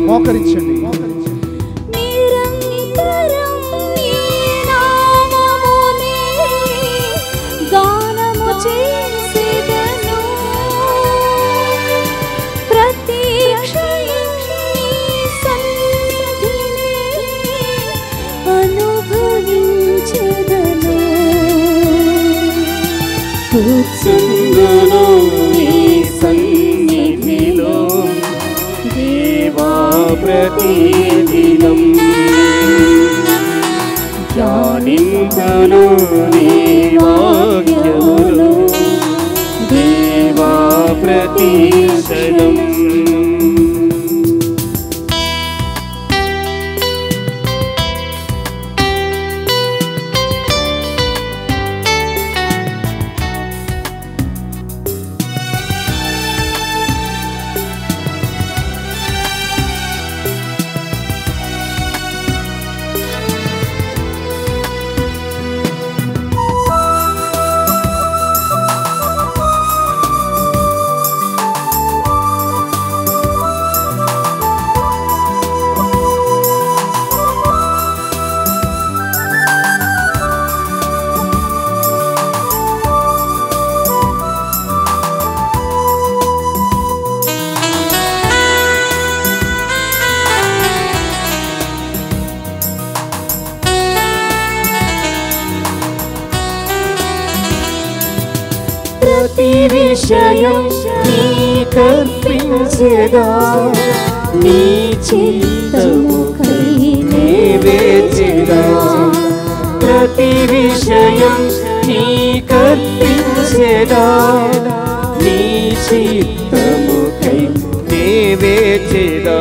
మోకరించండి. కూర్చుందును నీ సన్నిధిలో దేవా ప్రతిదినం, ధ్యానింతును నీ వాక్యములు దేవా ప్రతిక్షణం. ప్రతి విషయం నీకర్పించెదా, నీ చిత్తముకై వేచెదా. ప్రతి విషయం నీకర్పించెదా, నీ చిత్తముకై వేచెదా.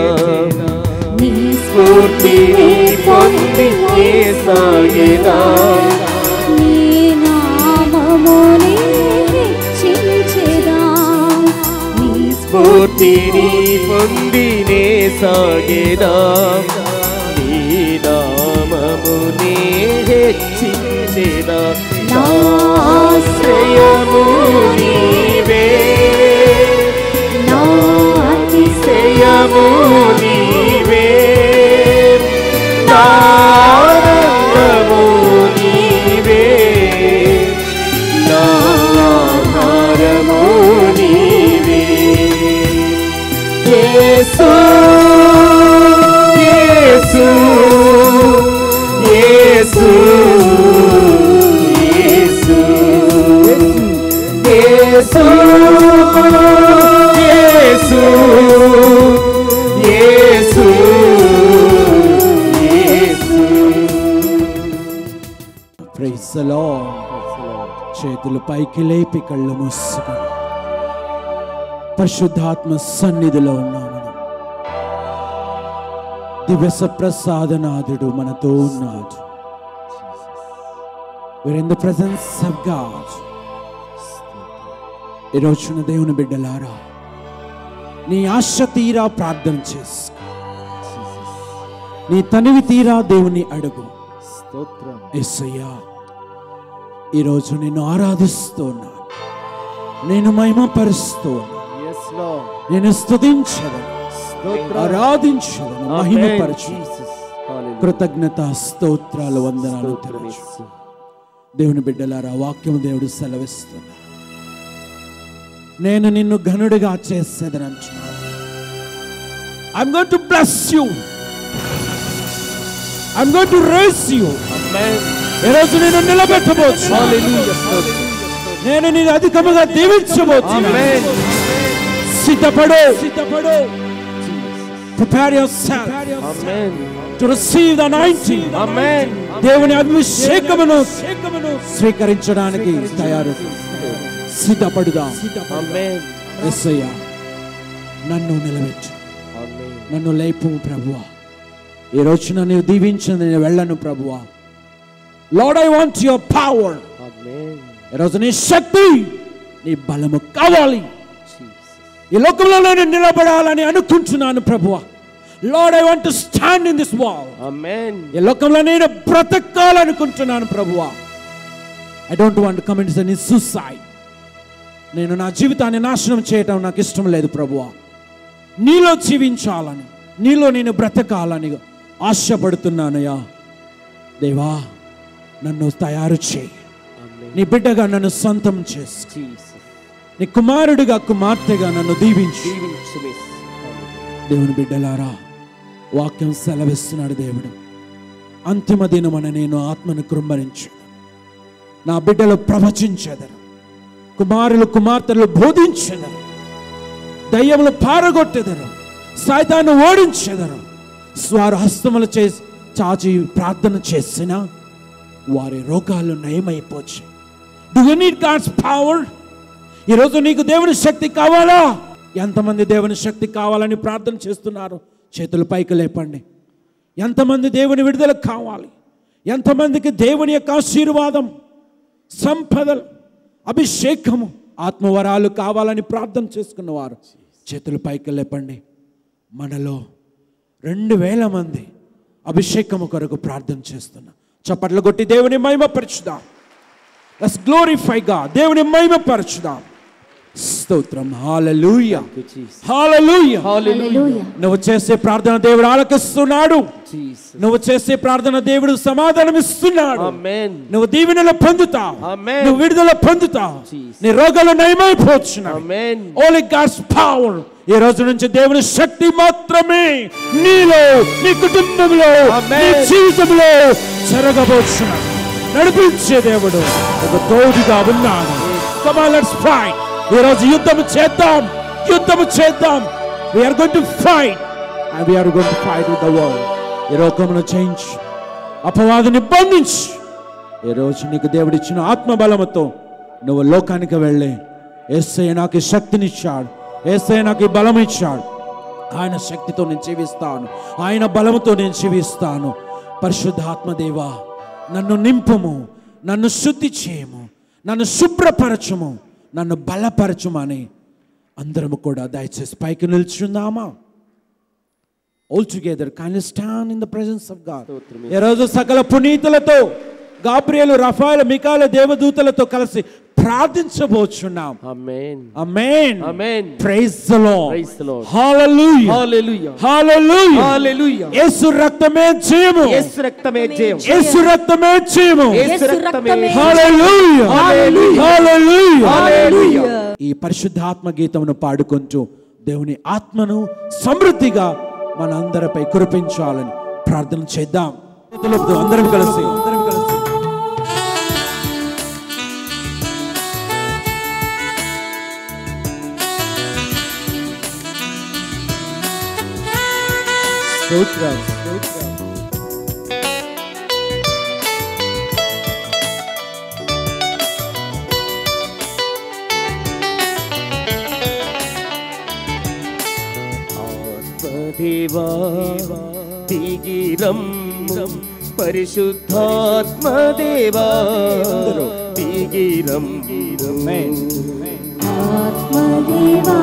నీ స్ఫూర్తిని పొంది సాగేదా, నీ నామముని స్ఫూర్తిని పొందినే సాగేదా, నీ నామమునే హెచ్చించేదా. నా ఆశ్రయము నీవే, నా అతిశయము నీవే, నా ఆనందము నీవే, నా ఆహారము నీవే. Yesu Yesu Yesu Yesu Yesu Yesu Yesu Yesu. Praise the Lord. చేతులు పైకి లేపి కళ్ళు మూసుకొని పరిశుద్ధాత్మ సన్నిధిలో ఉన్నాము. దివ్య సప్రసాదనాథుడు మనతో ఉన్నాడు. We're in the presence of God. ఈ రోజున దేవుని బిడ్డలారా, నీ ఆశ తీరా ప్రార్థన చేసుకో, నీ తనివి తీరా దేవుని అడుగు. యేసయ్యా, ఈరోజు నేను ఆరాధిస్తున్నాను, నేను మహిమపరుస్తున్నాను, నేను స్తుతించదను, ఆరాధించదను, మహిమపరచు. కృతజ్ఞత స్తోత్రాలు వందనాలు తెలుసు. దేవుని బిడ్డలారా, వాక్యము దేవుడు సెలవిస్తున్నా, నేను నిన్ను ఘనుడిగా చేసేదనంటున్నాను. I'm going to bless you. I'm going to raise you. ఈ రోజు నేను నిలబెట్టబోతున్నాను. నేను నిన్ను అధికముగా దీవించబోతున్నాను. సిద్ధపడు. Prepare yourself to receive the anointing. దేవుని అభిషేకమును స్వీకరించడానికి తయారు. సిద్ధపడుదాం. యేసయ్యా, నన్ను నిలబెట్టు, నన్ను లేపు ప్రభువా. ఈ రోజు నన్ను దీవించిన నేను వెళ్ళను ప్రభువా. Lord, I want your power. ఈరోజు నీ శక్తి, నీ బలము కావాలి. ఈ లోకంలో నేను నిలబడాలని అనుకుంటున్నాను ప్రభువా. Lord, I want to stand in this wall. ఈ లోకంలో నేను బ్రతకాలనుకుంటున్నాను ప్రభువా. I don't want to commit any suicide. నేను నా జీవితాన్ని నాశనం చేయటం నాకు ఇష్టం లేదు ప్రభువా. నీలో జీవించాలని, నీలో నేను బ్రతకాలని ఆశపడుతున్నానయ్యా. దేవా, నన్ను తయారు చేయి, నీ బిడ్డగా నన్ను సొంతం చేసి, నీ కుమారుడిగా కుమార్తెగా నన్ను దీవించు. దేవుని బిడ్డలారా, వాక్యం సెలవిస్తున్నాడు దేవుడు, అంతిమ దినమున నేను ఆత్మను కృమ్మరించు, నా బిడ్డలు ప్రవచించెదరు, కుమారులు కుమార్తెలు బోధించెదరు, దయ్యములు పారగొట్టెదరు, సైతాన్ని ఓడించెదరు. స్వారు హస్తములు చేసి చాచి ప్రార్థన చేసిన వారి రోగాలు నయమైపోవచ్చు. Do you need God's power? ఈరోజు నీకు దేవుని శక్తి కావాలా? ఎంతమంది దేవుని శక్తి కావాలని ప్రార్థన చేస్తున్నారు? చేతుల పైకి లేపండి. ఎంతమంది దేవుని విడుదల కావాలి? ఎంతమందికి దేవుని యొక్క ఆశీర్వాదం, సంపదలు, అభిషేకము, ఆత్మవరాలు కావాలని ప్రార్థన చేసుకున్నవారు చేతుల పైకి లేపండి. మనలో 2000 మంది అభిషేకము కొరకు ప్రార్థన చేస్తున్నా. చప్పట్లు కొట్టి దేవుని మహిమపరచుదాం. Let's glorify God. దేవుని మహిమపరచుదాం. స్తోత్రం. హల్లెలూయా, హల్లెలూయా, హల్లెలూయా. నువ్వు చేసే ప్రార్థన దేవుడు ఆలకిస్తున్నాడు. నువ్వు చేసే ప్రార్థన దేవుడు సమాధానం ఇస్తున్నాడు. నువ్వు దీవెనలు పొందుతావు, నువ్వు విడుదల పొందుతావు, నీ రోగాలు నయమైపోతున్నాయి. Only God's power. ఈ రోజు నుంచి దేవుని శక్తి మాత్రమే నీలో, నీ కుటుంబంలో, నీ జీవితంలో జరగబోతున్నది. నడిపించే దేవుడు ఒక తోడుగా ఉన్నాడు. Come on, let's fight. ఈ రోజు యుద్ధం చేద్దాం, యుద్ధం చేద్దాం. We are going to fight and we are going to fight with the world. ఈ లోకమును జయించి, అపవాదిని బంధించి, ఈ రోజు నీకు దేవుడు ఇచ్చిన ఆత్మబలముతో నువ్వు లోకానికి వెళ్ళి, యేసయ్య నాకు శక్తినిచ్చాడు, యేసయ్య నాకు బలం ఇచ్చాడు, ఆయన శక్తితో నేను జీవిస్తాను, ఆయన బలముతో నేను జీవిస్తాను. పరిశుద్ధాత్మదేవా, నన్ను నింపుము, నన్ను శుద్ధి చేయము, నన్ను శుభ్రపరచుము, నన్ను బలపరచుమని అందరము కూడా దయచేసి పైకి నిల్చుందామా? All together, can you stand in the presence of God? ఈ రోజు సకల పునీతులతో, గాబ్రియేలు, రఫాయలు, మికాయేల దేవదూతలతో కలిసి ప్రార్థించబోచున్నాం. ఆమేన్, ఆమేన్, ఆమేన్. Praise the Lord, praise the Lord. హల్లెలూయా, హల్లెలూయా, హల్లెలూయా, హల్లెలూయా. యేసు రక్తమే జయము, యేసు రక్తమే జయము, యేసు రక్తమే జయము, యేసు రక్తమే. హల్లెలూయా, హల్లెలూయా, హల్లెలూయా, హల్లెలూయా. ఈ పరిశుద్ధాత్మ గీతమును పాడుకుంటూ దేవుని ఆత్మను సమృద్ధిగా మనందరిపై కురిపించాలని ప్రార్థన చేద్దాం. అందరం కలిసి స్తోత్రం, స్తోత్రం. దేవా దిగిరమ్ము, పరిశుద్ధాత్మదేవా దిగిరమ్ము. ఆత్మదేవా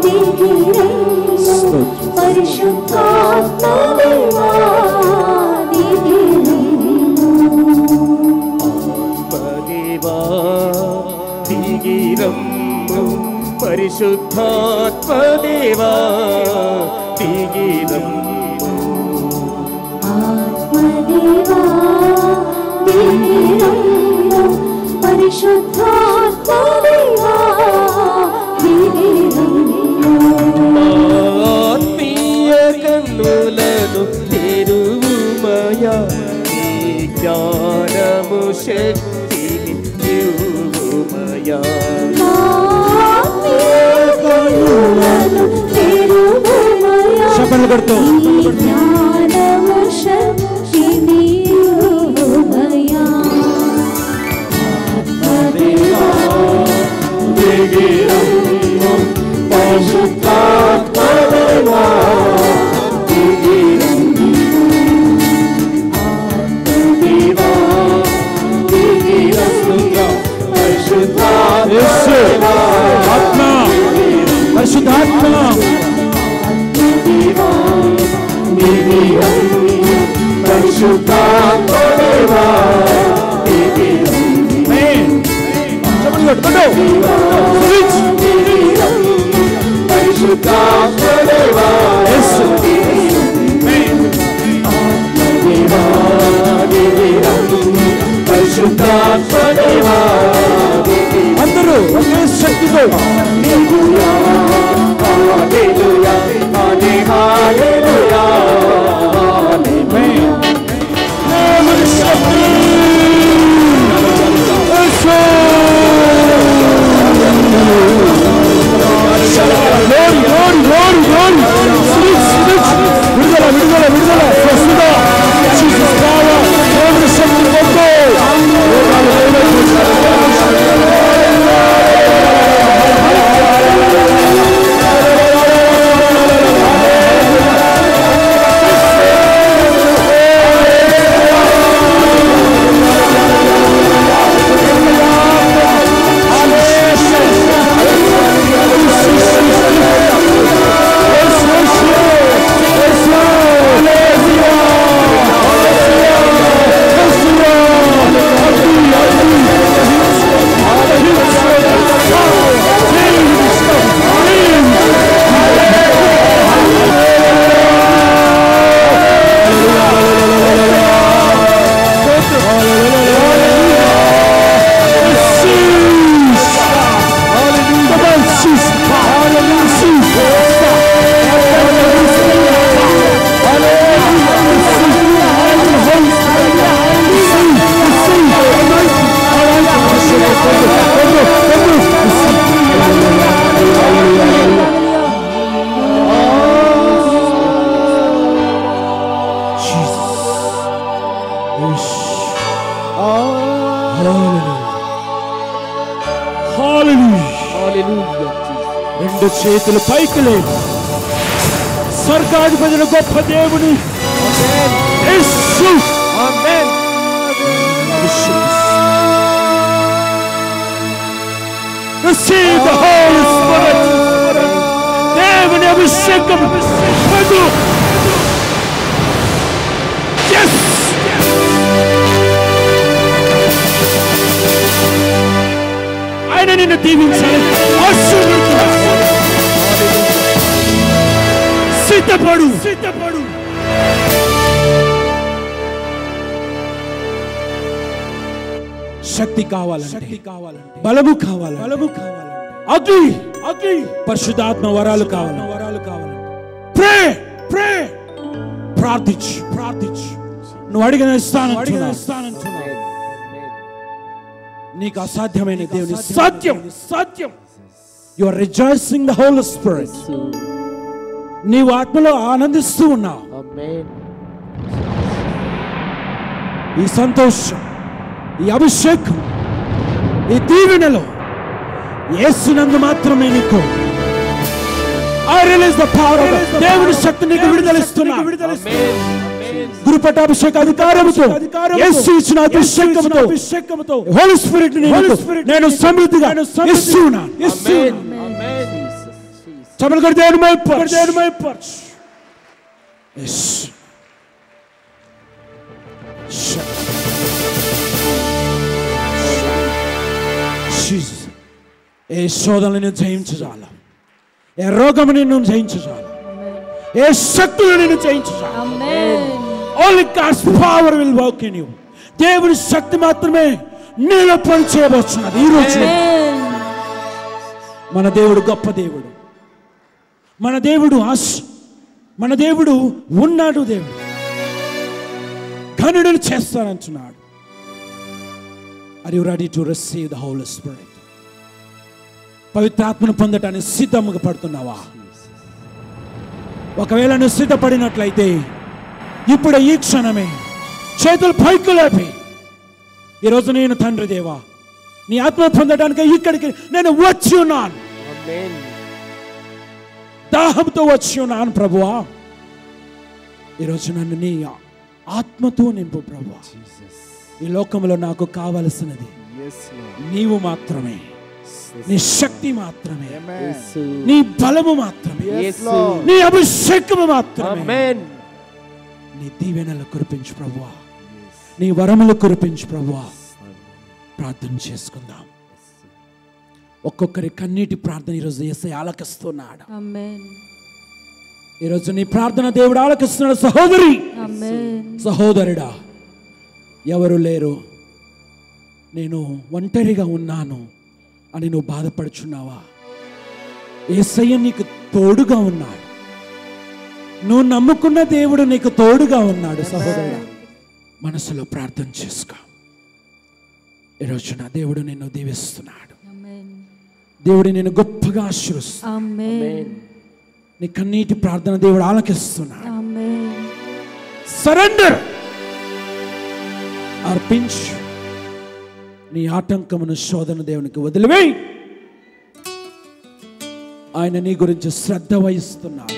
దిగిరమ్ము, పరిశుద్ధాత్మదేవా దిగిరమ్ము. ఆత్మదేవా దిగిరమ్ము, పరిశుద్ధాత్మదేవా దిగిరమ్ము. ఆత్మదేవా దిగిరమ్ము, పరిశుద్ధాత్మదేవా దిగిరమ్ము. ఆత్మీయ కన్నులను తెరువుమయా, నీ జ్ఞానము శక్తిని ఇవ్వుమయా. శపథలు కొడుతూ ఆత్మ, పరిశుద్ధాత్మ పరిశుద్ధాత్మదేవా యేసు ఆత్మదేవా పరిశుద్ధాత్మదేవా అందరూ ఒకే శక్తితో హల్లెలూయా హల్లెలూయా హల్లెలూయా ఆమేన్. దేవుని శక్తి యేసు. Glory, glory, glory, glory. Switch, switch. విడుదల విడుదల విడుదల స్వస్థత. Jesus power. దేవుని శక్తి పొందు. రెండు చేతులు పైకి లేవు. స్వర్గాధిపతుల గొప్ప దేవుని యేసు. ఆమేన్ Receive the Holy Spirit. దేవుని అభిషేకం పొందు. Yes. ఆయన నిన్ను దీవించాలి. ఆశీర్వదించాలి. సిద్ధపడు సిద్ధపడు. శక్తి కావాలంటే బలము కావాలంటే అగ్ని అగ్ని పరిశుద్ధాత్మ వరాలు కావాలంటే ప్రే ప్రే ప్రార్థించు ప్రార్థించు. నువ్వు అడిగిన ఇస్తానంటున్నావు. నీకు అసాధ్యమైన దేవుని సాధ్యం సాధ్యం. You are rejoicing the Holi spirit. నీవు ఆత్మలో ఆనందిస్తూ ఉన్నావు. ఆమేన్ ఈ సంతోషం, ఈ అభిషేకం, ఈ దీవెనలో యేసునందు మాత్రమే నీకు I release the power of God. దేవుని శక్తి నీకు విడుదలిస్తున్నా. గురు పట్టాభిషేక అధికారముతో యేసు ఇచ్చిన అభిషేకముతో హోలీ స్పిరిట్ నేను సమృద్ధిగా ఇస్తున్నాను. చమల్ కొడి దేవుని మైపర్చు. ఏ శోధనను జయించజాల, ఏ రోగము నిన్ను జయించజాల, ఏ శక్తులు నిన్ను జయించజాల. Only God's power will work in you. దేవుని శక్తి మాత్రమే నీలో పని చేయబోతున్నది ఈ రోజు. మన దేవుడు గొప్ప దేవుడు. మన దేవుడు ఉన్నాడు. దేవుడు ఘనుడిని చేస్తానంటున్నాడు. Are you ready to receive the Holy Spirit? పవిత్రాత్మను పొందటానికి సిద్ధముగా పడుతున్నావా? ఒకవేళ నువ్వు సిద్ధపడినట్లయితే ఇప్పుడు ఈ క్షణమే చేతులు పైకి లేపి, ఈరోజు నేను తండ్రి దేవా నీ ఆత్మ పొందడానికి ఇక్కడికి నేను వచ్చి ఉన్నాను. దాహంతో వచ్చి ఉన్నాను ప్రభువా. ఈరోజు నన్ను నీ ఆత్మతో నింపు ప్రభువా. ఈ లోకంలో నాకు కావలసినది నీవు మాత్రమే, నీ శక్తి మాత్రమే, నీ బలము మాత్రమే, నీ అభిషేకము మాత్రమే. నీ దీవెనలు కురిపించు ప్రభువా, నీ వరములు కురిపించు ప్రభువా. ప్రార్థన చేసుకుందాం. ఒక్కొక్కరి కన్నీటి ప్రార్థన ఈరోజు యేసయ్య ఆలకిస్తున్నాడు. ఆమేన్. ఈరోజు నీ ప్రార్థన దేవుడు ఆలకిస్తున్నాడు. సహోదరి, ఆమేన్. సహోదరుడా, ఎవరు లేరు, నేను ఒంటరిగా ఉన్నాను అని నువ్వు బాధపడుచున్నావా? యేసయ్య నీకు తోడుగా ఉన్నాడు. నువ్వు నమ్ముకున్న దేవుడు నీకు తోడుగా ఉన్నాడు. సహోదరుడా, మనసులో ప్రార్థన చేసుకో. ఈరోజు నా దేవుడు నిన్ను దీవిస్తున్నాడు. ఆమేన్. దేవుడు నేను గొప్పగా ఆశీర్వదిస్తున్నాడు. ఆమేన్. నీ కన్నీటి ప్రార్థన దేవుడు ఆలకిస్తున్నాడు. ఆమేన్. సరెండర్, అర్పించు. నీ ఆటంకమును, శోధన దేవునికి వదిలివేయి. ఆయన నీ గురించి శ్రద్ధ వహిస్తున్నాడు.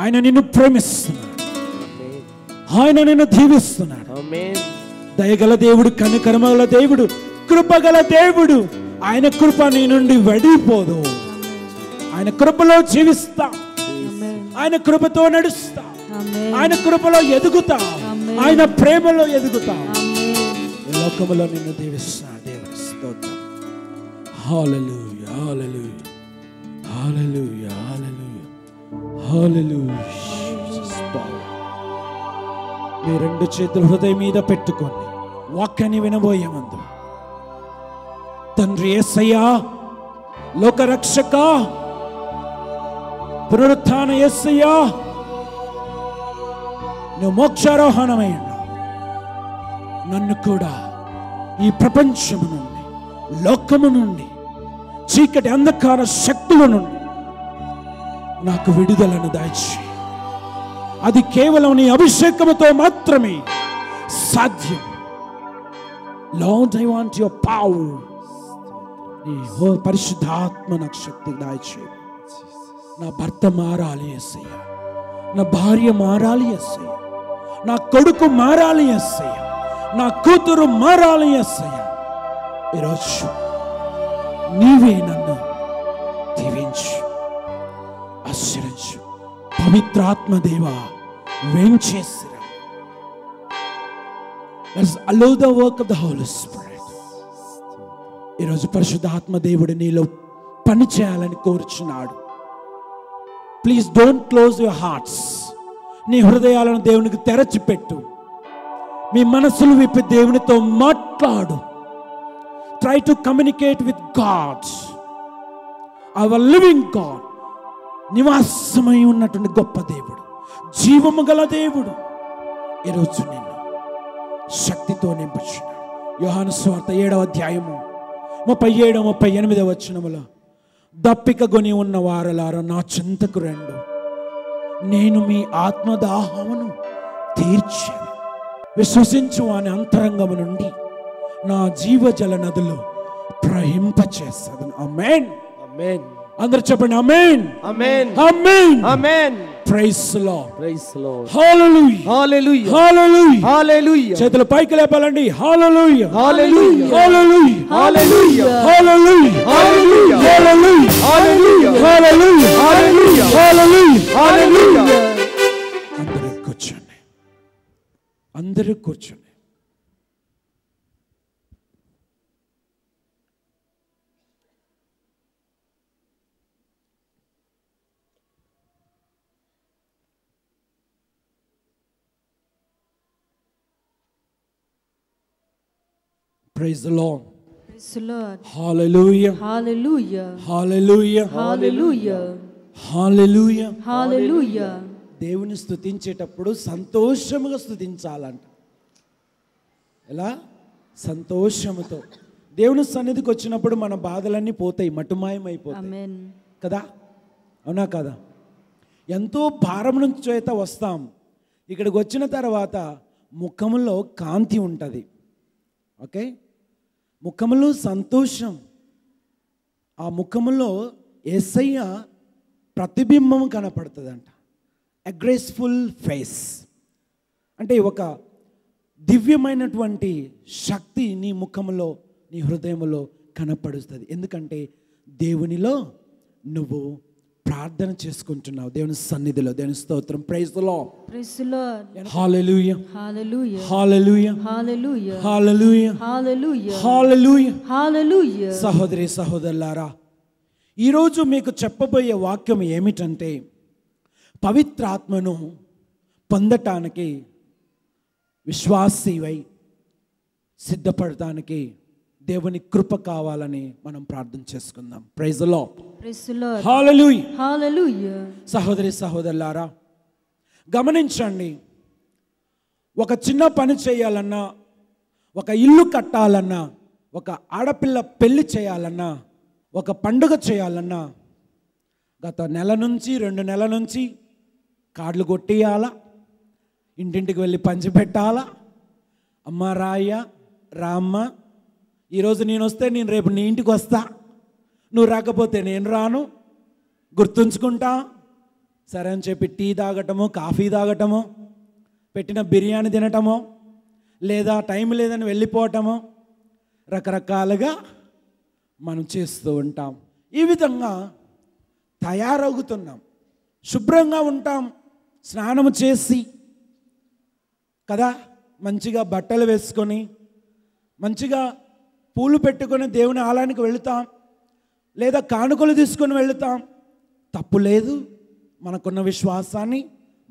ఆయన నిన్ను ప్రేమిస్తున్నాడు. ఆయన నిన్ను దీవిస్తున్నాడు. దయగల దేవుడు, కనికరమగల దేవుడు, కృపగల దేవుడు. ఆయన కృప నీ నుండి వెడిపోదు. ఆయన కృపలో జీవిస్తా, ఆయన కృపతో నడుస్తా, ఆయన కృపలో ఎదుగుతా, ఆయన ప్రేమలో ఎదుగుతా. ఈ లోకములో నిన్ను దీవిస్తా. దేవుని స్తోత్రం. హల్లెలూయా, హల్లెలూయా, హల్లెలూయా, హల్లెలూయా, హల్లెలూయా. మీ రెండు చేతులు హృదయం మీద పెట్టుకోండి. వాక్యాన్ని వినబోయే ముందు, తండ్రి యేసయ్యా, లోకరక్షక, పునరుత్థాన యేసయ్యా, నువ్వు మోక్షారోహణమై ఉన్నావు. నన్ను కూడా ఈ ప్రపంచము నుండి, లోకము నుండి, చీకటి అంధకార శక్తుల నుండి నాకు విడుదలను దాచి, అది కేవలం నీ అభిషేకముతో మాత్రమే సాధ్యం. Lord, I want your power. నీ పరిశుద్ధాత్మ నాకు శక్తి దాయిచేయి. నా భర్త మారాలి యేసయ్య, నా భార్య మారాలి యేసయ్య, నా కొడుకు మారాలి యేసయ్య, నా కూతురు మారాలి యేసయ్య. ఈరోజు నీవే నన్ను దీవించు, ఆశీర్వదించు. పవిత్రాత్మ దేవా, వేంచేసిరా. Let's allow the work of the Holy Spirit. ఈరోజు పరిశుద్ధాత్మ దేవుడు నీలో పని చేయాలని కోరుచున్నాడు. Please don't close your hearts. నీ హృదయాలను దేవునికి తెరచిపెట్టు. మీ మనసులు విప్పి దేవునితో మాట్లాడు. Try to communicate with God, our living God. నివాసమై ఉన్నటువంటి గొప్ప దేవుడు, జీవము గల దేవుడు ఈరోజు నిన్ను శక్తితో నింపుచున్నాడు. యోహాను సువార్త 7వ అధ్యాయము 37, 38 వచనములో, దప్పిక గొని ఉన్న వారలారా నా చెంతకు రండు, నేను మీ ఆత్మదాహమును తీర్చాను. విశ్వసించు వాని అంతరంగము నుండి నా జీవజల నదులు ప్రవహింపచేస్తాను. ఆమేన్, ఆమేన్. అందరూ చెప్పండి ఆమేన్, ఆమేన్, ఆమేన్, ఆమేన్. Praise the Lord, praise the Lord. హల్లెలూయా, హల్లెలూయా, హల్లెలూయా, హల్లెలూయా. చేతులు పైకి లేపాలండి. హల్లెలూయా, హల్లెలూయా, హల్లెలూయా, హల్లెలూయా, హల్లెలూయా, హల్లెలూయా, హల్లెలూయా, హల్లెలూయా, హల్లెలూయా, హల్లెలూయా, హల్లెలూయా. అందరూ కూర్చోండి, అందరూ కూర్చోండి. Praise the Lord. Praise the Lord. Hallelujah. Hallelujah. Hallelujah. Hallelujah. Hallelujah. Hallelujah. దేవుని స్తుతించేటప్పుడు సంతోషముగా స్తుతించాలంట. ఎలా? సంతోషముతో. దేవుని సన్నిధికి వచ్చినప్పుడు మన బాధలన్నీ పోతాయి, మటుమాయమైపోతాయి. Amen. కదా? అవునా కదా? ఎంతో భారం నుంచి చేత వస్తాం. ఇక్కడికి వచ్చిన తర్వాత ముఖములో కాంతి ఉంటుంది. ఓకే, ముఖములో సంతోషం. ఆ ముఖములో యేసయ్య ప్రతిబింబం కనపడుతుందంట. ఎ గ్రేస్ఫుల్ ఫేస్ అంటే ఒక దివ్యమైనటువంటి శక్తి నీ ముఖములో, నీ హృదయంలో కనపడుతుంది. ఎందుకంటే దేవునిలో నువ్వు ప్రార్థన చేసుకుంటున్నావు దేవుని సన్నిధిలో. దేవుని స్తోత్రం. Praise the Lord. Praise the Lord. హల్లెలూయా, Hallelujah. హల్లెలూయా, Hallelujah. హల్లెలూయా, Hallelujah. హల్లెలూయా. Hallelujah. సహోదరి సహోదరులారా, ఈరోజు మీకు చెప్పబోయే వాక్యం ఏమిటంటే, పవిత్రాత్మను పొందటానికి విశ్వాసీవై సిద్ధపడటానికి దేవుని కృప కావాలని మనం ప్రార్థన చేసుకుందాం. Praise the Lord. Praise the Lord. హల్లెలూయా. Hallelujah. సహోదరి సహోదరులారా, గమనించండి. ఒక చిన్న పని చేయాలన్నా, ఒక ఇల్లు కట్టాలన్నా, ఒక ఆడపిల్ల పెళ్లి చేయాలన్నా, ఒక పండుగ చేయాలన్నా గత నెల నుంచి 2 నెలల నుంచి కార్డులు కొట్టేయాలా, ఇంటింటికి వెళ్ళి పంచిపెట్టాలా. అమ్మ రాయ్య, రామ్మ, ఈరోజు నేను వస్తే నేను రేపు నీ ఇంటికి వస్తా, నువ్వు రాకపోతే నేను రాను, గుర్తుంచుకుంటా. సరే అని చెప్పి టీ తాగటమో, కాఫీ తాగటమో, పెట్టిన బిర్యానీ తినటమో, లేదా టైం లేదని వెళ్ళిపోవటమో, రకరకాలుగా మనం చేస్తూ ఉంటాం. ఈ విధంగా తయారవుతున్నాం, శుభ్రంగా ఉంటాం, స్నానం చేసి కదా, మంచిగా బట్టలు వేసుకొని, మంచిగా పూలు పెట్టుకొని దేవుని ఆలయానికి వెళుతాం, లేదా కానుకలు తీసుకొని వెళుతాం. తప్పు లేదు, మనకున్న విశ్వాసాన్ని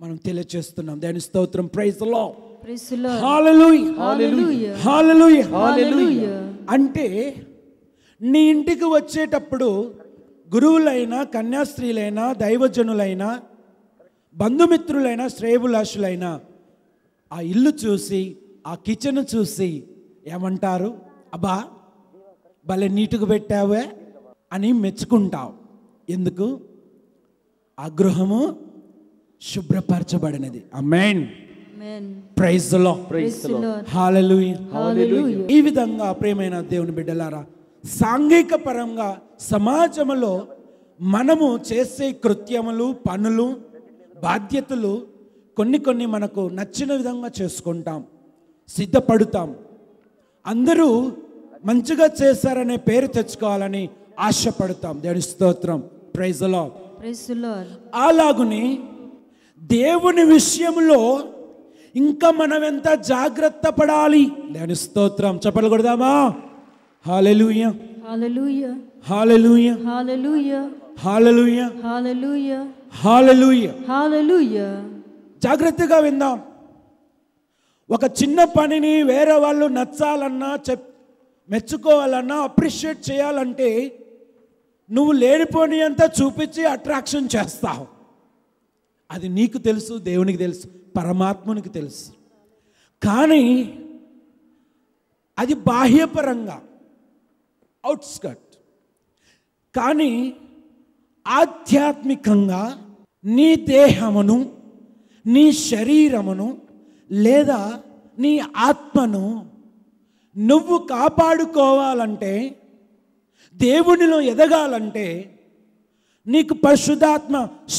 మనం తెలియచేస్తున్నాం. దేవుని స్తోత్రం. Praise the Lord. Praise the Lord. హల్లెలూయా, Hallelujah. హల్లెలూయా, Hallelujah. అంటే నీ ఇంటికి వచ్చేటప్పుడు గురువులైనా, కన్యాస్త్రీలైనా, దైవజనులైనా, బంధుమిత్రులైనా, శ్రేయభిలాషులైనా ఆ ఇల్లు చూసి, ఆ కిచెన్ చూసి ఏమంటారు? అబ్బా భలే నీటుగా పెట్టావే అని మెచ్చుకుంటావు. ఎందుకు? ఆ గృహము శుభ్రపరచబడినది. ఆమేన్. Amen. Praise the Lord. Praise the Lord. హల్లెలూయా. Hallelujah. ఈ విధంగా ప్రియమైన దేవుని బిడ్డలారా, సాంఘిక పరంగా సమాజంలో మనము చేసే కృత్యములు, పనులు, బాధ్యతలు కొన్ని మనకు నచ్చిన విధంగా చేసుకుంటాం, సిద్ధపడుతాం. అందరూ మంచిగా చేశారనే పేరు తెచ్చుకోవాలని ఆశపడతాం. దేవుని స్తోత్రం. Praise the Lord. Praise the Lord. అలాగుని దేవుని విషయంలో ఇంకా మనం ఎంత జాగ్రత్త పడాలి. దేవుని స్తోత్రం. చెప్పలు కొడదామా? హల్లెలూయా, Hallelujah. హల్లెలూయా, Hallelujah. హల్లెలూయా, Hallelujah. హల్లెలూయా. Hallelujah. జాగ్రత్తగా విందాం. ఒక చిన్న పనిని వేరే వాళ్ళు నచ్చాలన్నా, మెచ్చుకోవాలన్నా, అప్రిషియేట్ చేయాలంటే నువ్వు లేనిపోని అంతా చూపించి అట్రాక్షన్ చేస్తావు. అది నీకు తెలుసు, దేవునికి తెలుసు, పరమాత్మునికి తెలుసు. కానీ అది బాహ్యపరంగా, అవుట్స్కట్. కానీ ఆధ్యాత్మికంగా నీ దేహమును, నీ శరీరమును, లేదా నీ ఆత్మను నువ్వు కాపాడుకోవాలంటే, దేవునిలో ఎదగాలంటే, నీకు పరిశుద్ధాత్మ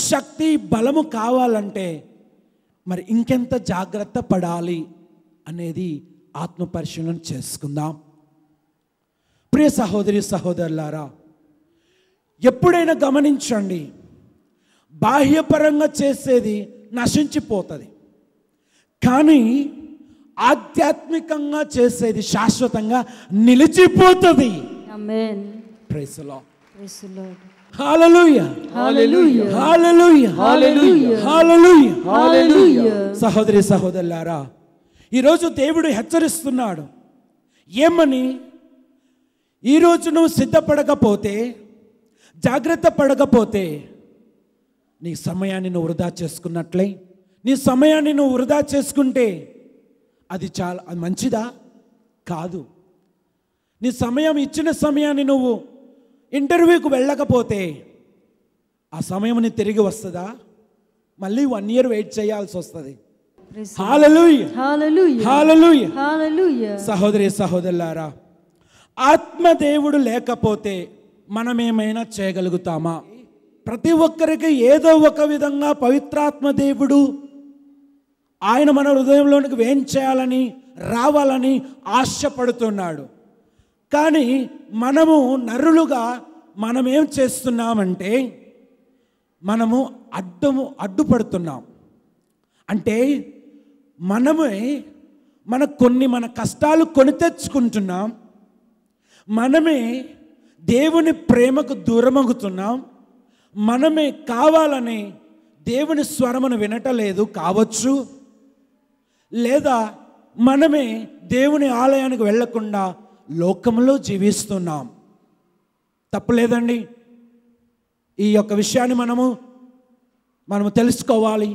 శక్తి, బలము కావాలంటే మరి ఇంకెంత జాగ్రత్త పడాలి అనేది ఆత్మ పరిశీలన చేసుకుందాం. ప్రియ సహోదరి సహోదరులారా, ఎప్పుడైనా గమనించండి, బాహ్యపరంగా చేసేది నశించిపోతుంది, కానీ ఆధ్యాత్మికంగా చేసేది శాశ్వతంగా నిలిచిపోతుంది. Amen. Praise the Lord. Praise the Lord. హల్లెలూయా, Hallelujah. హల్లెలూయా, Hallelujah. హల్లెలూయా. Hallelujah. సహోదరి సహోదరులారా, ఈరోజు దేవుడు హెచ్చరిస్తున్నాడు. ఏమని? ఈరోజు నువ్వు సిద్ధపడకపోతే, జాగ్రత్త పడకపోతే నీ సమయాన్ని నువ్వు వృధా చేసుకున్నట్లే. నీ సమయాన్ని నువ్వు వృధా చేసుకుంటే అది మంచిదా? కాదు. నీ సమయం, ఇచ్చిన సమయాన్ని నువ్వు ఇంటర్వ్యూకి వెళ్ళకపోతే ఆ సమయం నీ తిరిగి వస్తుందా? మళ్ళీ 1 year వెయిట్ చేయాల్సి వస్తుంది. హల్లెలూయా, Hallelujah. హల్లెలూయా. Hallelujah. సహోదరి సహోదరులారా, ఆత్మదేవుడు లేకపోతే మనమేమైనా చేయగలుగుతామా? ప్రతి ఒక్కరికి ఏదో ఒక విధంగా పవిత్రాత్మ దేవుడు ఆయన మన హృదయంలోనికి వేయించేయాలని, రావాలని ఆశపడుతున్నాడు. కానీ మనము నరులుగా మనమేం చేస్తున్నామంటే, మనము అడ్డుపడుతున్నాం. అంటే మనమే మన కష్టాలు కొని తెచ్చుకుంటున్నాం. మనమే దేవుని ప్రేమకు దూరమగుతున్నాం. మనమే కావాలని దేవుని స్వరమును వినటలేదు కావచ్చు, లేదా మనమే దేవుని ఆలయానికి వెళ్ళకుండా లోకంలో జీవిస్తున్నాం. తప్పులేదండి. ఈ యొక్క విషయాన్ని మనము తెలుసుకోవాలి.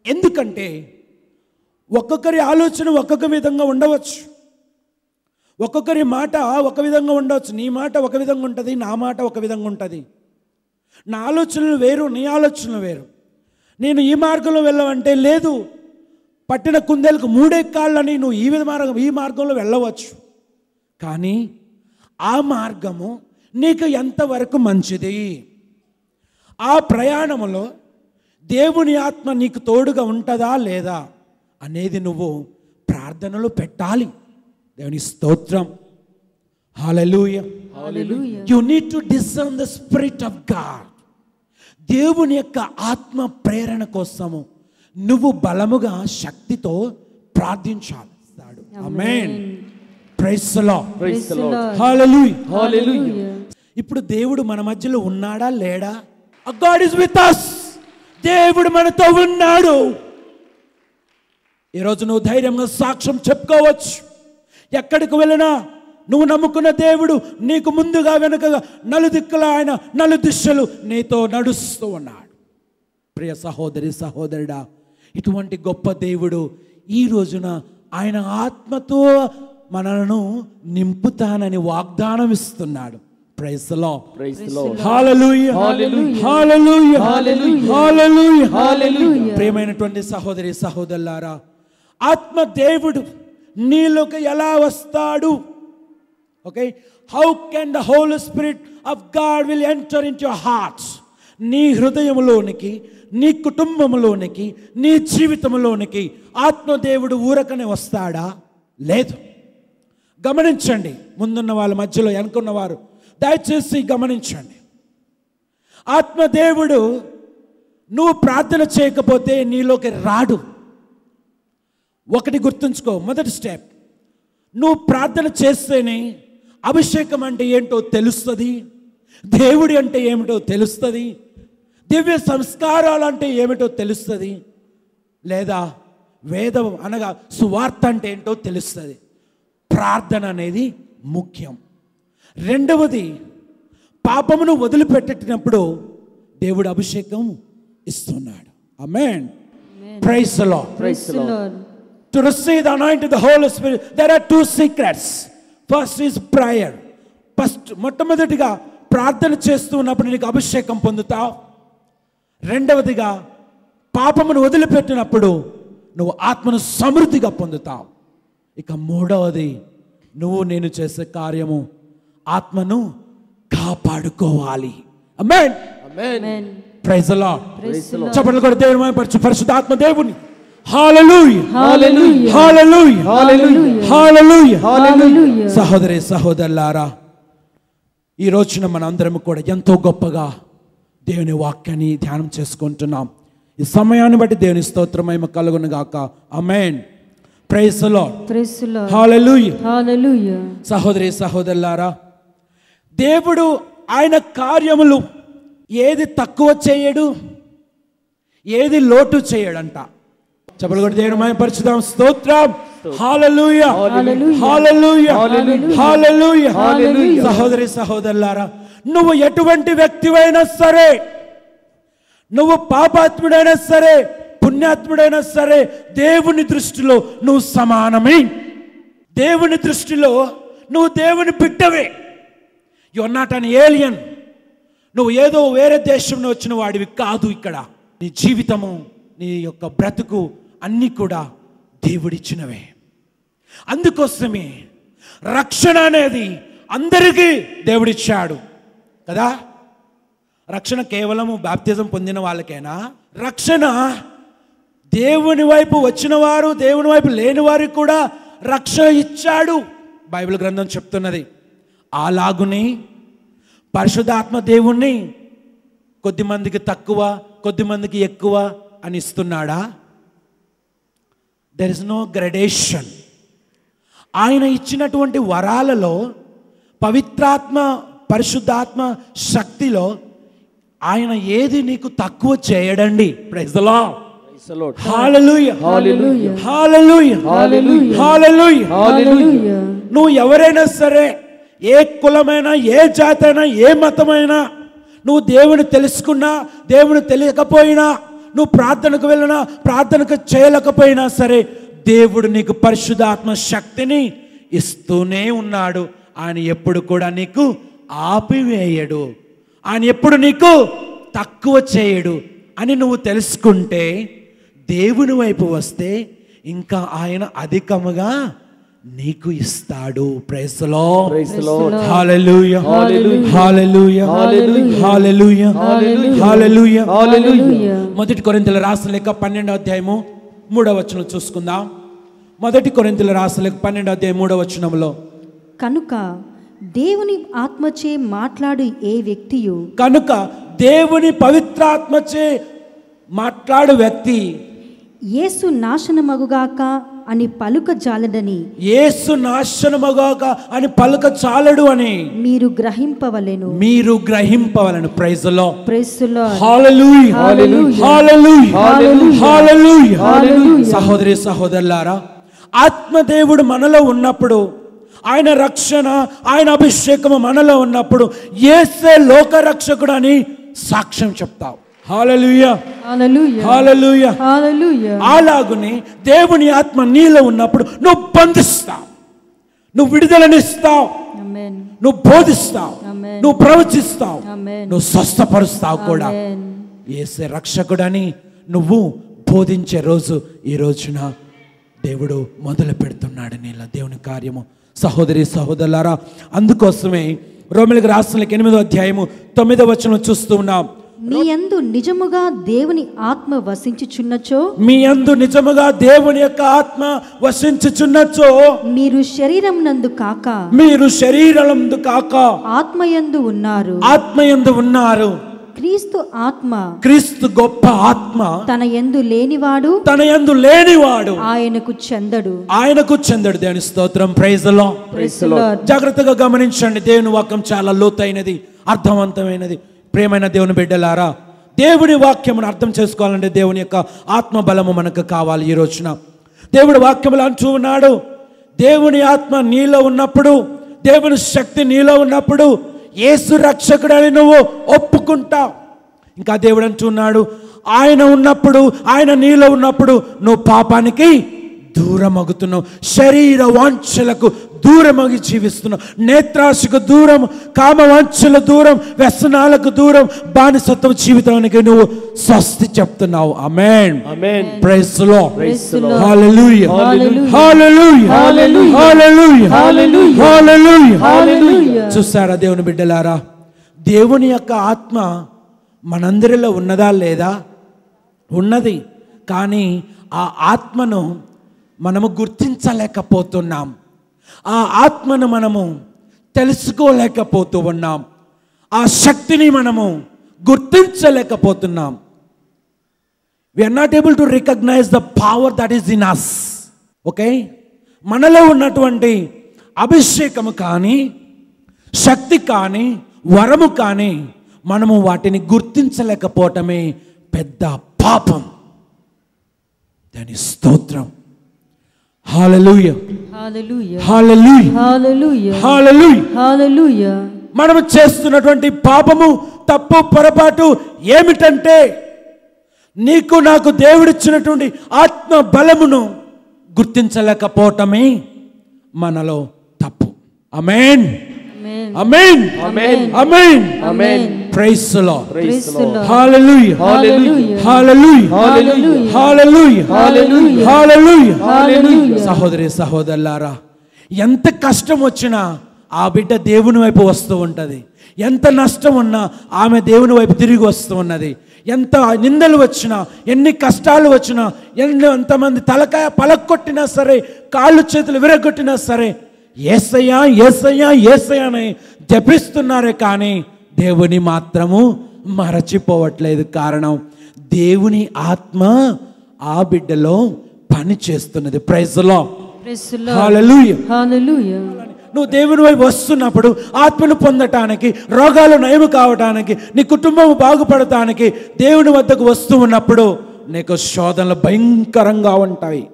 ఎందుకంటే ఒక్కొక్కరి ఆలోచన ఒక్కొక్క విధంగా ఉండవచ్చు, ఒక్కొక్కరి మాట ఒక విధంగా ఉండవచ్చు. నీ మాట ఒక విధంగా ఉంటుంది, నా మాట ఒక విధంగా ఉంటుంది. నా ఆలోచనలు వేరు, నీ ఆలోచనలు వేరు. నేను ఈ మార్గంలో వెళ్ళవంటే లేదు, పట్టిన కుందేలకు 3 కాళ్ళని నువ్వు ఈ మార్గంలో వెళ్ళవచ్చు. కానీ ఆ మార్గము నీకు ఎంతవరకు మంచిది, ఆ ప్రయాణంలో దేవుని ఆత్మ నీకు తోడుగా ఉంటుందా లేదా అనేది నువ్వు ప్రార్థనలో పెట్టాలి. దేవుని స్తోత్రం. హల్లెలూయా. You need to discern the spirit of God. దేవుని యొక్క ఆత్మ ప్రేరణ కోసము నువ్వు బలముగా శక్తితో ప్రార్థించాలి. ఆమేన్. Praise the Lord. హల్లెలూయా. ఇప్పుడు దేవుడు మన మధ్యలో ఉన్నాడా లేడా? God is with us. దేవుడు మనతో ఉన్నాడు. ఈరోజు నువ్వు ధైర్యంగా సాక్ష్యం చెప్పుకోవచ్చు. ఎక్కడికి వెళ్ళినా నువ్వు నమ్ముకున్న దేవుడు నీకు ముందుగా వెనుకగా నలుదిక్కుల ఆయన నలుదిశలు నీతో నడుస్తూ ఉన్నాడు. ప్రియ సహోదరి సహోదరుడా, ఇటువంటి గొప్ప దేవుడు ఈ రోజున ఆయన ఆత్మతో మనలను నింపుతానని వాగ్దానం ఇస్తున్నాడు. Praise the Lord. హల్లెలూయా. హల్లెలూయా. హల్లెలూయా. ప్రియమైనటువంటి సహోదరి సహోదరులారా, ఆత్మ దేవుడు నీలోకి ఎలా వస్తాడు? Okay, how can the Holi Spirit of God will enter into your hearts? నీ హృదయంలోనికి, నీ కుటుంబంలోనికి, నీ జీవితంలోనికి ఆత్మదేవుడు ఊరకనే వస్తాడా? లేదు. గమనించండి, ముందున్న వాళ్ళ మధ్యలో వెనుకున్నవారు దయచేసి గమనించండి. ఆత్మదేవుడు నువ్వు ప్రార్థన చేయకపోతే నీలోకి రాడు. ఒకటి గుర్తుంచుకో, మొదటి స్టెప్, నువ్వు ప్రార్థన చేస్తేనే అభిషేకం అంటే ఏంటో తెలుస్తుంది, దేవుడి అంటే ఏమిటో తెలుస్తుంది, దివ్య సంస్కారాలు అంటే ఏమిటో తెలుస్తుంది, లేదా వేదం అనగా సువార్త అంటే ఏంటో తెలుస్తుంది. ప్రార్థన అనేది ముఖ్యం. రెండవది, పాపమును వదిలిపెట్టినప్పుడు దేవుడు అభిషేకం ఇస్తున్నాడు. ఆమేన్. Praise the Lord. To receive the anointing of the Holy Spirit, there are 2 secrets. First is prayer. మొట్టమొదటిగా ప్రార్థన చేస్తూ ఉన్నప్పుడు నీకు అభిషేకం పొందుతావు. రెండవదిగా పాపమును వదిలిపెట్టినప్పుడు నువ్వు ఆత్మను సమృద్ధిగా పొందుతావు. ఇక మూడవది, నేను చేసే కార్యము ఆత్మను కాపాడుకోవాలి. ఆమేన్. Amen. Praise the Lord. Praise the Lord. చప్పట్లు కొట్టి దేవుని మహిమపరచు పరిశుద్ధాత్మ దేవుని. హల్లెలూయా. Hallelujah. హల్లెలూయా. Hallelujah. హల్లెలూయా. Hallelujah. సహోదరి సహోదరులారా, ఈ రోజున మనందరం కూడా ఎంతో గొప్పగా దేవుని వాక్యాన్ని ధ్యానం చేసుకుంటున్నాం. ఈ సమయాన్ని బట్టి దేవుని స్తోత్రం మహిమ కలుగును గాక. ఆమేన్. Praise the Lord. Praise the Lord. హల్లెలూయా. Hallelujah. సహోదరి సహోదరులారా, దేవుడు ఆయన కార్యములు ఏది తక్కువ చేయడు, ఏది లోటు చేయడంట. చప్పట్లు కొట్టి దేవుని మహిమపరచుదాం. స్తోత్రం. హల్లెలూయా. హల్లెలూయా. హల్లెలూయా. సహోదరి సహోదరులారా, నువ్వు ఎటువంటి వ్యక్తివైనా సరే, నువ్వు పాపాత్ముడైనా సరే, పుణ్యాత్ముడైనా సరే, దేవుని దృష్టిలో నువ్వు సమానమే. దేవుని దృష్టిలో నువ్వు దేవుని బిడ్డవే. You are not an alien. నువ్వు ఏదో వేరే దేశంలో వచ్చిన వాడివి కాదు. ఇక్కడ నీ జీవితము, నీ యొక్క బ్రతుకు అన్నీ కూడా దేవుడిచ్చినవే. అందుకోసమే రక్షణ అనేది అందరికీ దేవుడిచ్చాడు కదా. రక్షణ కేవలము బాప్తిజం పొందిన వాళ్ళకేనా? రక్షణ దేవుని వైపు వచ్చిన వారు, దేవుని వైపు లేని వారికి కూడా రక్షణ ఇచ్చాడు. బైబిల్ గ్రంథం చెప్తున్నది. అలాగునే పరిశుద్ధాత్మ దేవుణ్ణి కొద్దిమందికి తక్కువ, కొద్దిమందికి ఎక్కువ అని ఇస్తున్నాడా? There is no gradation. ఆయన ఇచ్చినటువంటి వరాలలో పవిత్రాత్మ, పరిశుద్ధాత్మ శక్తిలో ఆయన ఏది నీకు తక్కువ చేయడండి. Praise the Lord. హల్లెలూయా, హల్లెలూయా, హల్లెలూయా, హల్లెలూయా, హల్లెలూయా, హల్లెలూయా. నువ్వు ఎవరైనా సరే, ఏ కులమైనా, ఏ జాతైనా, ఏ మతమైనా, నువ్వు దేవుని తెలుసుకున్నా, దేవుని తెలియకపోయినా, నువ్వు ప్రార్థనకు వెళ్ళినా, ప్రార్థనకు చేయలేకపోయినా సరే, దేవుడు నీకు పరిశుద్ధాత్మ శక్తిని ఇస్తూనే ఉన్నాడు. ఆయన ఎప్పుడు కూడా నీకు ఆపివేయడు, ఆయన ఎప్పుడు నీకు తక్కువ చేయడు అని నువ్వు తెలుసుకుంటే, దేవుని వైపు వస్తే ఇంకా ఆయన అధికముగా నీకు ఇస్తాడు. Praise the Lord, praise the Lord, హల్లెలూయా, హల్లెలూయా, హల్లెలూయా, హల్లెలూయా, హల్లెలూయా, హల్లెలూయా, హల్లెలూయా. మొదటి కొరింథీయుల రాసిన లేఖ 12వ అధ్యాయము 3వ వచనం చూసుకుందాం. మొదటి కొరింథీయుల రాసిన లేఖ 12వ అధ్యాయం 3వ వచనంలో, కనుక దేవుని ఆత్మచే మాట్లాడు ఏ వ్యక్తియు, కనుక దేవుని పవిత్రాత్మచే మాట్లాడు వ్యక్తి యేసు నాశనమగుగాక అని పలుక జాలడని, యేసు నాశనమగాక అని పలుక చాలడు అని మీరు గ్రహింపవలెను. మీరు గ్రహింపవలను. Praise the Lord, praise the Lord. హల్లెలూయా, హల్లెలూయా, హల్లెలూయా, హల్లెలూయా, హల్లెలూయా. హల్లెలూయా. సహోదరి సహోదరులారా, ఆత్మదేవుడు మనలో ఉన్నప్పుడు, ఆయన రక్షణ, ఆయన అభిషేకము మనలో ఉన్నప్పుడు, యేసే లోక రక్షకుడు అని సాక్ష్యం చెప్తావు. హల్లెలూయా, హల్లెలూయా, హల్లెలూయా. హల్లెలూయా. అలాగునే దేవుని ఆత్మ నీలో ఉన్నప్పుడు నువ్వు బంధిస్తావు, నువ్వు విడుదలనిస్తావు, ఆమేన్, నువ్వు బోధిస్తావు, ఆమేన్, నువ్వు ప్రవచిస్తావు, ఆమేన్, నువ్వు స్వస్థపరుస్తావు కూడా. ఆమేన్. యేసే రక్షకుడని నువ్వు బోధించే రోజు ఈ రోజున దేవుడు మొదలు పెడుతున్నాడు నీలో దేవుని కార్యము. సహోదరి సహోదరులారా, అందుకోసమే రోమీయులకు రాసిన 8వ అధ్యాయము 9వ వచనం చూస్తూ ఉన్నాం. మీ యందు నిజముగా దేవుని ఆత్మ వసించుచున్నచో, మీ యందు నిజముగా దేవుని యొక్క ఆత్మ వసించుచున్నచో, మీరు శరీరం నందు కాక మీరు శరీరమందు కాక ఆత్మయందు ఉన్నారు. ఆత్మయందు ఉన్నారు. క్రీస్తు ఆత్మ క్రీస్తు గొప్ప ఆత్మ తన యందు లేనివాడు తన యందు లేనివాడు ఆయనకు చెందడు. ఆయనకు చెందడు. దేవుని స్తోత్రం. Praise the Lord. Praise the Lord. జాగ్రత్తగా గమనించండి. దేవుని వాక్యం చాలా లోతైనది, అర్థవంతమైనది. ప్రేమైన దేవుని బిడ్డలారా, దేవుని వాక్యమును అర్థం చేసుకోవాలంటే దేవుని యొక్క ఆత్మ బలము మనకు కావాలి. ఈ రోజున దేవుడి వాక్యములు అంటూ ఉన్నాడు, దేవుని ఆత్మ నీలో ఉన్నప్పుడు, దేవుని శక్తి నీలో ఉన్నప్పుడు యేసు రక్షకుడని నువ్వు ఒప్పుకుంటావు. ఇంకా దేవుడు అంటున్నాడు, ఆయన ఉన్నప్పుడు, ఆయన నీలో ఉన్నప్పుడు నువ్వు పాపానికి దూరమగుతున్నావు, శరీర వాంఛలకు దూరమగి జీవిస్తున్నావు, నేత్రాశకు దూరం, కామ వాంఛల దూరం, వ్యసనాలకు దూరం, బానిసత్వ జీవితానికి నువ్వు స్వస్తి చెప్తున్నావు. ఆమేన్, ఆమేన్. Praise the Lord, praise the Lord. హల్లెలూయా, హల్లెలూయా, హల్లెలూయా, హల్లెలూయా, హల్లెలూయా, హల్లెలూయా, హల్లెలూయా. హల్లెలూయా. చూసారా దేవుని బిడ్డలారా, దేవుని యొక్క ఆత్మ మనందరిలో ఉన్నదా లేదా? ఉన్నది. కానీ ఆ ఆత్మను మనము గుర్తించలేకపోతున్నాం, ఆ ఆత్మను మనము తెలుసుకోలేకపోతూ ఉన్నాం, ఆ శక్తిని మనము గుర్తించలేకపోతున్నాం. We are not able to recognize the power that is in us. Okay, మనలో ఉన్నటువంటి అభిషేకము కానీ, శక్తి కానీ, వరము కానీ మనము వాటిని గుర్తించలేకపోవటమే పెద్ద పాపం. దాని స్తోత్రం. హల్లెలూయా, హల్లెలూయా, హల్లెలూయా, హల్లెలూయా, హల్లెలూయా. హల్లెలూయా. మనము చేస్తున్నటువంటి పాపము, తప్పు, పొరపాటు ఏమిటంటే, నీకు నాకు దేవుడిచ్చినటువంటి ఆత్మ బలమును గుర్తించలేకపోవటమే మనలో తప్పు. ఆమేన్, ఆమేన్, ఆమేన్, ఆమేన్, ఆమేన్. Praise the Lord, praise the Lord. హల్లెలూయా, హల్లెలూయా, హల్లెలూయా, హల్లెలూయా, హల్లెలూయా, హల్లెలూయా, హల్లెలూయా. హల్లెలూయా. సహోదరి సహోదరులారా, ఎంత కష్టం వచ్చినా ఆ బిడ్డ దేవుని వైపు వస్తూ ఉంటుంది, ఎంత నష్టం ఉన్నా ఆమె దేవుని వైపు తిరిగి వస్తూ ఉన్నది. ఎంత నిందలు వచ్చినా, ఎన్ని కష్టాలు వచ్చినా, ఎంతమంది తలకాయ పలక్కొట్టినా సరే, కాళ్ళు చేతులు విరగొట్టినా సరే, యేసయ్యా యేసయ్యా యేసయ్యా అని జపిస్తున్నారే కానీ దేవుని మాత్రము మరచిపోవట్లేదు. కారణం దేవుని ఆత్మ ఆ బిడ్డలో పని చేస్తున్నది. Praise the Lord. హల్లెలూయా. హల్లెలూయా. నువ్వు దేవుని వైపు వస్తున్నప్పుడు ఆత్మను పొందటానికి, రోగాలు నయం కావటానికి, నీ కుటుంబం బాగుపడటానికి దేవుని వద్దకు వస్తూ ఉన్నప్పుడు నీకు శోధనలు భయంకరంగా ఉంటాయి.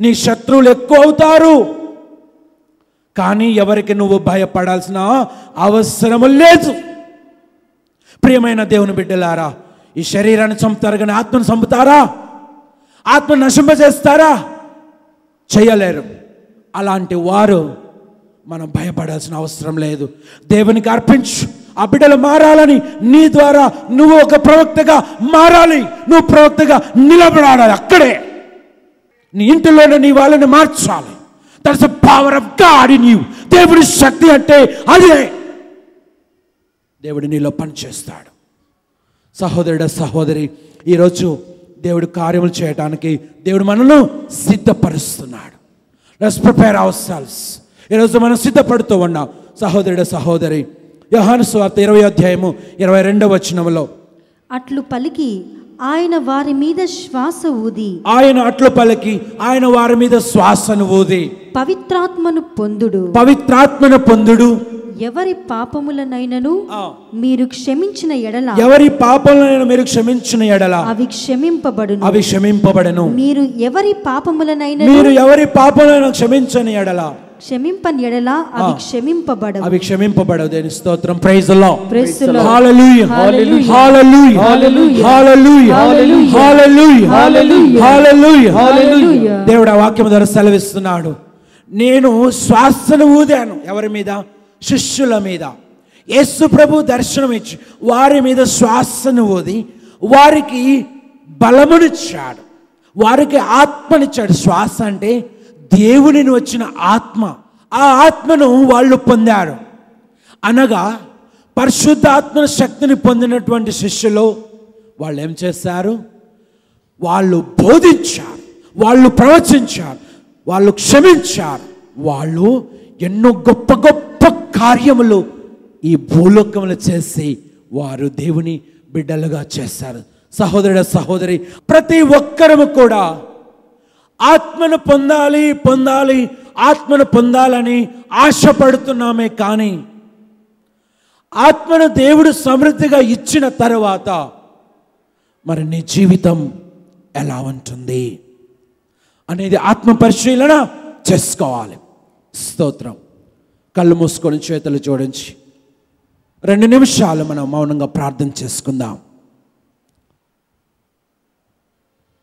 నీ శత్రువులు ఎక్కువ అవుతారు. కానీ ఎవరికి నువ్వు భయపడాల్సిన అవసరం లేదు. ప్రియమైన దేవుని బిడ్డలారా, ఈ శరీరాన్ని చంపుతారు కానీ ఆత్మను చంపుతారా? ఆత్మను నశింపజేస్తారా? చేయలేరు. అలాంటి వారు మనం భయపడాల్సిన అవసరం లేదు. దేవునికి అర్పించు. ఆ బిడ్డలు మారాలని, నీ ద్వారా నువ్వు ఒక ప్రవక్తగా మారాలి. నువ్వు ప్రవక్తగా నిలబడాలి. అక్కడే నీ ఇంటిలోనే నీ వాళ్ళని మార్చాలి. That's the power of God in you. దేవుడి శక్తి అంటే అదే. దేవుడు నీలో పనిచేస్తాడు. సహోదరుడ, సహోదరి, ఈరోజు దేవుడు కార్యములు చేయడానికి దేవుడు మనల్ని సిద్ధపరుస్తున్నాడు. Let's prepare our ourselves మనం సిద్ధపడుతూ ఉన్నాం. సహోదరుడ, సహోదరి, యోహాను సువార్త 20వ అధ్యాయము 22వ వచనములో అట్లు పలికి ఆయన వారి మీద శ్వాస ఊది, ఆయన అట్లు పలికి ఆయన వారి మీద శ్వాసను ఊది పవిత్రాత్మను పొందుడు, పవిత్రాత్మను పొందుడు, ఎవరి పాపములనైనను మీరు క్షమించిన ఎడల, ఎవరి పాపములను మీరు క్షమించిన ఎడల అవి క్షమింపబడును, అవి క్షమింపబడును. మీరు ఎవరి పాపములనైనను, మీరు ఎవరి పాపములను క్షమించని ఎడల, క్షమింపని ఎడల అవి క్షమింపబడవు, అవి క్షమింపబడవు. దేని స్తోత్రం. Praise the Lord. Praise the Lord. హల్లెలూయా. హల్లెలూయా. హల్లెలూయా. హల్లెలూయా. హల్లెలూయా. హల్లెలూయా. హల్లెలూయా. హల్లెలూయా. హల్లెలూయా. దేవుడు ఆ వాక్యం ద్వారా సెలవిస్తున్నాడు. నేను శ్వాసను ఊదాను. ఎవరి మీద? శిష్యుల మీద. యేసు ప్రభు దర్శనం ఇచ్చి వారి మీద శ్వాసను ఊది వారికి బలమునిచ్చాడు, వారికి ఆత్మనిచ్చాడు. శ్వాస అంటే దేవునిని వచ్చిన ఆత్మ. ఆ ఆత్మను వాళ్ళు పొందారు. అనగా పరిశుద్ధాత్మ శక్తిని పొందినటువంటి శిష్యులు వాళ్ళు ఏం చేశారు? వాళ్ళు బోధించారు, వాళ్ళు ప్రవచించారు, వాళ్ళు క్షమించారు, వాళ్ళు ఎన్నో గొప్ప గొప్ప కార్యములు ఈ భూలోకములు చేసి వారు దేవుని బిడ్డలుగా చేశారు. సహోదరుడ, సహోదరి, ప్రతి ఒక్కరము కూడా ఆత్మను పొందాలి పొందాలి ఆత్మను పొందాలని ఆశపడుతున్నామే. కానీ ఆత్మను దేవుడు సమృద్ధిగా ఇచ్చిన తర్వాత మరి నీ జీవితం ఎలా ఉంటుంది అనేది ఆత్మ పరిశీలన చేసుకోవాలి. స్తోత్రం. కళ్ళు మూసుకొని చేతులు జోడించి 2 నిమిషాలు మనం మౌనంగా ప్రార్థన చేసుకుందాం.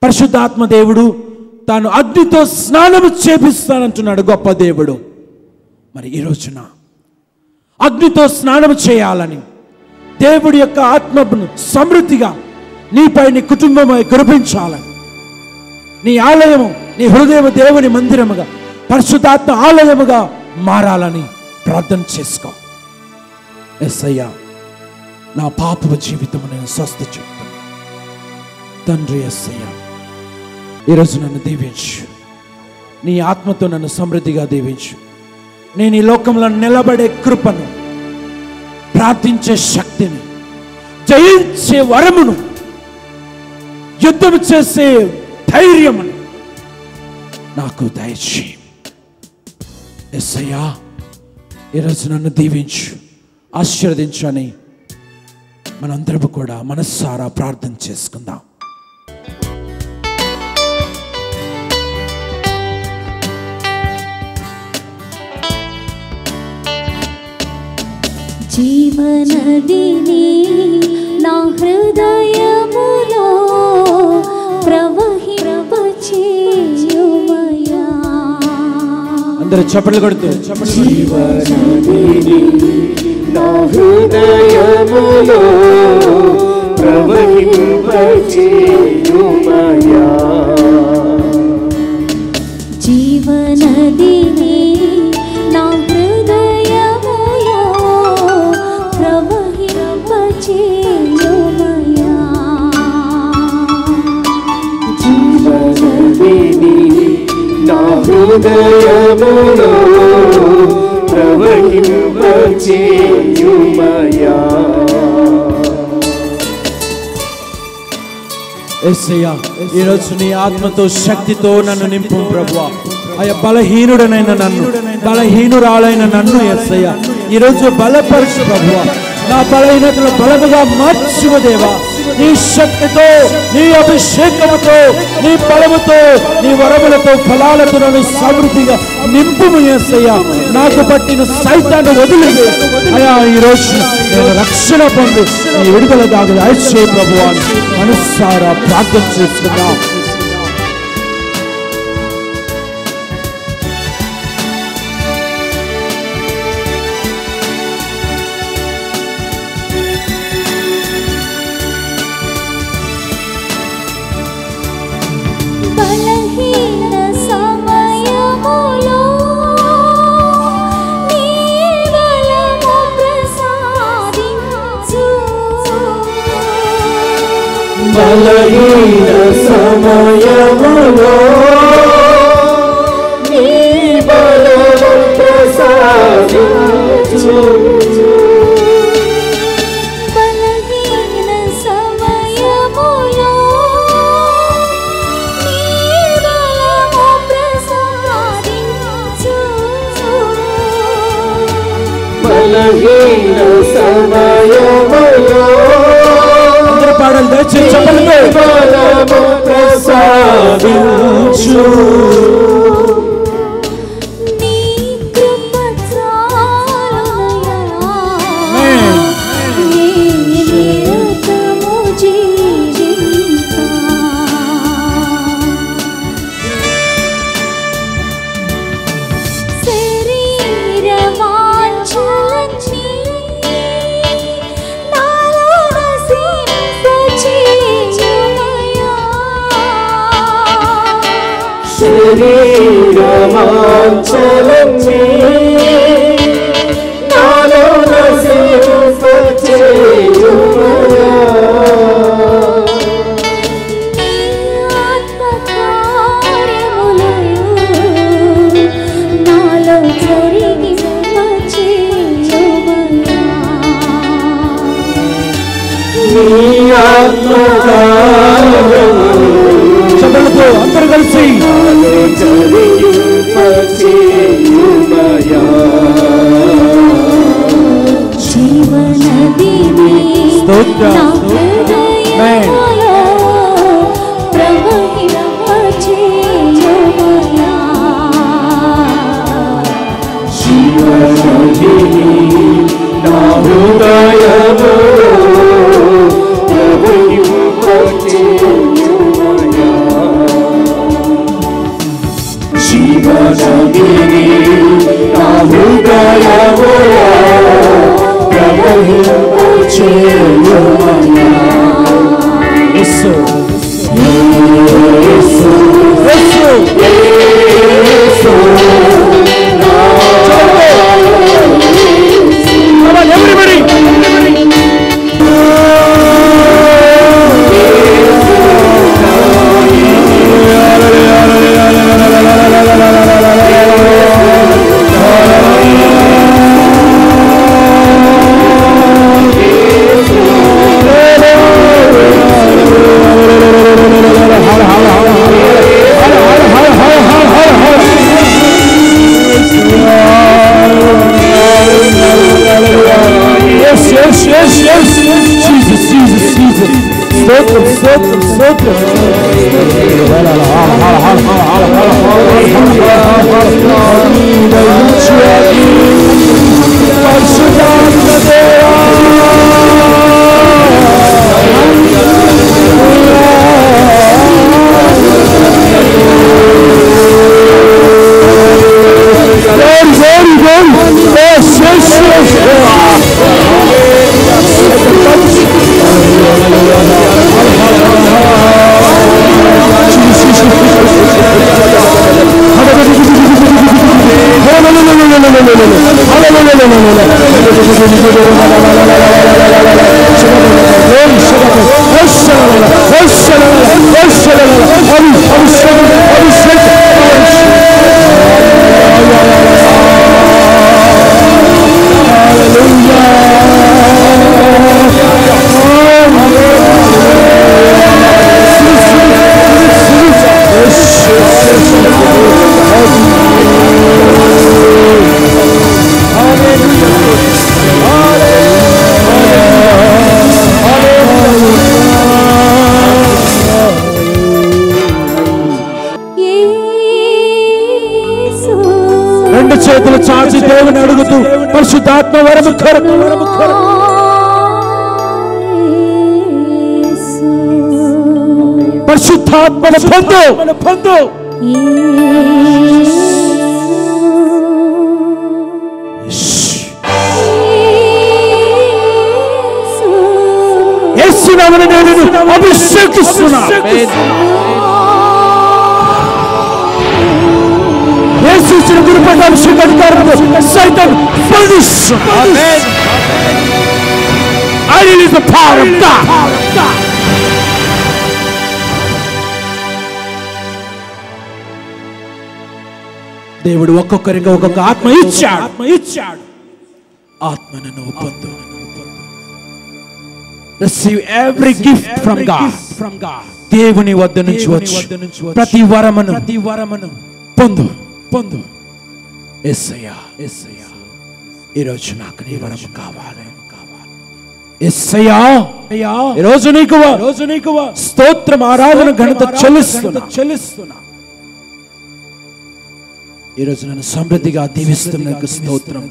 పరిశుద్ధాత్మ దేవుడు తాను అగ్నితో స్నానము చేపిస్తానంటున్నాడు గొప్ప దేవుడు. మరి ఈ రోజున అగ్నితో స్నానము చేయాలని దేవుడి యొక్క ఆత్మను సమృద్ధిగా నీపై, నీ కుటుంబమై కురిపించాలని, నీ ఆలయము, నీ హృదయము దేవుని మందిరముగా, పరిశుద్ధాత్మ ఆలయముగా మారాలని ప్రార్థన చేసుకో. యేసయ్యా, నా పాపపు జీవితము నేను స్వస్థ చెప్తాను. తండ్రి యేసయ్యా, ఈరోజు నన్ను దీవించు. నీ ఆత్మతో నన్ను సమృద్ధిగా దీవించు. నేను ఈ లోకంలో నిలబడే కృపను, ప్రార్థించే శక్తిని, జయించే వరమును, యుద్ధం చేసే ధైర్యమును నాకు దయచేయి. యేసయ్యా, ఈరోజు నన్ను దీవించు, ఆశీర్వదించని మనందరము కూడా మనస్సారా ప్రార్థన చేసుకుందాం. జీవనదిని నా హృదయములో ప్రవహింపచేయుమయ్యా. అందరూ చప్పట్లు కొడుతూ జీవనదిని నా హృదయములో ప్రవహింపచేయుమయ్యా. జీవనదిని నా హృదయములో ప్రవహింపచేయుమయ్యా. జీవనదిని నా హృదయములో ప్రవహింపచేయుమయ్యా. యేసయ్యా ఈరోజు నీ ఆత్మతో శక్తితో నన్ను నింపు ప్రభువా. అయ్యా బలహీనుడనైన నన్ను, బలహీనురాలైన నన్ను యేసయ్యా ఈరోజు బలపరచు ప్రభువా. నా బలహీనతను బలముగా మార్చువ దేవా. నీ శక్తితో, నీ అభిషేకముతో, నీ బలముతో, నీ వరములతో, ఫలాలతో నన్ను సమృద్ధిగా నింపుము యేసయ్యా. నాకు పట్టిన సైతాన్ని వదిలివే అయ్యా. ఈరోజు నేను రక్షణ పొంది నీ విడుదల దాగు దయచే ప్రభువా మనసారా ప్రార్థన చేస్తున్నా. బలహీన సమయములో నీ బలము ప్రసాదించు. బలహీన సమయములో నీ బలము ప్రసాదించు. బలహీన సమయములో బలహీన సమయములో అందరూ పాడాలి దయచేసి చెప్పండి. బలము ప్రసాదించు. నీ కృప చాలునయ్యా. నీ నిరతము జీవింపా. శరీర వాంఛలన్నీ నాలో నశింపచేయుమయ్యా. శరీర వాంఛలన్నీ నాలో నశింపచేయుమయ్యా. నీ ఆత్మకార్యములు నాలో జరిగింపచేయుమయ్యా. నీ ఆత్మకార్యములు చెప్పండి అందరూ కలిసి. జరిగింపచేయుమయ్యా. జీవనదిని స్తోత్రం. నా హృదయములో ప్రవహింపచేయుమయ్యా. జీవనదిని నా హృదయములో ప్రవహింపచేయుమయ్యా. జీవనదిని నా హృదయములో ప్రవహింపచేయుమయ్యా. యేసు యేసు యేసు యేసు Come on, everybody. చేతులు చాచి దేవుని అడుగుతూ పరిశుద్ధాత్మ వరము కొరకు పరిశుద్ధాత్మను పొందు. యేసు నామమున నేను అభిషేకిస్తున్నా. యేసు ఇచ్చిన కృపకు అభిషేక అధికారంతో సైతాను బంధిస్తున్నా. I release the power of God. దేవుడు ఒక్కొక్కరికి ఒక్కొక్క ఆత్మ ఇచ్చాడు. ఆత్మను నువ్వు పొందు. Receive every gift from God. దేవుని వద్ద నుంచి వచ్చు ప్రతి వరమును పొందు. యేసయ్యా ఈరోజు నాకు నీ వరము కావాలి. యేసయ్యా ఈరోజు నీకు స్తోత్రం ఆరాధన ఘనత చెల్లిస్తున్నా. ఈరోజు నన్ను సమృద్ధిగా దీవిస్తున్న స్తోత్రం.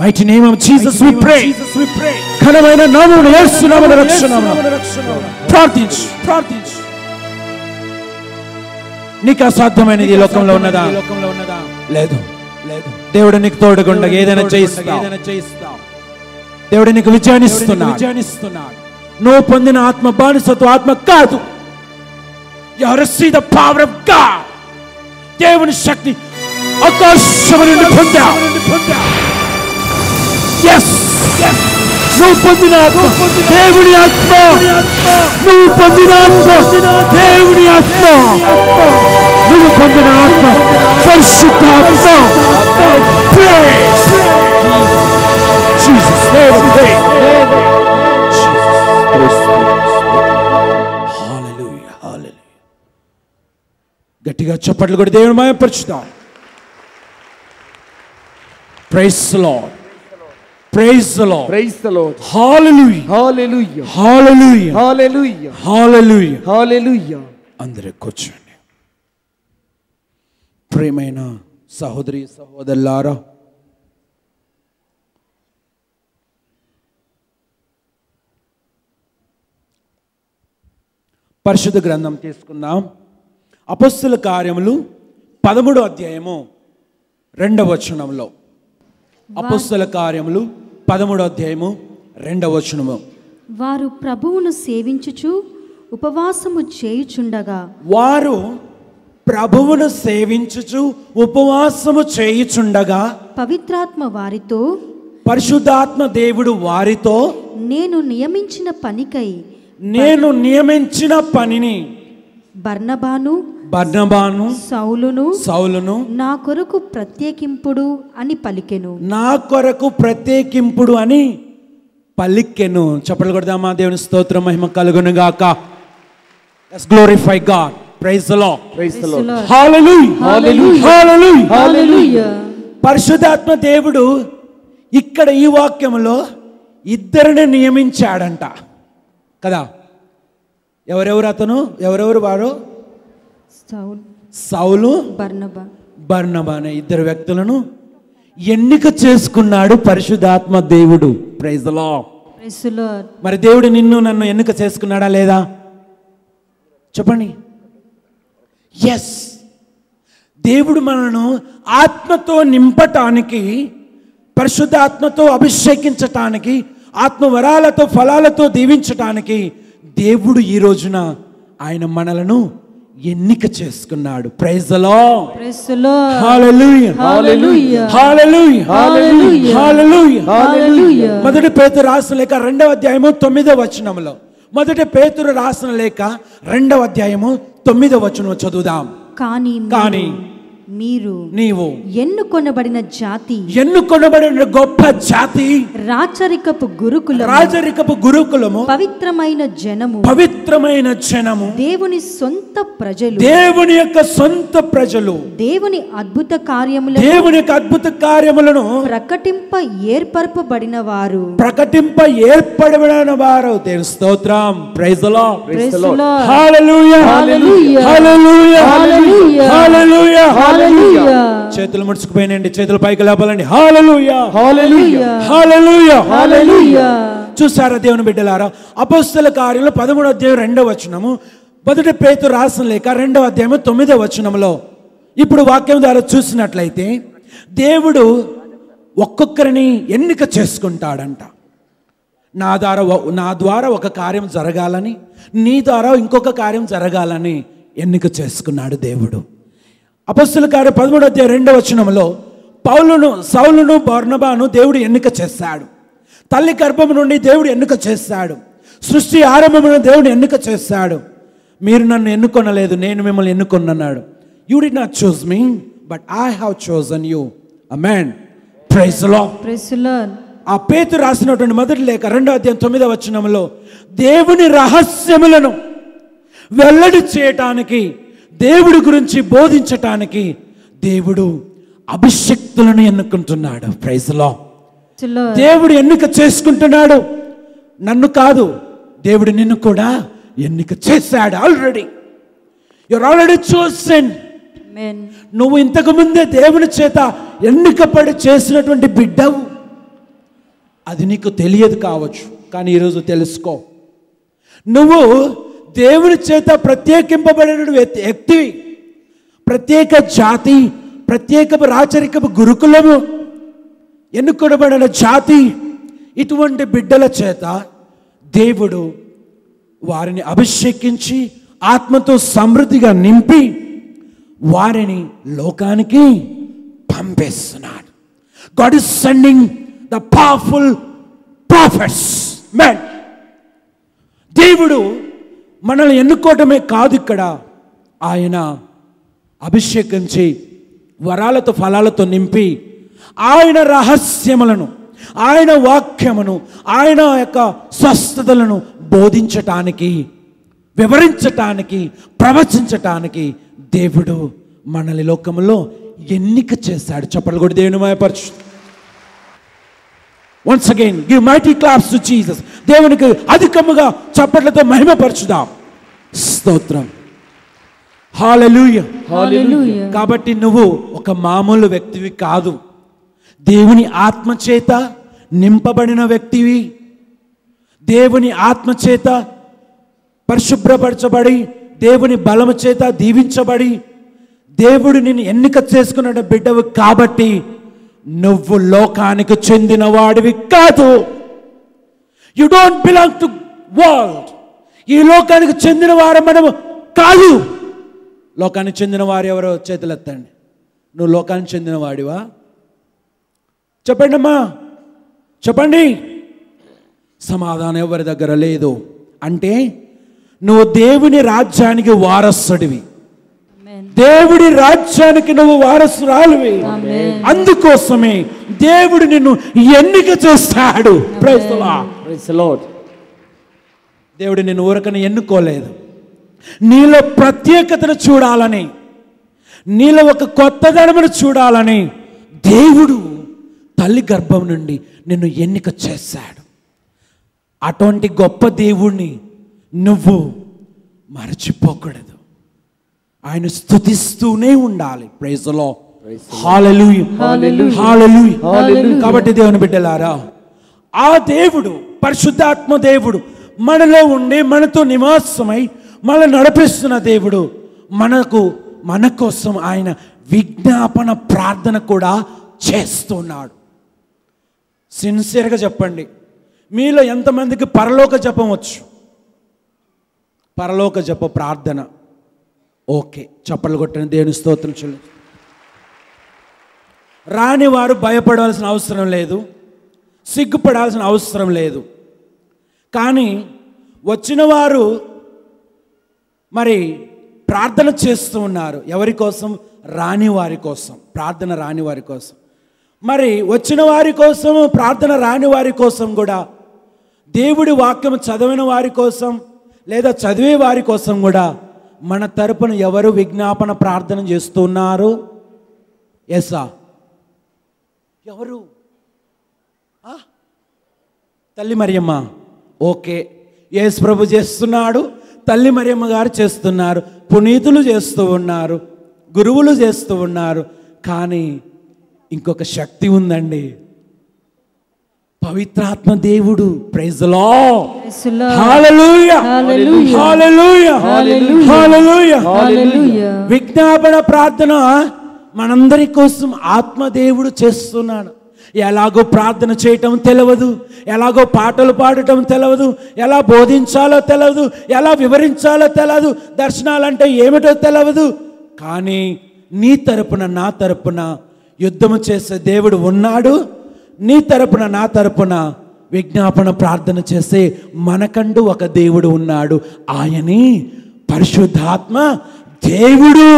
Mighty name of Jesus we pray. ఘనమైన నామమున యేసు నామమున రక్షణనామమున ప్రార్థించు. నీకు అసాధ్యమైనది ఈ లోకంలో ఉన్నదా? లేదు. దేవుడు నీకు తోడుగుండా ఏదైనా చేయిస్తావు. దేవుడు నీకు విజయాన్ని ఇస్తున్నాడు. నువ్వు పొందిన ఆత్మ బానిసత్వ ఆత్మ కాదు. You have received the power of God. దేవుని శక్తి ఆకాశము నుండి పొందావు. Yes. నువ్వు పొందిన ఆత్మ దేవుని ఆత్మ. నువ్వు పొందిన ఆత్మ దేవుని ఆత్మ. నువ్వు పొందిన ఆత్మ పరిశుద్ధ ఆత్మ. Jesus name we pray. Hallelujah. గట్టిగా చప్పట్లు కొట్టి దేవుని మహిమపరచుదాం. Praise the Lord. Praise the Lord. Praise the Lord. Hallelujah. Hallelujah. Hallelujah. Hallelujah. Hallelujah. Hallelujah. అందరూ కూర్చోండి. ప్రియమైన సహోదరి సహోదరులారా, పరిశుద్ధ గ్రంథం తీసుకుందాం. అపొస్తలుల కార్యములు 13వ అధ్యాయము 2వ వచనంలో. అపొస్తలుల కార్యములు 13వ అధ్యాయము 2వ వచనము. వారు ప్రభువును సేవించుచు ఉపవాసము చేయుచుండగా పవిత్రాత్మ వారితో పరిశుద్ధాత్మ దేవుడు వారితో నేను నియమించిన పనిని బర్నబాను సౌలును నా కొరకు ప్రత్యేకింపుడు అని పలికెను. చప్పట్లు కొడదామా? దేవుని స్తోత్రం మహిమ కలుగును గాక. Let's glorify God. Praise the Lord. Praise the Lord. Hallelujah. Hallelujah. Hallelujah. హల్లెలూయా. పరిశుద్ధాత్మ దేవుడు ఇక్కడ ఈ వాక్యంలో ఇద్దరిని నియమించాడంట కదా. ఎవరెవరు వారు? సౌలు బర్నబా అనే ఇద్దరు వ్యక్తులను ఎన్నిక చేసుకున్నాడు పరిశుద్ధాత్మ దేవుడు. Praise the Lord. మరి దేవుడు నిన్ను నన్ను ఎన్నిక చేసుకున్నాడా లేదా? చెప్పండి. ఎస్. దేవుడు మనను ఆత్మతో నింపటానికి, పరిశుద్ధాత్మతో అభిషేకించటానికి, ఆత్మవరాలతో ఫలాలతో దీవించటానికి దేవుడు ఈ రోజున ఆయన మనలను ఎన్నిక చేసుకున్నాడు. Praise the Lord. హల్లెలూయా. హల్లెలూయా. హల్లెలూయా. హల్లెలూయా. హల్లెలూయా. హల్లెలూయా. మొదటి పేతురు రాసిన లేఖ 2వ అధ్యాయము 9వ వచనంలో. మొదటి పేతురు రాసిన లేఖ 2వ అధ్యాయము 9వ వచనం చదువుదాం. కానీ నీవు ఎన్నుకొనబడిన జాతి, ఎన్నుకొనబడిన గొప్ప జాతి, రాచరికపు గురుకులము, పవిత్రమైన జనము, దేవుని సొంత ప్రజలు, దేవుని యొక్క సొంత ప్రజలు, దేవుని అద్భుత కార్యములను ప్రకటింప ఏర్పరపబడిన వారు. దేవుని స్తోత్రం. Praise the Lord. Praise the Lord. హల్లెలూయా, Hallelujah. హల్లెలూయా, Hallelujah. హల్లెలూయా, Hallelujah. చేతులు ముడుచుకుపోయినండి, చేతులు పైకి లేపాలండి. హల్లెలూయా, Hallelujah. హల్లెలూయా, Hallelujah. చూసారా దేవుని బిడ్డలారా, అపోస్తల కార్యాలు 13వ అధ్యాయం 2వ వచనము, మొదటి పేతురు రాసిన లేఖ 2వ అధ్యాయం 9వ వచనంలో ఇప్పుడు వాక్యం ద్వారా చూసినట్లయితే దేవుడు ఒక్కొక్కరిని ఎన్నిక చేసుకుంటాడంట. నా ద్వారా ఒక కార్యం జరగాలని, నీ ద్వారా ఇంకొక కార్యం జరగాలని ఎన్నిక చేసుకున్నాడు దేవుడు. అపొస్తలుల కార్యం 13వ అధ్యాయం 2వ వచనంలో సౌలును బర్నబాను దేవుడు ఎన్నిక చేశాడు. తల్లి గర్భం నుండి దేవుడు ఎన్నిక చేశాడు. సృష్టి ఆరంభమున దేవుడు ఎన్నిక చేశాడు. మీరు నన్ను ఎన్నుకొనలేదు, నేను మిమ్మల్ని ఎన్నుకొన్నాడు. You did not choose me but I have chosen you. ఆమేన్. Praise the Lord. Praise the Lord. ఆ పేతురు రాసినటువంటి మొదటి లేఖ 2వ అధ్యాయం 9వ వచనంలో దేవుని రహస్యములను వెల్లడి చేయటానికి, దేవుడి గురించి బోధించటానికి దేవుడు అభిషక్తులను ఎన్నుకుంటున్నాడు. Praise the Lord. దేవుడు ఎన్నిక చేసుకుంటున్నాడు. నన్ను కాదు, దేవుడు నిన్ను కూడా ఎన్నిక చేశాడు. Already you're already chosen. నువ్వు ఇంతకు ముందే దేవుని చేత ఎన్నికపడి చేసినటువంటి బిడ్డవు. అది నీకు తెలియదు కావచ్చు, కానీ ఈరోజు తెలుసుకో. నువ్వు దేవుని చేత ప్రత్యేకింపబడిన వ్యక్తివి. ప్రత్యేక జాతి, ప్రత్యేక రాచరికపు గురుకులము, ఎన్నుకొనబడిన జాతి. ఇటువంటి బిడ్డల చేత దేవుడు వారిని అభిషేకించి ఆత్మతో సమృద్ధిగా నింపి వారిని లోకానికి పంపేస్తున్నాడు. God is sending the powerful prophets. Men, దేవుడు మనల్ని ఎన్నుకోవటమే కాదు, ఇక్కడ ఆయన అభిషేకించి వరాలతో ఫలాలతో నింపి ఆయన రహస్యములను, ఆయన వాక్యమును, ఆయన యొక్క స్వస్థతలను బోధించటానికి, వివరించటానికి, ప్రవచించటానికి దేవుడు మనల్ని లోకములో ఎన్నిక చేశాడు. చప్పట్లు కొట్టి దేవుని మహిమపరచు. Once again give mighty claps to Jesus. దేవునికి అధికముగా చప్పట్లతో మహిమపరచుదాం. స్తోత్రం. హల్లెలూయా, హల్లెలూయా. కాబట్టి నువ్వు ఒక మామూలు వ్యక్తివి కాదు, దేవుని ఆత్మచేత నింపబడిన వ్యక్తివి. దేవుని ఆత్మచేత పరిశుభ్రపరచబడి, దేవుని బలము చేత దీవించబడి, దేవుడు నిన్ను ఎన్నిక చేసుకున్న బిడ్డవు. కాబట్టి నువ్వు లోకానికి చెందిన వాడివి కాదు. You don't belong to world. ఈ లోకానికి చెందిన వారు మనము కాదు. లోకానికి చెందిన వారు ఎవరో చేతులు ఎత్తండి. నువ్వు లోకానికి చెందిన వాడివా? చెప్పండి అమ్మా, చెప్పండి. సమాధానం ఎవరి దగ్గర లేదు. అంటే నువ్వు దేవుని రాజ్యానికి వారసుడివి. దేవుడి రాజ్యానికి నువ్వు వారసురాలివి. అందుకోసమే దేవుడు నిన్ను ఎన్నిక చేస్తాడు. Praise the Lord. Praise the Lord. దేవుడు నిన్ను ఊరకని ఎన్నుకోలేదు. నీలో ప్రత్యేకతను చూడాలని, నీలో ఒక కొత్తదనమును చూడాలని దేవుడు తల్లి గర్భం నుండి నిన్ను ఎన్నిక చేశాడు. అటువంటి గొప్ప దేవుణ్ణి నువ్వు మరచిపోకూడదు. ఆయన స్తుతిస్తూనే ఉండాలి. Praise the Lord. హల్లెలూయా, హల్లెలూయా. కాబట్టి దేవుని బిడ్డలారా, ఆ దేవుడు, పరిశుద్ధాత్మ దేవుడు మనలో ఉండి మనతో నివాసమై మనల్ని నడిపిస్తున్న దేవుడు మన కోసం ఆయన విజ్ఞాపన ప్రార్థన కూడా చేస్తున్నాడు. సిన్సియర్గా చెప్పండి, మీలో ఎంతమందికి పరలోక జపం వచ్చు? పరలోక జప ప్రార్థన ఓకే, చప్పట్లు కొట్టిన దేవుని స్తోత్రం చెల్లి. రాని వారు భయపడాల్సిన అవసరం లేదు, సిగ్గుపడాల్సిన అవసరం లేదు. కానీ వచ్చిన వారు మరి ప్రార్థన చేస్తూ ఉన్నారు. ఎవరి కోసం? రాని వారి కోసం. ప్రార్థన రాని వారి కోసం. మరి వచ్చిన వారి కోసం, ప్రార్థన రాని వారి కోసం కూడా, దేవుడి వాక్యం చదివిన వారి కోసం లేదా చదివే వారి కోసం కూడా మన తరపున ఎవరు విజ్ఞాపన ప్రార్థన చేస్తున్నారు? ఎస్సా ఎవరు? తల్లి మరియమ్మ. ఓకే, యేసు ప్రభు చేస్తున్నాడు, తల్లి మరియమ్మ గారు చేస్తున్నారు, పునీతులు చేస్తూ ఉన్నారు, గురువులు చేస్తూ ఉన్నారు. కానీ ఇంకొక శక్తి ఉందండి, పవిత్రాత్మ దేవుడు. Praise the Lord. హల్లెలూయా హల్లెలూయా హల్లెలూయా. విజ్ఞాపన ప్రార్థన మనందరి కోసం ఆత్మదేవుడు చేస్తున్నాడు. ఎలాగో ప్రార్థన చేయటం తెలియదు, ఎలాగో పాటలు పాడటం తెలియదు, ఎలా బోధించాలో తెలియదు, ఎలా వివరించాలో తెలియదు, దర్శనాలంటే ఏమిటో తెలియదు. కానీ నీ తరపున నా తరపున యుద్ధము చేసే దేవుడు ఉన్నాడు. నీ తరపున నా తరపున విజ్ఞాపన ప్రార్థన చేసే మనకంటూ ఒక దేవుడు ఉన్నాడు. ఆయనే పరిశుద్ధాత్మ దేవుడు.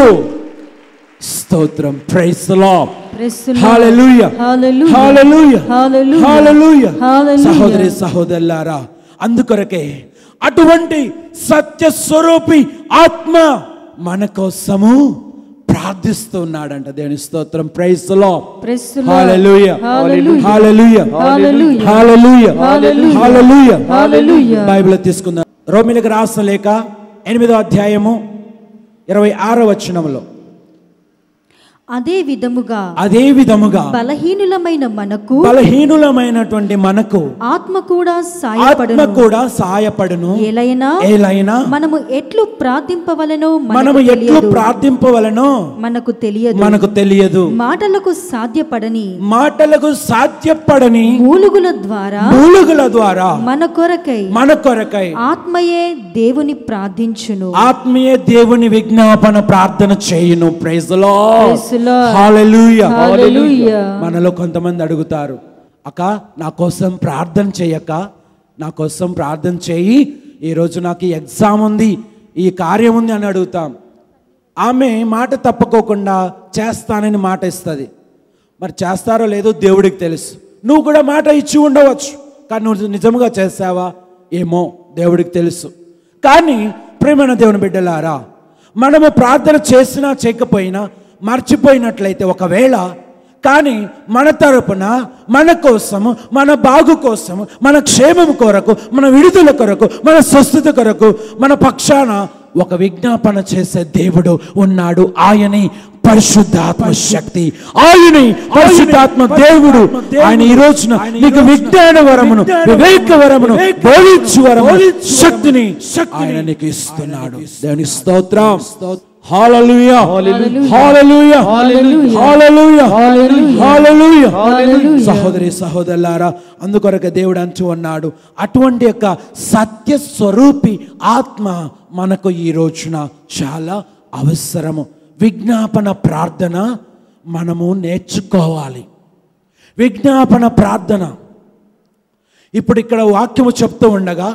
స్తోత్రం. Praise the Lord. హల్లెలూయా హల్లెలూయా హల్లెలూయా. సహోదరి సహోదరులారా, అందుకొరకే అటువంటి సత్య స్వరూపి ఆత్మ మన కోసము ప్రార్థిస్తున్నాడంట. దేవుని స్తోత్రం. Praise the Lord. హల్లెలూయా హల్లెలూయా హల్లెలూయా హల్లెలూయా. బైబిల్ తీసుకుందాం. రోమీయులకు రాసిన లేఖ 8వ అధ్యాయము 26వ వచనంలో, అదే విధముగా బలహీనులమైనటువంటి మనకు ఆత్మ కూడా సాయపడును. ఏలైనా మనము ఎట్లు ప్రార్థింపవలెనో మనకు తెలియదు. మాటలకు సాధ్యపడని మూలుగుల ద్వారా మన కొరకై ఆత్మయే దేవుని ప్రార్థించును. ఆత్మయే దేవుని విజ్ఞాపన ప్రార్థన చేయును. Praise the Lord. హల్లెలూయా హల్లెలూయా. మనలో కొంతమంది అడుగుతారు, అక్క నా కోసం ప్రార్థన చేయక, నా కోసం ప్రార్థన చేయి, ఈరోజు నాకు ఎగ్జామ్ ఉంది, ఈ కార్యం ఉంది అని అడుగుతాం. ఆమె మాట తప్పుకోకుండా చేస్తానని మాట ఇస్తుంది. మరి చేస్తారో లేదో దేవుడికి తెలుసు. నువ్వు కూడా మాట ఇచ్చి ఉండవచ్చు, కానీ నువ్వు నిజంగా చేస్తావా ఏమో దేవుడికి తెలుసు. కానీ ప్రియమైన దేవుని బిడ్డలారా, మనము ప్రార్థన చేసినా చేయకపోయినా మర్చిపోయినట్లయితే ఒకవేళ, కానీ మన తరపున, మన కోసము, మన బాగు కోసము, మన క్షేమం కొరకు, మన విడుదల కొరకు, మన స్వస్థత కొరకు, మన పక్షాన ఒక విజ్ఞాపన చేసే దేవుడు ఉన్నాడు. ఆయనే పరిశుద్ధాత్మ శక్తి, ఆయనే పరిశుద్ధాత్మ దేవుడు. ఆయన ఈ రోజున నీకు విజ్ఞాన వరమును, వివేక వరమును, బోధించు వరమును, శక్తిని ఆయన నీకు ఇస్తున్నాడు. దేవుని స్తోత్రం. హల్లెలూయా హల్లెలూయా హల్లెలూయా హల్లెలూయా. సహోదరి సహోదరులారా, అందుకొరకు దేవుడు అంటూ ఉన్నాడు, అటువంటి యొక్క సత్య స్వరూపి ఆత్మ మనకు ఈ రోజున చాలా అవసరము. విజ్ఞాపన ప్రార్థన మనము నేర్చుకోవాలి. విజ్ఞాపన ప్రార్థన ఇప్పుడు ఇక్కడ వాక్యము చెప్తూ ఉండగా,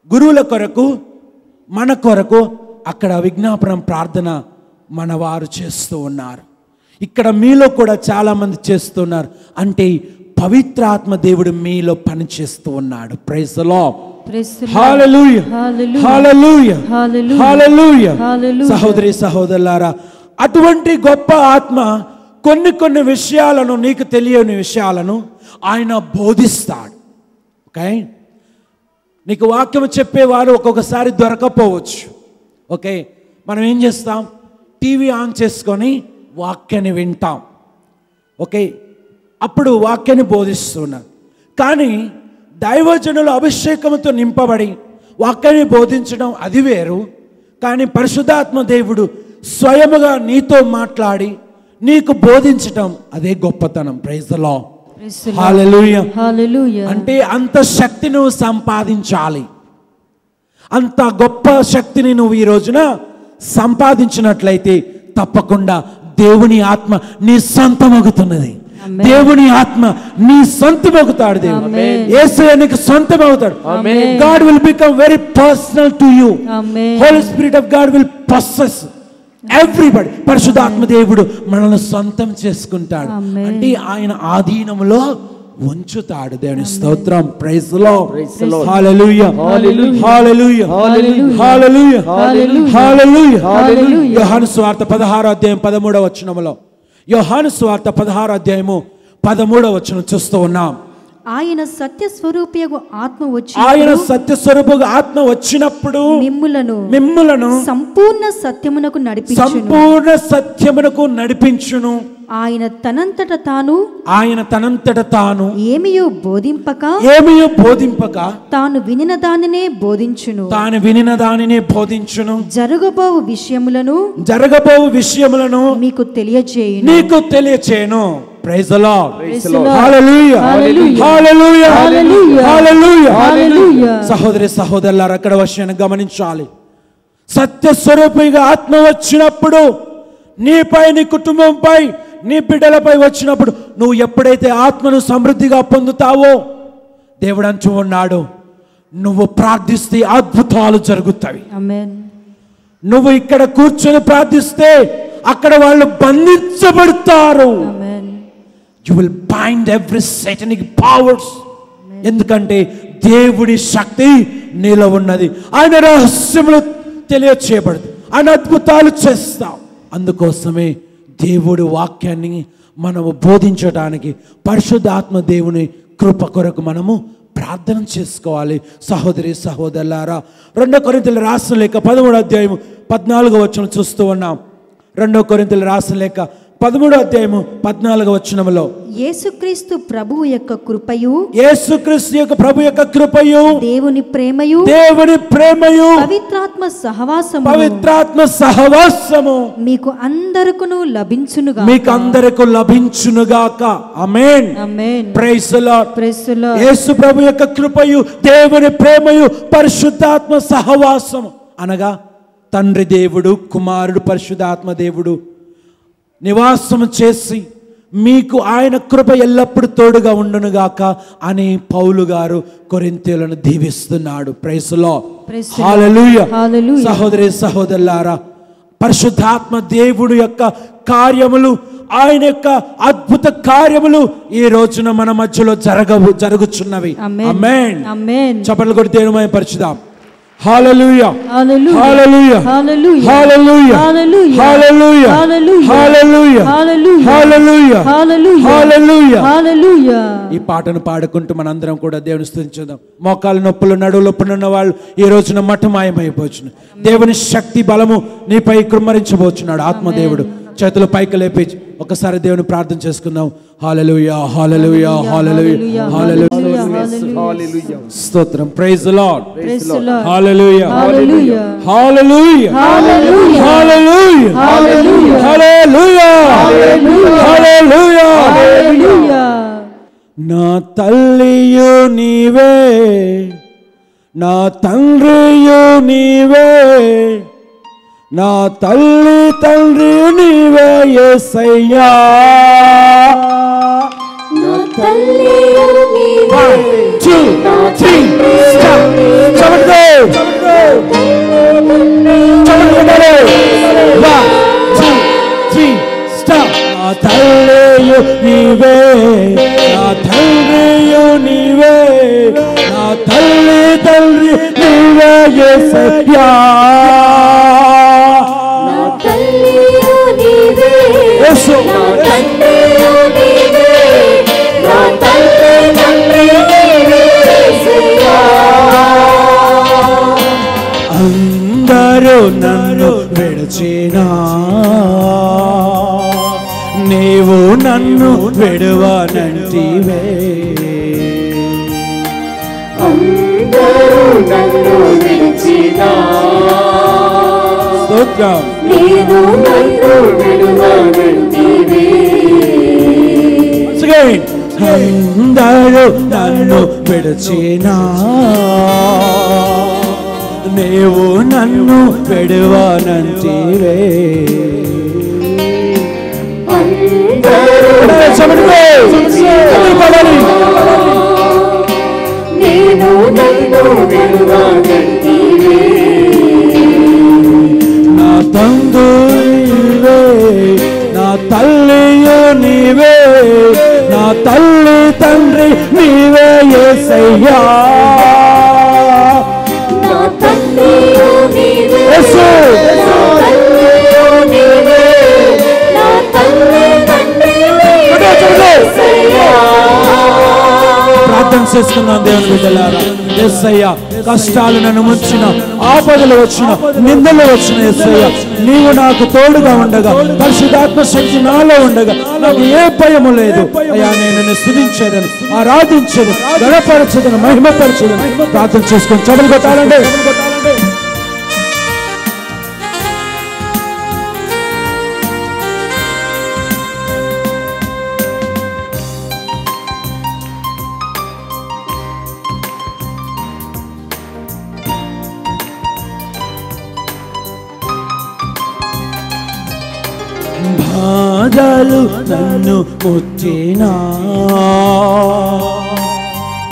గురువుల కొరకు, మన కొరకు అక్కడ విజ్ఞాపన ప్రార్థన మన వారు చేస్తూ ఉన్నారు. ఇక్కడ మీలో కూడా చాలామంది చేస్తున్నారు. అంటే పవిత్రాత్మ దేవుడు మీలో పని చేస్తూ ఉన్నాడు. Praise the Lord. హల్లెలూయా హల్లెలూయా హల్లెలూయా. సహోదరి సహోదరులారా, అటువంటి గొప్ప ఆత్మ కొన్ని విషయాలను, నీకు తెలియని విషయాలను ఆయన బోధిస్తాడు. ఓకే, నీకు వాక్యం చెప్పేవారు ఒక్కొక్కసారి దొరకపోవచ్చు. ఓకే, మనం ఏం చేస్తాం? టీవీ ఆన్ చేసుకొని వాక్యాన్ని వింటాం. ఓకే, అప్పుడు వాక్యాన్ని బోధిస్తున్నారు. కానీ దైవజనుల అభిషేకంతో నింపబడి వాక్యాన్ని బోధించడం అది వేరు. కానీ పరిశుద్ధాత్మ దేవుడు స్వయముగా నీతో మాట్లాడి నీకు బోధించడం అదే గొప్పతనం. Praise the Lord. హల్లెలూయా హల్లెలూయా. అంటే అంత శక్తి నువ్వు సంపాదించాలి. అంత గొప్ప శక్తిని నువ్వు ఈ రోజున సంపాదించినట్లయితే తప్పకుండా దేవుని ఆత్మ నీ సొంతమవుతున్నది. దేవుని ఆత్మ నీ సొంతమవుతాడు. దేవుడు యేసయ్య నీకు సొంతమవుతాడు. God will become very personal to you. Holy Spirit of God will possess everybody. పరిశుద్ధాత్మ దేవుడు మనల్ని సొంతం చేసుకుంటాడు. అంటే ఆయన ఆధీనంలో ఉంచుతాడు. దేవుని స్తోత్రం. Praise the Lord. హల్లెలూయా హల్లెలూయా హల్లెలూయా హల్లెలూయా. యోహాను సువార్త 16వ అధ్యాయం 13వ వచనములో, యోహాను సువార్త 16వ అధ్యాయము 13వ వచనం చూస్తూ ఉన్నాం. ఆయన సత్య స్వరూపియగు ఆత్మ వచ్చి, ఆయన సత్య స్వరూపగు ఆత్మ వచ్చినప్పుడు మిమ్ములను సంపూర్ణ సత్యమునకు నడిపించును. సంపూర్ణ సత్యమునకు నడిపించును. ఆయన తనంతట తాను ఏమియో బోధింపక తాను వినిన దానినే బోధించును. జరగబోవు విషయములను మీకు తెలియచేయును. Praise the Lord. Hallelujah. Hallelujah. Hallelujah. సహోదరి సహోదరులారా, అక్కడ విషయాన్ని గమనించాలి. సత్య స్వరూపిగా ఆత్మ వచ్చినప్పుడు నీపై, నీ కుటుంబంపై, నీ బిడ్డలపై వచ్చినప్పుడు నువ్వు ఎప్పుడైతే ఆత్మను సమృద్ధిగా పొందుతావో దేవుడు అంటూ ఉన్నాడు, నువ్వు ప్రార్థిస్తే అద్భుతాలు జరుగుతాయి. నువ్వు ఇక్కడ కూర్చొని ప్రార్థిస్తే అక్కడ వాళ్ళు బంధించబడతారు. You will bind every satanic powers. ఎందుకంటే దేవుడి శక్తి నీలో ఉన్నది. ఆయన రహస్యములు తెలియచేయబడదు. ఆయన అద్భుతాలు చేస్తాం. అందుకోసమే దేవుడి వాక్యాన్ని మనము బోధించడానికి పరిశుద్ధాత్మ దేవుని కృప కొరకు మనము ప్రార్థన చేసుకోవాలి. సహోదరి సహోదరులారా, 2 కొరింథీయుల రాసిన లేఖ 13వ అధ్యాయం 14వ వచనం చూస్తూ ఉన్నాం. 2 కొరింథీయుల రాసిన లేఖ 13వ అధ్యాయము 14వ వచనములో, యేసుక్రీస్తు ప్రభువు యొక్క కృపయు, యేసుక్రీస్తు యొక్క ప్రభు యొక్క కృపయు, దేవుని ప్రేమయు పవిత్రాత్మ సహవాసము మీకు అందరికును లభించునుగాక. ఆమేన్. Praise the Lord. యేసు ప్రభు యొక్క కృపయు, దేవుని ప్రేమయు, పరిశుద్ధాత్మ సహవాసము అనగా తండ్రి దేవుడు, కుమారుడు, పరిశుద్ధాత్మ దేవుడు నివాసము చేసి మీకు ఆయన కృప ఎల్లప్పుడూ తోడుగా ఉండునుగాక అని పౌలు గారు కొరింథీయులను దీవిస్తున్నాడు. Praise the Lord. హల్లెలూయా. సహోదరి సహోదరులారా, పరిశుద్ధాత్మ దేవుడు యొక్క కార్యములు, ఆయన యొక్క అద్భుత కార్యములు ఈ రోజున మన మధ్యలో జరుగుచున్నవి. ఆమేన్. చప్పట్లు కొట్టి దేవుని మహిమపరచుదాం. Hallelujah. Hallelujah. Hallelujah. Hallelujah. Hallelujah. Hallelujah. Hallelujah. Hallelujah. Hallelujah. Hallelujah. ఈ పాటను పాడుకుంటూ మనందరం కూడా దేవుని స్తుతించుదాం. మోకాలు నొప్పులు, నడువు నొప్పులు ఉన్న వాళ్ళు ఈ రోజున మఠమాయమైపోవచ్చు. దేవుని శక్తి బలము నీపై కృమ్మరించబోచున్నాడు ఆత్మదేవుడు. చేతులు పైకి లేపి ఒకసారి దేవుని ప్రార్థన చేసుకుందాం. హల్లెలూయా హల్లెలూయా హల్లెలూయా హల్లెలూయా. స్తోత్రం. Praise the Lord. హల్లెలూయా హల్లెలూయా హల్లెలూయా హల్లెలూయా హల్లెలూయా హల్లెలూయా. నా తల్లియు నీవే, నా తండ్రియు నీవే, నా తల్లి తండ్రి నీవే యేసయ్యా. నా తల్లియు నీవే, 1 2 3 స్టాప్. చప్పట్లు. 1 2 3 స్టాప్. నా తల్లియు నీవే, నా తండ్రియు నీవే, నా తల్లి తండ్రి నీవే యేసయ్యా. అందరూ నన్ను విడిచినా నీవు నన్ను విడువనంటివే. అందరూ నన్ను విడిచినా స్తోత్రం. నీవు నన్ను విడువనంటివే. అందరూ నన్ను విడిచినా నీవు నన్ను విడువనంటివే. నేను నన్ను విడువనంటివే. నా తండ్రి నా తల్లియు నీవే, నా తల్లి తండ్రి నీవే యేసయ్యా. నా తండ్రియు నీవే, యేసు నా తల్లియు నీవే, నా తల్లి తండ్రివే యేసయ్యా. ప్రార్థన చేసుకుందాం దేవుని బిడ్డలారా. యేసయ్యా, కష్టాలు నన్ను ముంచిన, ఆపదలు వచ్చిన, నిందలు వచ్చిన యేసయ్యా, నీవు నాకు తోడుగా ఉండగా, పరిశుద్ధాత్మ శక్తి నాలో ఉండగా నాకు ఏ భయము లేదు అయ్యా. నేను నిన్ను స్తుతించేదను, ఆరాధించేదను, గణపరచేదను, మహిమపరచేదను. ప్రార్థన చేసుకొని చదువు కొట్టాలండి. బాధలు నన్ను ముట్టినా,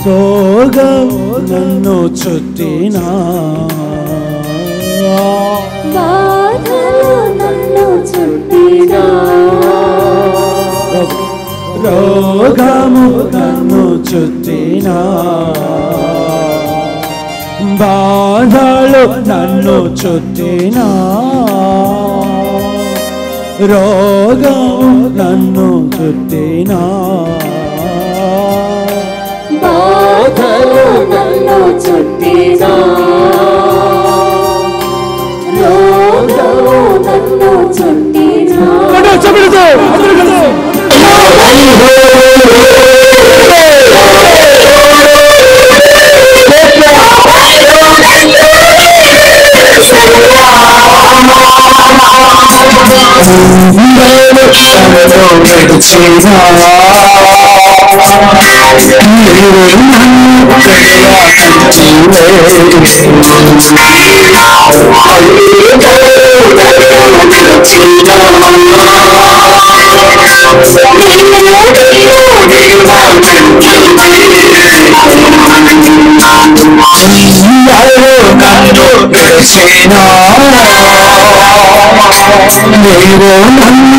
రోగం నన్ను చుట్టినా, బాధలు నన్ను చుట్టినా, రోగము నన్ను చుట్టినా, బాధలు నన్ను చుట్టినా, రోగము నన్ను చుట్టినా, బాధలు నన్ను చుట్టినా, రోగము నన్ను చుట్టినా. నీవు నన్ను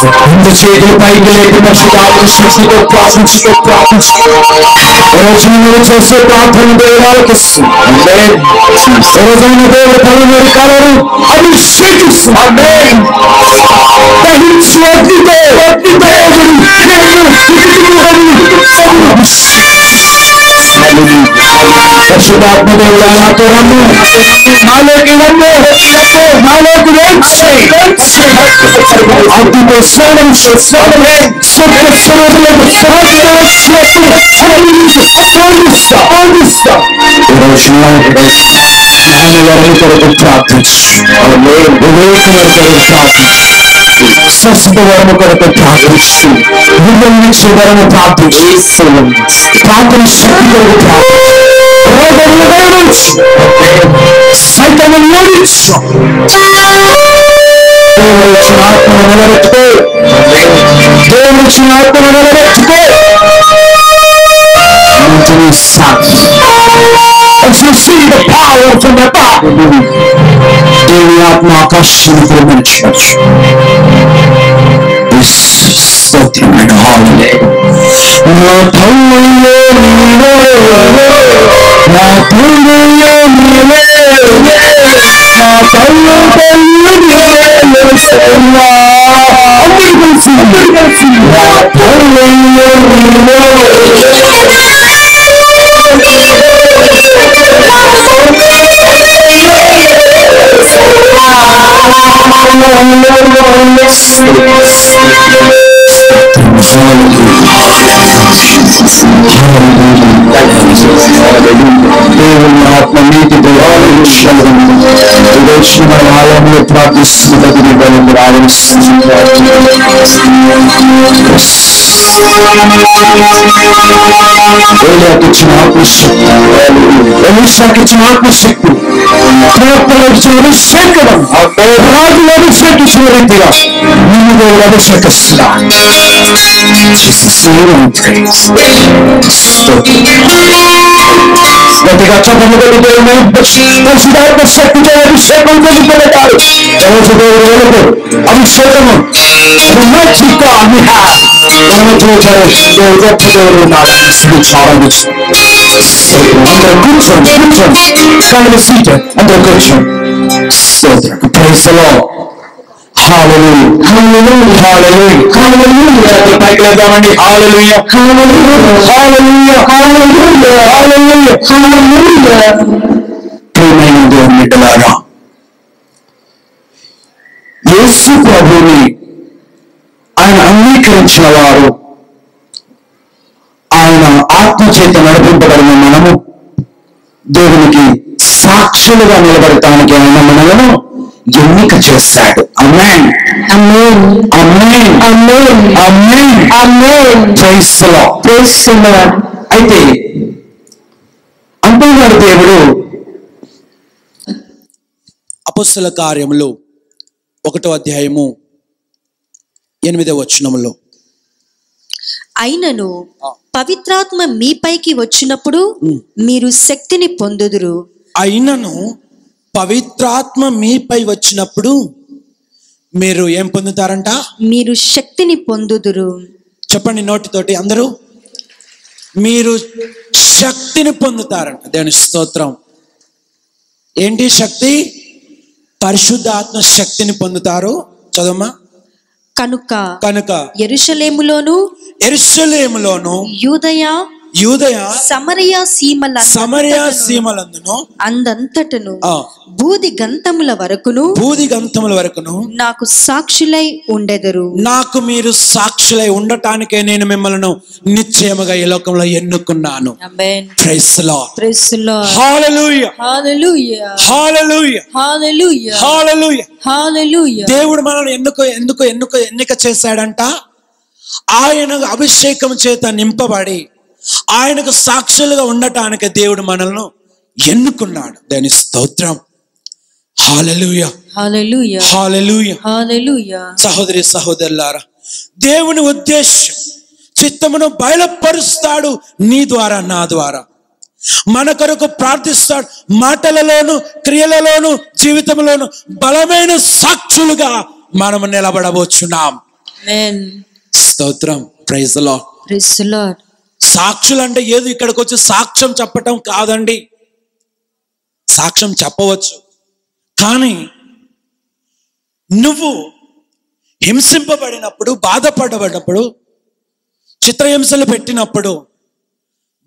రెండు చేతులు పైకి లేపి పరిశుద్ధాత్మ శక్తితో ప్రార్థించుకో. రోజు నువ్వు చేసే ప్రార్థన దేవుడికి ఇస్తుంది. రోజైన దేవుడు పలువురు కలరు అభిషేకిస్తుంది. దహించు అగ్నితో పరిశుద్ధాత్మ దేవుడు నాతో రమ్ము, నాలోకి రమ్ము, నాలోకి వచ్చి అగ్నితో స్నానం చేస్తాను. కొరకు ప్రార్థించు, స్వస్థ వరము కొరకు ప్రార్థించు, విభజించే వరము ప్రార్థించు, ప్రార్థన శక్తి కొరకు ప్రార్థించు, సైతాన్ని ఓడించు. దేవుడిచ్చిన ఆత్మను నిలబెట్టుకో, దేవుడిచ్చిన ఆత్మను నిలబెట్టుకో. దేవుని ఆత్మ ఆకాశాన్ని ప్రేమించవచ్చు. స్తోత్రమైన హాలిడే. నా తమ్ముళ్ళో నీవే, నా తమ్ముళ్ళో నీవే, నా తల్లు నీవే, అందరూ కలిసి నా తమ్ముళ్ళో నీవే. దేవుని ఆత్మ నీతి ఆలయంలో ప్రార్థిస్తున్నది ఇచ్చిన ఆత్మశక్తి, ఇచ్చిన ఆత్మశక్తి, అభిషేకం, రాజులు అభిషేకించిన రీతిగా నిన్ను దేవుడు అభిషేకిస్తున్నా. గట్టిగా చదువు పరిశుధాత్మ శక్తితో అభిషేకం పొందుతారు. రోజు దేవుడు వెలుగు అభిషేకము దేవుడు ఉన్నారు. అందరూ కూర్చోండి, కూర్చోండి, సీట్ అందరూ కూర్చోండి. Praise the Lord. హల్లెలూయా, హల్లెలూయా, హల్లెలూయా, హల్లెలూయా. పైకి లేద్దామండి. హల్లెలూయా, హల్లెలూయా, హల్లెలూయా, హల్లెలూయా, హల్లెలూయా, హల్లెలూయా. ప్రియమైన దేవుని బిడ్డలారా, యేసు ప్రభువుని ఆయన అంగీకరించిన వారు, ఆయన ఆత్మచేత నడిపింపబడిన మనము దేవునికి సాక్షులుగా నిలబడటానికి ఆయన మనలను ఎన్నిక చేశాడు. ఆమేన్, ఆమేన్, ఆమేన్, ఆమేన్, ఆమేన్, ఆమేన్. Praise the Lord, praise the Lord. అయితే అంటున్నాడు దేవుడు అపొస్తల కార్యములు 1వ అధ్యాయము 8వ వచనములో, అయినను పవిత్రాత్మ మీపైకి వచ్చినప్పుడు మీరు శక్తిని పొందుదురు. అయినను పవిత్రాత్మ మీపై వచ్చినప్పుడు మీరు ఏం పొందుతారంట? మీరు శక్తిని పొందుదురు. చెప్పండి నోటితోటి అందరూ, మీరు శక్తిని పొందుతారంట. దేవుని స్తోత్రం. ఏంటి శక్తి? పరిశుద్ధాత్మ శక్తిని పొందుతారు. చదవమ్మా. కనుక యెరూషలేములోను యూదయ సమరయ సీమలందును అందంతటను బూది గంతముల వరకును నాకు సాక్షులై ఉండెదరు. నాకు మీరు సాక్షులై ఉండటానికే నేను మిమ్మల్ని నిశ్చయముగా ఈ లోకంలో ఎన్నుకున్నాను. ఆమేన్. Praise the Lord, praise the Lord. హల్లెలూయా, హల్లెలూయా, హల్లెలూయా, హల్లెలూయా, హల్లెలూయా, హల్లెలూయా. దేవుడు మనల్ని ఎన్నిక చేశాడంట. ఆయన అభిషేకం చేత నింపబడి ఆయనకు సాక్షులుగా ఉండటానికి దేవుడు మనల్ని ఎన్నుకున్నాడు. దాని స్తోత్రం. హల్లెలూయా, హల్లెలూయా, హల్లెలూయా, హల్లెలూయా. సహోదరి సహోదరులారా, దేవుని ఉద్దేశం చిత్తమును బయలుపరుస్తాడు నీ ద్వారా, నా ద్వారా. మన కొరకు ప్రార్థిస్తాడు. మాటలలోను క్రియలలోను జీవితంలోను బలమైన సాక్షులుగా మనము నిలబడవచ్చున్నాం. Amen. స్తోత్రం. Praise the Lord. Praise the Lord. సాక్షులు అంటే ఏదో ఇక్కడికి వచ్చి సాక్ష్యం చెప్పటం కాదండి. సాక్ష్యం చెప్పవచ్చు, కానీ నువ్వు హింసింపబడినప్పుడు, బాధపడబడినప్పుడు, చిత్రహింసలు పెట్టినప్పుడు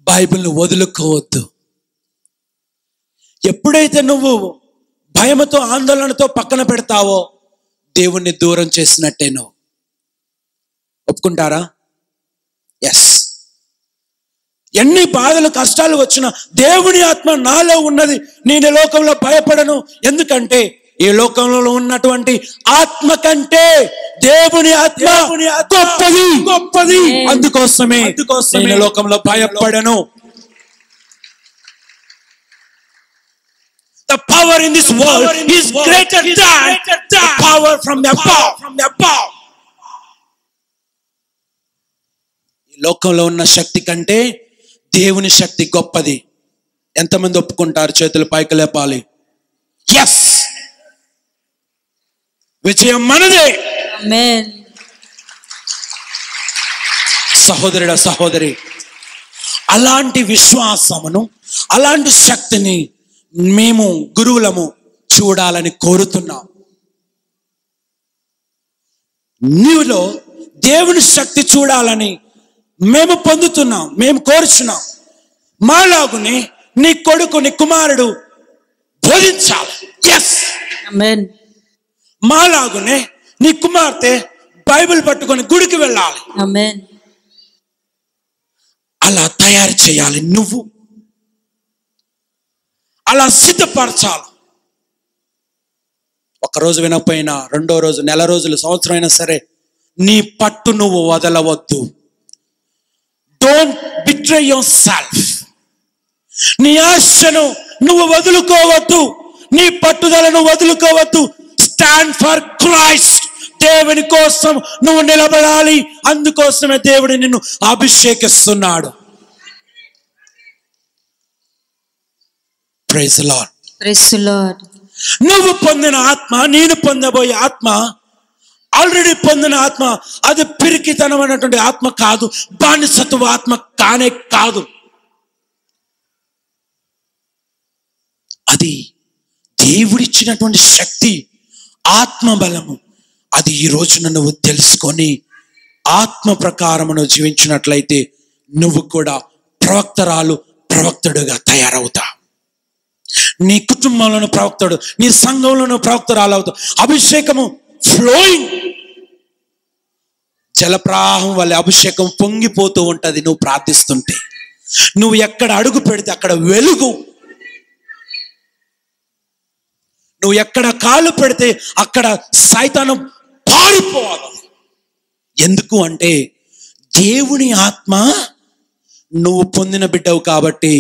బైబిల్ని వదులుకోవద్దు. ఎప్పుడైతే నువ్వు భయముతో, ఆందోళనతో పక్కన పెడతావో దేవుణ్ణి దూరం చేసినట్టే. నువ్వు ఒప్పుకుంటారా? ఎస్. ఎన్ని బాధలు, కష్టాలు వచ్చినా దేవుని ఆత్మ నాలో ఉన్నది, నేను ఈ లోకంలో భయపడను. ఎందుకంటే ఈ లోకంలో ఉన్నటువంటి ఆత్మ కంటే దేవుని ఆత్మ గొప్పది. అందుకోసమే నేను ఈ లోకంలో భయపడను. The power in this world is greater than the power from above. ఈ లోకంలో ఉన్న శక్తి కంటే దేవుని శక్తి గొప్పది. ఎంతమంది ఒప్పుకుంటారు? చేతులు పైకి లేపాలి. ఎస్, విజయం మనదే. Amen. సహోదరుడా, సహోదరి, అలాంటి విశ్వాసమును, అలాంటి శక్తిని మేము గురువులము చూడాలని కోరుతున్నాం. నీలో దేవుని శక్తి చూడాలని మేము పొందుతున్నాం, మేము కోరుచున్నాం. మాలాగునే నీ కొడుకు, నీ కుమారుడు బోధించాలి. ఎస్. Amen. మాలాగునే నీ కుమార్తె బైబిల్ పట్టుకొని గుడికి వెళ్ళాలి. Amen. అలా తయారు చేయాలి. నువ్వు అలా సిద్ధపరచాలి. ఒకరోజు వినకపోయినా, రెండో రోజు, నెల రోజులు, సంవత్సరం అయినా సరే నీ పట్టు నువ్వు వదలవద్దు. Don't betray yourself. నీ ఆశను నువ్వు వదులుకోవద్దు, నీ పట్టుదలను వదులుకోవద్దు. Stand for Christ. దేవుని కోసం నువ్వు నిలబడాలి. అందుకోసమే దేవుడు నిన్ను అభిషేకిస్తున్నాడు. Praise the Lord. Praise the Lord. నువ్వు పొందిన ఆత్మ, నేను పొందబోయే ఆత్మ, ఆల్రెడీ పొందిన ఆత్మ, అది పిరికితనం అనేటువంటి ఆత్మ కాదు, బానిసత్వ ఆత్మ కానే కాదు. అది దేవుడిచ్చినటువంటి శక్తి, ఆత్మ బలము. అది ఈ రోజున నువ్వు తెలుసుకొని ఆత్మ ప్రకారమును జీవించినట్లయితే నువ్వు కూడా ప్రవక్తరాలు, ప్రవక్తుడుగా తయారవుతావు. నీ కుటుంబంలోను ప్రవక్తుడు, నీ సంఘంలోను ప్రవక్తరాలు అవుతావు. అభిషేకము ఫ్లోయింగ్, జలప్రవాహం వల్ల అభిషేకం పొంగిపోతూ ఉంటది. నువ్వు ప్రార్థిస్తుంటే, నువ్వు ఎక్కడ అడుగు పెడితే అక్కడ వెలుగు, నువ్వు ఎక్కడ కాలు పెడితే అక్కడ సైతాను పారిపోవాలి. ఎందుకు అంటే దేవుని ఆత్మ నువ్వు పొందిన బిడ్డవు కాబట్టి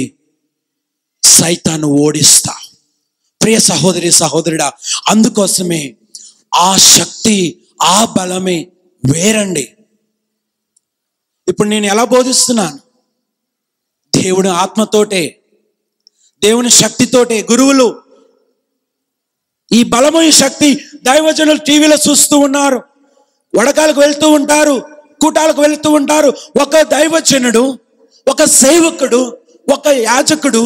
సైతాను ఓడిస్తా. ప్రియ సహోదరి, సహోదరుడా, అందుకోసమే ఆ శక్తి, ఆ బలమే వేరండి. ఇప్పుడు నేను ఎలా బోధిస్తున్నాను? దేవుని ఆత్మతోటే, దేవుని శక్తితోటే. గురువులు ఈ బలము, ఈ శక్తి దైవజనులు టీవీలో చూస్తూ ఉన్నారు, వడకాలకు వెళ్తూ ఉంటారు, కూటాలకు వెళ్తూ ఉంటారు. ఒక దైవజనుడు, ఒక సేవకుడు, ఒక యాజకుడు,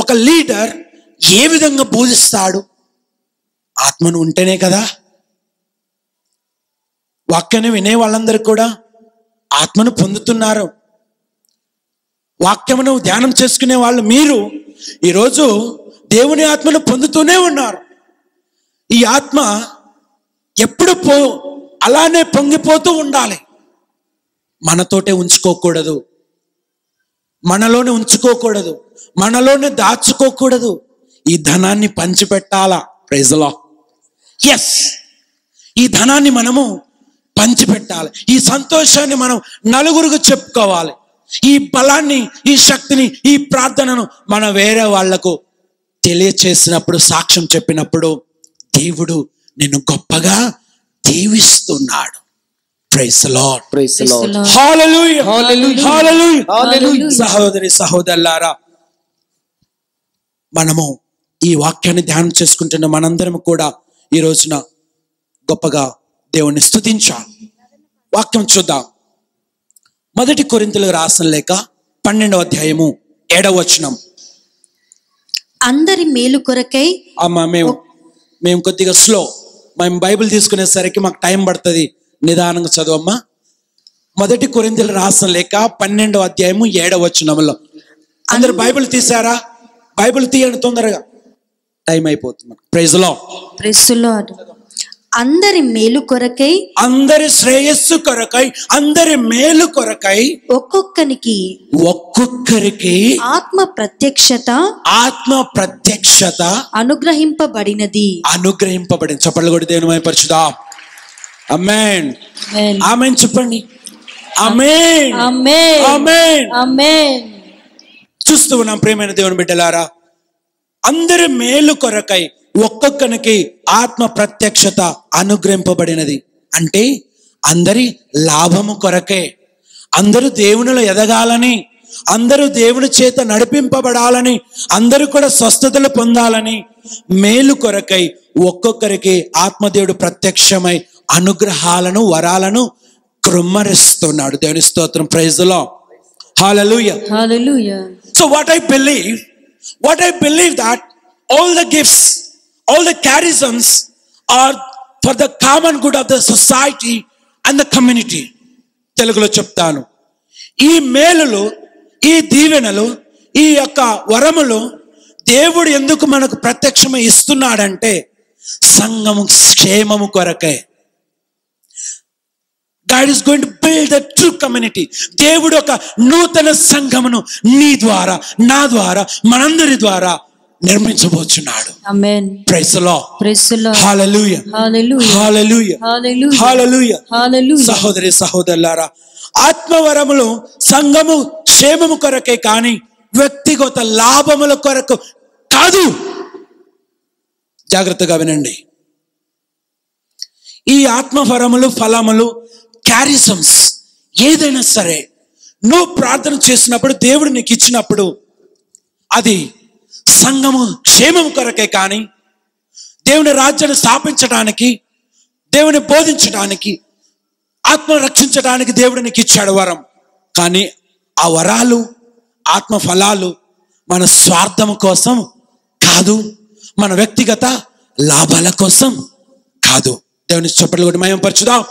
ఒక లీడర్ ఏ విధంగా బోధిస్తాడు? ఆత్మను ఉంటేనే కదా. వాక్యాన్ని వినే వాళ్ళందరూ కూడా ఆత్మను పొందుతున్నారు. వాక్యమును ధ్యానం చేసుకునే వాళ్ళు మీరు ఈరోజు దేవుని ఆత్మను పొందుతూనే ఉన్నారు. ఈ ఆత్మ ఎప్పుడు అలానే పొంగిపోతూ ఉండాలి. మనతోటే ఉంచుకోకూడదు, మనలోనే ఉంచుకోకూడదు, మనలోనే దాచుకోకూడదు. ఈ ధనాన్ని పంచిపెట్టాలా. Praise the Lord. ఎస్, ఈ ధనాన్ని మనము పంచిపెట్టాలి. ఈ సంతోషాన్ని మనం నలుగురికి చెప్పుకోవాలి. ఈ బలాన్ని, ఈ శక్తిని, ఈ ప్రార్థనను మనం వేరే వాళ్లకు తెలియచేసినప్పుడు, సాక్ష్యం చెప్పినప్పుడు దేవుడు నిన్ను గొప్పగా దీవిస్తున్నాడు. Praise the Lord. Praise the Lord. హల్లెలూయా, Hallelujah. హల్లెలూయా. Hallelujah. సహోదరి, సహోదరులారా, మనము ఈ వాక్యాన్ని ధ్యానం చేసుకుంటున్న మనందరం కూడా ఈ రోజున గొప్పగా దేవుణ్ణి స్తుతించాలి. వాక్యం చూద్దాం. 1 కొరింథీయులకు రాసిన లేఖ 12వ అధ్యాయము 7వ వచనం. అందరి మేలు కొరకై. అమ్మా మేము కొద్దిగా స్లో, మేము బైబిల్ తీసుకునేసరికి మాకు టైం పడుతుంది, నిదానంగా చదవమ్మా. 1 కొరింథీయులకు రాసిన లేఖ 12వ అధ్యాయము 7వ వచనంలో. అందరు బైబిల్ తీసారా? బైబిల్ తీయండి తొందరగా, టైం అయిపోతుంది. Praise Lord. Praise Lord. అందరి మేలు కొరకై, అందరి శ్రేయస్సు కొరకై, అందరి మేలు కొరకై ఒక్కొక్కరికి ఆత్మ ప్రత్యక్షత అనుగ్రహింపబడినది. చప్పట్లు కొట్టి దేవుని మహిమపరచుదాం. ఆమేన్. ఆమేన్ చెప్పండి. ఆమేన్. ఆమేన్. ఆమేన్. ఆమేన్. చూస్తూ ఉన్నాం ప్రియమైన దేవుని బిడ్డలారా, అందరి మేలు కొరకై ఒక్కొక్కనికి ఆత్మ ప్రత్యక్షత అనుగ్రహింపబడినది. అంటే అందరి లాభము కొరకే, అందరూ దేవునిలో ఎదగాలని, అందరూ దేవుని చేత నడిపింపబడాలని, అందరూ కూడా స్వస్థతలు పొందాలని, మేలు కొరకై ఒక్కొక్కరికి ఆత్మదేవుడు ప్రత్యక్షమై అనుగ్రహాలను వరాలను కృమ్మరిస్తున్నాడు. దేవుని స్తోత్రం. Praise the Lord. హల్లెలూయా. హల్లెలూయా. So what I believe that all the gifts, all the charisms are for the common good of the society and the community. తెలుగులో చెప్తాను. ఈ మేలులు, ఈ దీవెనలు, ఈ యొక్క వరములు దేవుడు ఎందుకు మనకు ప్రత్యక్షమై ఇస్తున్నాడంటే సంఘము క్షేమము కొరకే. God is going to build a true community. దేవుడు ఒక నూతన సంఘమును నీ ద్వారా, నా ద్వారా, మనందరి ద్వారా నిర్మించబోచున్నాడు. ఆమేన్. Praise the Lord. Praise the Lord. హల్లెలూయా. హల్లెలూయా. హల్లెలూయా. హల్లెలూయా. హల్లెలూయా. హల్లెలూయా. సహోదరి సహోదరులారా, ఆత్మవరములు సంఘము క్షేమము కొరకే కానీ వ్యక్తిగత లాభముల కొరకు కాదు. జాగ్రత్తగా వినండి. ఈ ఆత్మవరములు, ఫలములు, క్యారిజమ్స్ ఏదైనా సరే నువ్వు ప్రార్థన చేసినప్పుడు, దేవుడు నీకు ఇచ్చినప్పుడు అది సంఘము క్షేమం కొరకే కానీ దేవుని రాజ్యాన్ని స్థాపించడానికి, దేవుని బోధించడానికి, ఆత్మను రక్షించడానికి దేవుడు నీకు ఇచ్చాడు వరం. కానీ ఆ వరాలు, ఆత్మ ఫలాలు మన స్వార్థం కోసం కాదు, మన వ్యక్తిగత లాభాల కోసం కాదు. దేవుని చప్పట్లు కొట్టి మహిమపరచుదాం.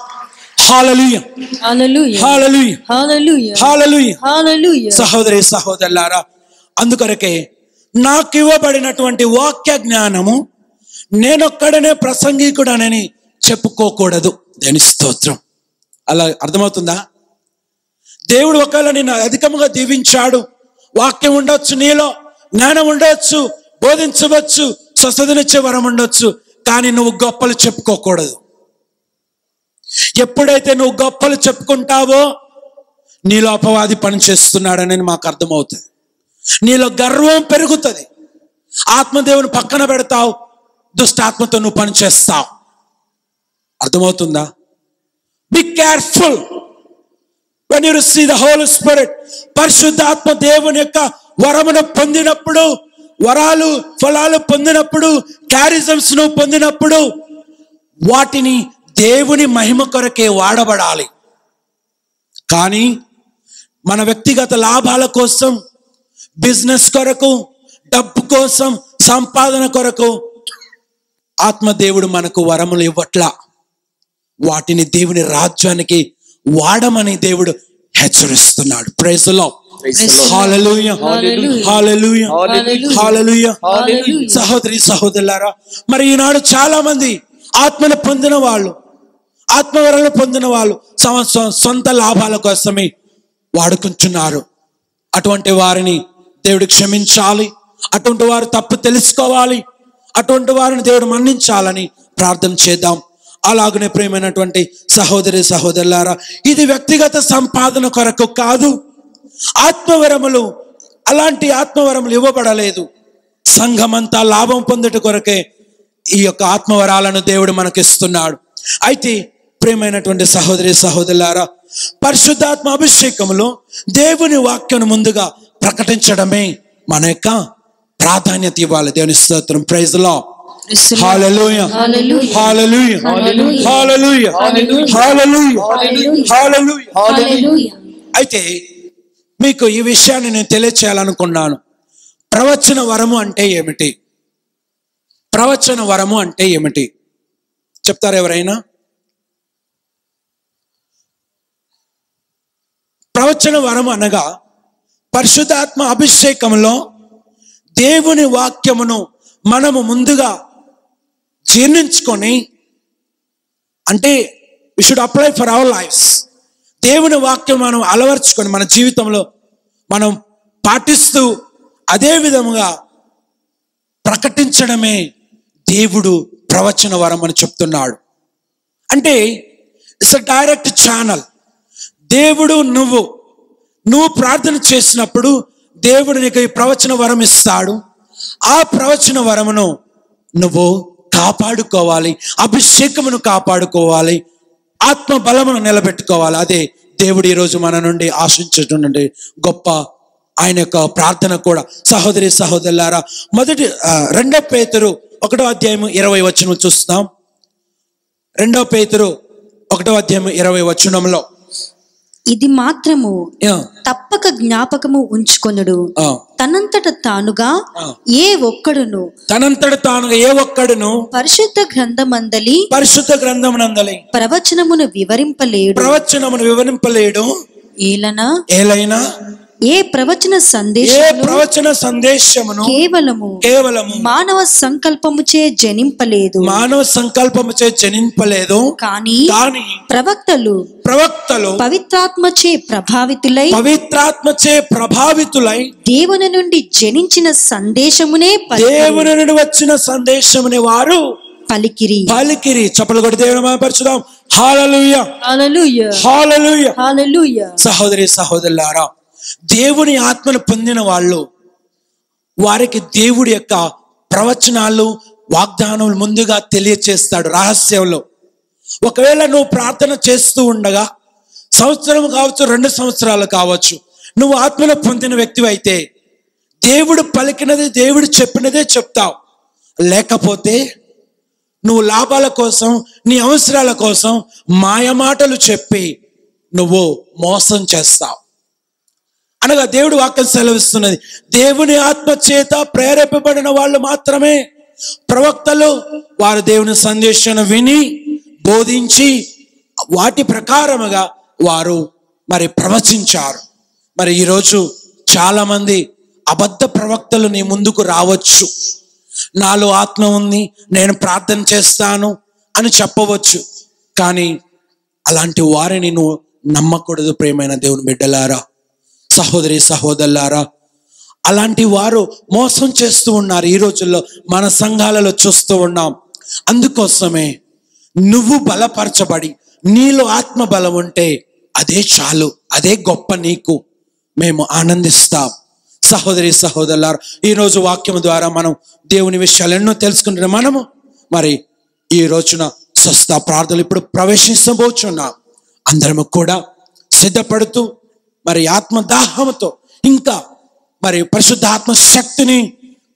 హల్లెలూయా. హల్లెలూయా. హల్లెలూయా. హల్లెలూయా. హల్లెలూయా. హల్లెలూయా. సహోదరి సహోదరులారా, అందుకొరకే నాకు ఇవ్వబడినటువంటి వాక్య జ్ఞానము నేనొక్కడనే ప్రసంగికుడనని చెప్పుకోకూడదు. దేని స్తోత్రం. అలా అర్థమవుతుందా? దేవుడు ఒకవేళ నిన్ను అధికముగా దీవించాడు, వాక్యం ఉండొచ్చు, నీలో జ్ఞానం ఉండొచ్చు, బోధించవచ్చు, స్వస్థతనిచ్చే వరం ఉండొచ్చు, కానీ నువ్వు గొప్పలు చెప్పుకోకూడదు. ఎప్పుడైతే నువ్వు గొప్పలు చెప్పుకుంటావో నీలో అపవాది పనిచేస్తున్నాడని మాకు అర్థమవుతుంది. నీలో గర్వం పెరుగుతుంది. ఆత్మదేవుని పక్కన పెడతావు, దుష్టాత్మతో నువ్వు పనిచేస్తావు. అర్థమవుతుందా? Be careful when you receive the Holy Spirit. పరిశుద్ధాత్మ దేవుని యొక్క వరమును పొందినప్పుడు, వరాలు ఫలాలు పొందినప్పుడు, క్యారిజమ్స్ ను పొందినప్పుడు వాటిని దేవుని మహిమ కొరకే వాడబడాలి. కానీ మన వ్యక్తిగత లాభాల కోసం, బిజినెస్ కొరకు, డబ్బు కోసం, సంపాదన కొరకు ఆత్మదేవుడు మనకు వరములు ఇవ్వట్లా. వాటిని దేవుని రాజ్యానికి వాడమని దేవుడు హెచ్చరిస్తున్నాడు. Praise the Lord. హల్లెలూయా. హల్లెలూయా. హల్లెలూయా. సహోదరి సహోదరులారా, మరి ఈనాడు చాలా మంది ఆత్మను పొందిన వాళ్ళు, ఆత్మవరాలను పొందిన వాళ్ళు సొంత లాభాల కోసమే వాడుకుంటున్నారు. అటువంటి వారిని దేవుడు క్షమించాలి. అటువంటి వారు తప్పు తెలుసుకోవాలి. అటువంటి వారిని దేవుడు మన్నించాలని ప్రార్థన చేద్దాం. అలాగనే ప్రియమైనటువంటి సహోదరి సహోదరులారా, ఇది వ్యక్తిగత సంపాదన కొరకు కాదు. ఆత్మవరములు, అలాంటి ఆత్మవరములు ఇవ్వబడలేదు. సంఘమంతా లాభం పొందుట కొరకే ఈ యొక్క ఆత్మవరాలను దేవుడు మనకిస్తున్నాడు. అయితే ప్రియమైనటువంటి సహోదరి సహోదరులారా, పరిశుద్ధాత్మ అభిషేకములో దేవుని వాక్యం ముందుగా ప్రకటించడమే మన యొక్క ప్రాధాన్యత ఇవ్వాలి. దేవుని స్తోత్రం. Praise the Lord. హల్లెలూయా హల్లెలూయా హల్లెలూయా హల్లెలూయా హల్లెలూయా. అయితే మీకు ఈ విషయాన్ని నేను తెలియచేయాలనుకున్నాను. ప్రవచన వరము అంటే ఏమిటి? ప్రవచన వరము అంటే ఏమిటి చెప్తారు ఎవరైనా? ప్రవచన వరం అనగా పరిశుద్ధాత్మ అభిషేకంలో దేవుని వాక్యమును మనము ముందుగా జీర్ణించుకొని, అంటే we should apply for our lives. దేవుని వాక్యం మనం అలవర్చుకొని మన జీవితంలో మనం పాటిస్తూ అదే విధముగా ప్రకటించడమే దేవుడు ప్రవచన వరం అని చెప్తున్నాడు. అంటే ఇట్స్ అ డైరెక్ట్ ఛానల్. దేవుడు నువ్వు ప్రార్థన చేసినప్పుడు దేవుడు నీకు ఈ ప్రవచన వరం ఇస్తాడు. ఆ ప్రవచన వరమును నువ్వు కాపాడుకోవాలి, అభిషేకమును కాపాడుకోవాలి, ఆత్మ బలమును నిలబెట్టుకోవాలి. అదే దేవుడు ఈరోజు మన నుండి ఆశించేటువంటి గొప్ప ఆయన యొక్క ప్రార్థన కూడా. సహోదరి సహోదరులారా, 2 పేతురు 1వ అధ్యాయము 20 వచనం చూస్తాం. 2 పేతురు 1వ అధ్యాయము 20 వచనంలో, ఇది మాత్రము తప్పక జ్ఞాపకము ఉంచుకొనుడు, తనంతట తానుగా ఏ ఒక్కడును పరిశుద్ధ గ్రంథమందలి ప్రవచనమును వివరింపలేడు. ఏలైనా ఏ ప్రవచన సందేశమును కేవలము మానవ సంకల్పముచే జనింపలేదు, కానీ ప్రవక్తలు పవిత్రాత్మచే ప్రభావితులై దేవుని నుండి జనించిన సందేశమునే వచ్చిన సందేశమునే వారు పలికిరి. చప్పలు కొట్టి దేవుని మహిమపరచుదాం. హల్లెలూయా హల్లెలూయా హల్లెలూయా హల్లెలూయా. సహోదరి సహోదరులారా, దేవుని ఆత్మను పొందిన వాళ్ళు, వారికి దేవుడి యొక్క ప్రవచనాలు వాగ్దానాలు ముందుగా తెలియచేస్తాడు రహస్యంలో. ఒకవేళ నువ్వు ప్రార్థన చేస్తూ ఉండగా సంవత్సరం కావచ్చు, 2 సంవత్సరాలు కావచ్చు, నువ్వు ఆత్మలో పొందిన వ్యక్తివి అయితే దేవుడు పలికినది, దేవుడు చెప్పినదే చెప్తావు. లేకపోతే నువ్వు లాభాల కోసం, నీ అవసరాల కోసం మాయమాటలు చెప్పి నువ్వు మోసం చేస్తావు. అనగా దేవుడు వాక్యం సెలవిస్తున్నది, దేవుని ఆత్మ చేత ప్రేరేపబడిన వాళ్ళు మాత్రమే ప్రవక్తలు. వారు దేవుని సందేశాన్ని విని బోధించి వాటి ప్రకారముగా వారు మరి ప్రవచించారు. మరి ఈరోజు చాలా మంది అబద్ధ ప్రవక్తలు నీ ముందుకు రావచ్చు. నాలో ఆత్మ ఉంది, నేను ప్రార్థన చేస్తాను అని చెప్పవచ్చు. కానీ అలాంటి వారిని నువ్వు నమ్మకూడదు. ప్రియమైన దేవుని బిడ్డలారా, సహోదరి సహోదరులారా, అలాంటి వారు మోసం చేస్తూ ఉన్నారు. ఈ రోజుల్లో మన సంఘాలలో చూస్తూ ఉన్నాం. అందుకోసమే నువ్వు బలపరచబడి నీలో ఆత్మ బలం ఉంటే అదే చాలు, అదే గొప్ప. నీకు మేము ఆనందిస్తాం. సహోదరి సహోదరులారా, ఈరోజు వాక్యం ద్వారా మనం దేవుని విషయాలు ఎన్నో తెలుసుకుంటున్నాం. మనము మరి ఈ రోజున స్వస్థ ప్రార్థనలు ఇప్పుడు ప్రవేశించబోచున్నాం. అందరము కూడా సిద్ధపడుతూ మరి ఆత్మదాహంతో ఇంకా మరి పరిశుద్ధ ఆత్మ శక్తిని,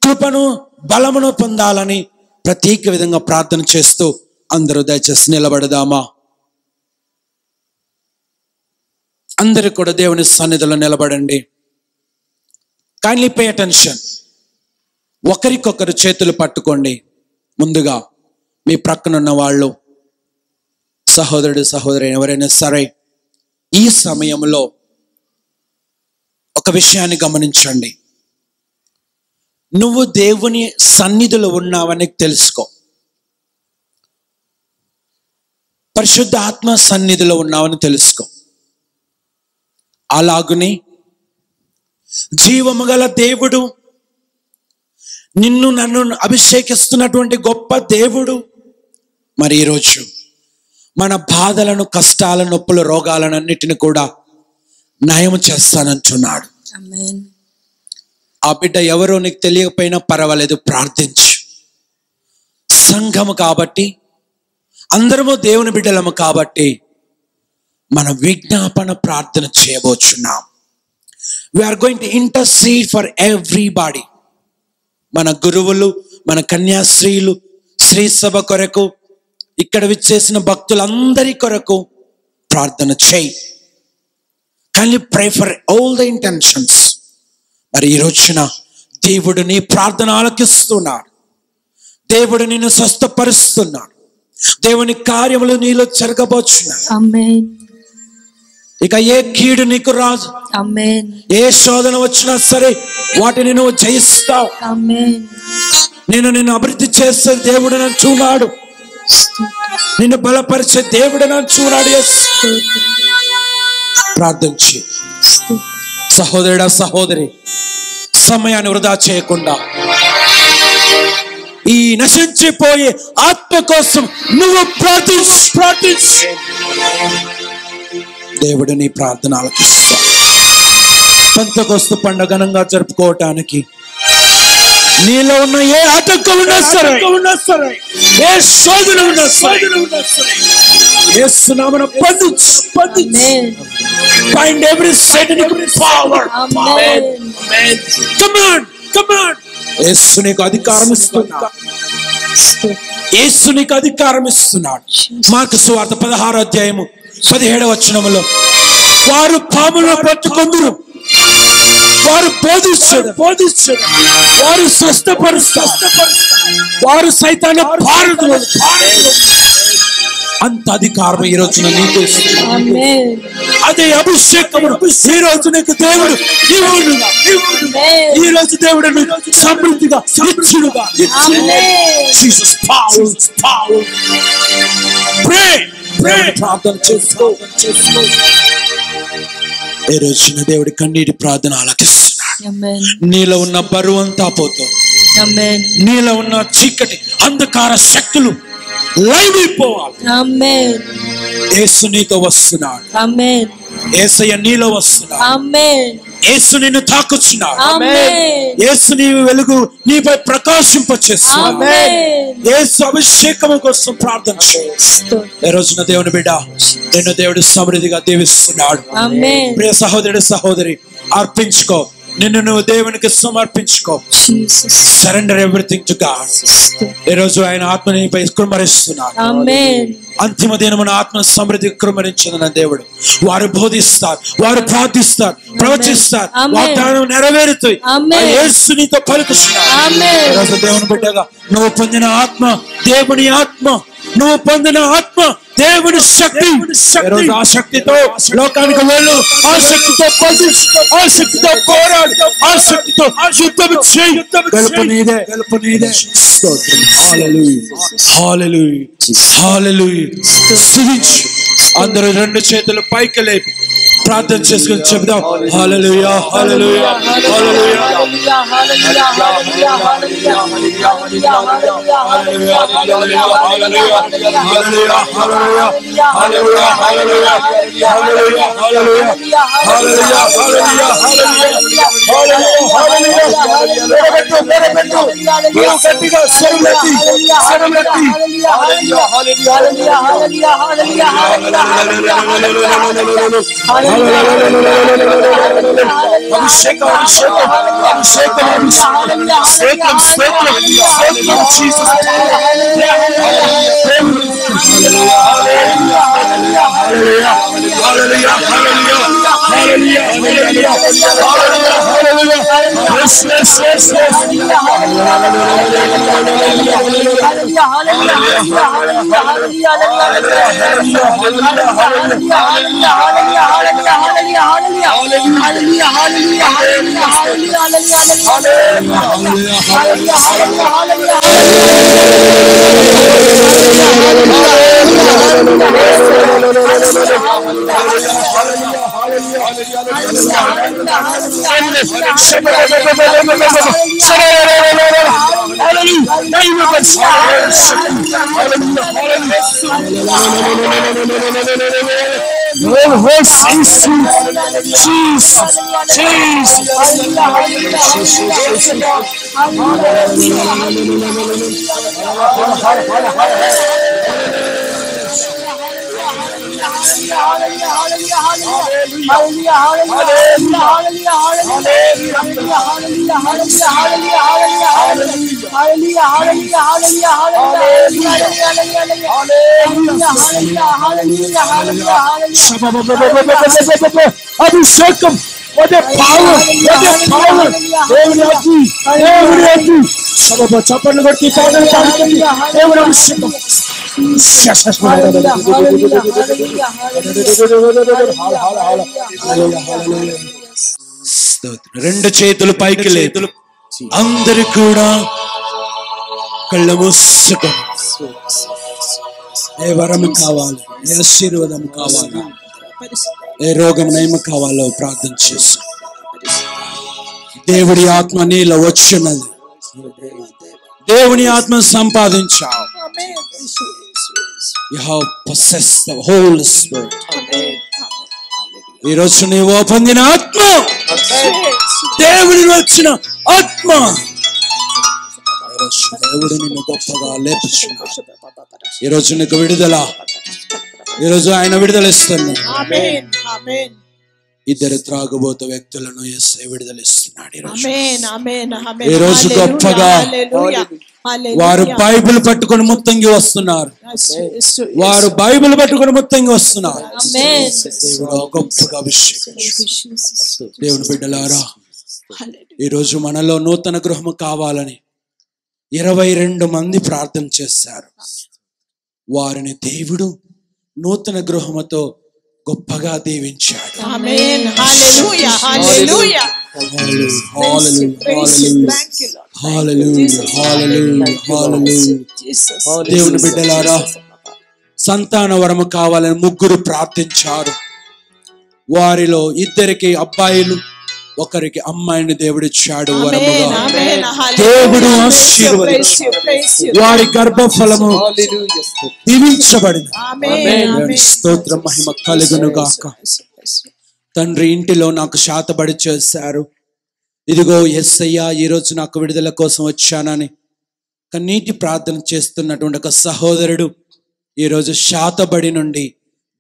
కృపను, బలమును పొందాలని ప్రత్యేక విధంగా ప్రార్థన చేస్తూ అందరూ దయచేసి నిలబడదామా? అందరూ కూడా దేవుని సన్నిధిలో నిలబడండి. Kindly pay attention. ఒకరికొకరు చేతులు పట్టుకోండి. ముందుగా మీ ప్రక్కనున్న వాళ్ళు, సహోదరుడు సహోదరి ఎవరైనా సరే, ఈ సమయంలో ఒక విషయాన్ని గమనించండి. నువ్వు దేవుని సన్నిధిలో ఉన్నావని తెలుసుకో. పరిశుద్ధ ఆత్మ సన్నిధిలో ఉన్నావని తెలుసుకో. అలాగుని జీవము గల దేవుడు, నిన్ను నన్ను అభిషేకిస్తున్నటువంటి గొప్ప దేవుడు మరి ఈరోజు మన బాధలను, కష్టాల, నొప్పులు, రోగాలను అన్నిటిని కూడా నయం చేస్తానంటున్నాడు. ఆ బిడ్డ ఎవరో నీకు తెలియకపోయినా పర్వాలేదు, ప్రార్థించు. సంఘము కాబట్టి, అందరము దేవుని బిడ్డలము కాబట్టి మన విజ్ఞాపన ప్రార్థన చేయబోచున్నాం. We're going to intercede for everybody. మన గురువులు, మన కన్యాశ్రీలు, శ్రీ సభ కొరకు, ఇక్కడ విచ్చేసిన భక్తులందరి కొరకు ప్రార్థన చేయి. Can you pray for all the intentions? మరి ఈ రోజున దేవుడు నీ ప్రార్థన ఆలకిస్తున్నాడు. దేవుడు నిన్ను స్వస్థపరుస్తున్నాడు. దేవుని కార్యములు నీలో జరగబోచున్నాయి. ఆమేన్. ఇక ఏ కీడు నీకు రాదు. ఆమేన్. ఏ శోధన వచ్చినా సరే వాటిని నువ్వు జయిస్తావు. ఆమేన్. నిన్ను అభివృద్ధి చేసే దేవుడు నన్ను చూడాడు. నిన్ను బలపరిచే దేవుడు నన్ను చూడాడు. ప్రార్థించి సహోదరుడా, సహోదరి, సమయాన్ని వృధా చేయకుండా ఈ నశించిపోయే ఆత్మ కోసం నువ్వు ప్రార్థించు. దేవుడు నీ ప్రార్థన ఆలకిస్తాడు. పెంతెకోస్తు పండుగ ఘనంగా జరుపుకోవటానికి నీలో ఉన్న ఏ ఆటంకం ఉన్నా సరే, ఏ శోధన ఉన్నా సరే, యేసు నామమున బంధించు. Bind every satanic power. Amen. Come on. యేసు నీకు అధికారం ఇస్తున్నాడు. యేసు నీకు అధికారం ఇస్తున్నాడు. మార్కు సువార్త 16వ అధ్యాయము 17వ వచనములో వారు పాములను పట్టుకొందురు, వారు బోధించరు, వారు స్వస్థపరుస్తారు, వారు సైతాన్ని పారదులు. అంత అధికారం ఈ రోజున నీకు ఇస్తున్నాడు. ఆమేన్. అదే అభిషేకమును ఈ రోజు నీకు దేవుడు ఇవ్వునుగా. ఈ రోజు దేవుడు నీకు సమృద్ధిగా ఇచ్చునుగా. Jesus power. Pray. ప్రార్థన చేసుకో. ఈ రోజున దేవుడి కన్నీటి ప్రార్థన ఆలకిస్తున్నాడు. ఆమేన్. నీలో ఉన్న బరువు అంతా పోతుంది. ఆమేన్. నీలో ఉన్న చీకటి అంధకార శక్తులు లైవ్ అయిపోవాలి. ఆమేన్. యేసు నీతో వస్తున్నాడు. ఆమేన్. యేసయ్య నీలో వస్తున్నాడు. ఆమేన్. యేసు నిన్ను తాకుచున్నాడు. ఆమేన్. యేసు నీ వెలుగు నీపై ప్రకాశింపచేస్తున్నాడు. ఆమేన్. యేసు అభిషేకము కోసం ప్రార్థన చేయి. ఈ రోజున దేవుని బిడ్డ, నిన్ను దేవుడు సమృద్ధిగా దీవిస్తున్నాడు. ఆమేన్. ప్రియ సహోదరుడు, సహోదరి, అర్పించుకో. నిన్ను నువ్వు దేవునికి సమర్పించుకో. Surrender everything to God. ఈ రోజు ఆయన ఆత్మ నీపై కుమ్మరిస్తున్నాడు. ఆమేన్. అంతిమ దినమున ఆత్మ సమృద్ధి కుమ్మరించిన దేవుడు. వారు బోధిస్తారు, వారు ప్రార్థిస్తారు, ప్రవచిస్తారు, వాగ్దానం నెరవేరుతాయి. యేసు నీతో పలుకుతున్నాడు. ఆమేన్. ఈ రోజు దేవుని బిడ్డగా నువ్వు పొందిన ఆత్మ దేవుని ఆత్మ, నువ్వు పొందిన ఆత్మ దేవుని శక్తి. ఈరోజు ఆ శక్తితో లోకానికి వెళ్ళు, ఆ శక్తితో బోధించు, ఆ శక్తితో పోరాడు, ఆ శక్తితో యుద్ధం చేయి. గెలుపు నీదే, గెలుపు నీదే. హల్లెలూయా, హల్లెలూయా. స్తుతించు. అందరూ రెండు చేతులు పైకి లేపి ప్రార్థన చేసుకుని చెప్దాం. హల్లెలూయా, హల్లెలూయా, హల్లెలూయా. అభిషేకం, అభిషేకం, అభిషేకం, స్తోత్రం, స్తోత్రం, స్తోత్రం జీసస్. అభిషేకం చప్పట్లు కొట్టి దేవుడు అభిషేకం. రెండు చేతులు పైకి లేదు, అందరు కూడా కళ్ళ మూసుకొని ఏ వరం కావాలి, ఏ ఆశీర్వాదం కావాలా, ఏ రోగం నయం కావాలో ప్రార్థన చేసి దేవుడి ఆత్మ నీలో వచ్చినది, దేవుని ఆత్మ సంపాదించావు. You have possessed the Holy Spirit. ఈ రోజు నీవు పొందిన ఆత్మ దేవుడి వచ్చిన ఆత్మ. దేవుడు నిన్ను గొప్పగా లేపుచున్నాడు. ఈరోజు నీకు విడుదల, ఈరోజు ఆయన విడుదల ఇస్తున్నాడు. ఇద్దరు త్రాగుబోతు వ్యక్తులను యేసయ్య విడుదలిస్తున్నాడు. ఈ రోజు గొప్పగా వారు బైబిల్ పట్టుకొని మొత్తంగా వస్తున్నారు, వారు బైబిల్ పట్టుకొని మొత్తంగా వస్తున్నారు. దేవుడు గొప్పగా అభిషేకించు. దేవుని బిడ్డలారా, ఈరోజు మనలో నూతన గృహము కావాలని 22 మంది ప్రార్థన చేశారు. వారిని దేవుడు నూతన గృహముతో గొప్పగా దీవించాడు. దేవుని బిడ్డలారా, సంతాన వరము కావాలని 3 ప్రార్థించారు. వారిలో 2 అబ్బాయిలు, 1 అమ్మాయిని దేవుడిచ్చాడు వరముగా. దేవుడు ఆశీర్వదించాడు. వారి గర్భఫలము దీవించబడింది. స్తోత్రం, మహిమ కలుగును గాక. తండ్రి, ఇంటిలో నాకు శాతబడి చేశారు. ఇదిగో యేసయ్యా, ఈరోజు నాకు విడుదల కోసం వచ్చానని కన్నీటి ప్రార్థన చేస్తున్నటువంటి ఒక సహోదరుడు ఈరోజు శాతబడి నుండి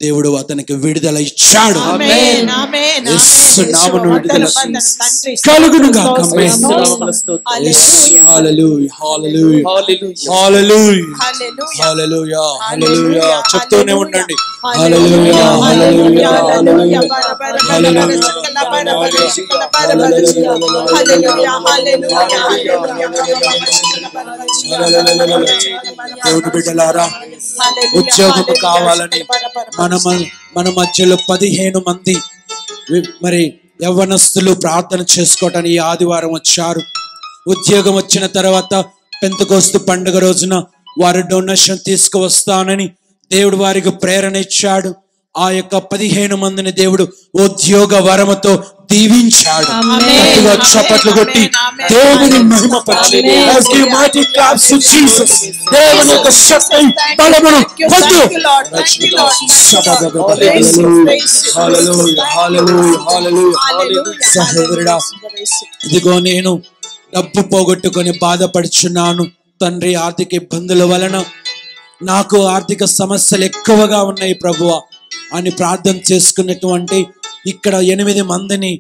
దేవుడు అతనికి విడుదల ఇచ్చాడు. యేసు నామమున విడుదల కలుగును గాక. హల్లెలూయా, హల్లెలూయా, హల్లెలూయా, హల్లెలూయా. చెప్తూనే ఉండండి. హల్లెలూయా, హల్లెలూయా, హల్లెలూయా, దేవుని బిడ్డలారా, ఉద్యోగం కావాలని మన మధ్యలో 15 మంది మరి యవ్వనస్తులు ప్రార్థన చేసుకోవటానికి ఈ ఆదివారం వచ్చారు. ఉద్యోగం వచ్చిన తర్వాత పెంతెకోస్తు పండుగ రోజున వారు డొనేషన్ తీసుకువస్తానని దేవుడు వారికి ప్రేరణ ఇచ్చాడు. ఆ యొక్క 15 మందిని దేవుడు ఉద్యోగ వరముతో దీవించాడు. గట్టిగా చప్పట్లు కొట్టి దేవుని మహిమపరచు. దేవుని యొక్క శక్తి బలమును పొందు. సహోదరుడా, ఇదిగో నేను డబ్బు పోగొట్టుకొని బాధపడుచున్నాను తండ్రి. ఆర్థిక ఇబ్బందుల వలన నాకు ఆర్థిక సమస్యలు ఎక్కువగా ఉన్నాయి ప్రభువా అని ప్రార్థన చేసుకున్నటువంటి ఇక్కడ 8 మందిని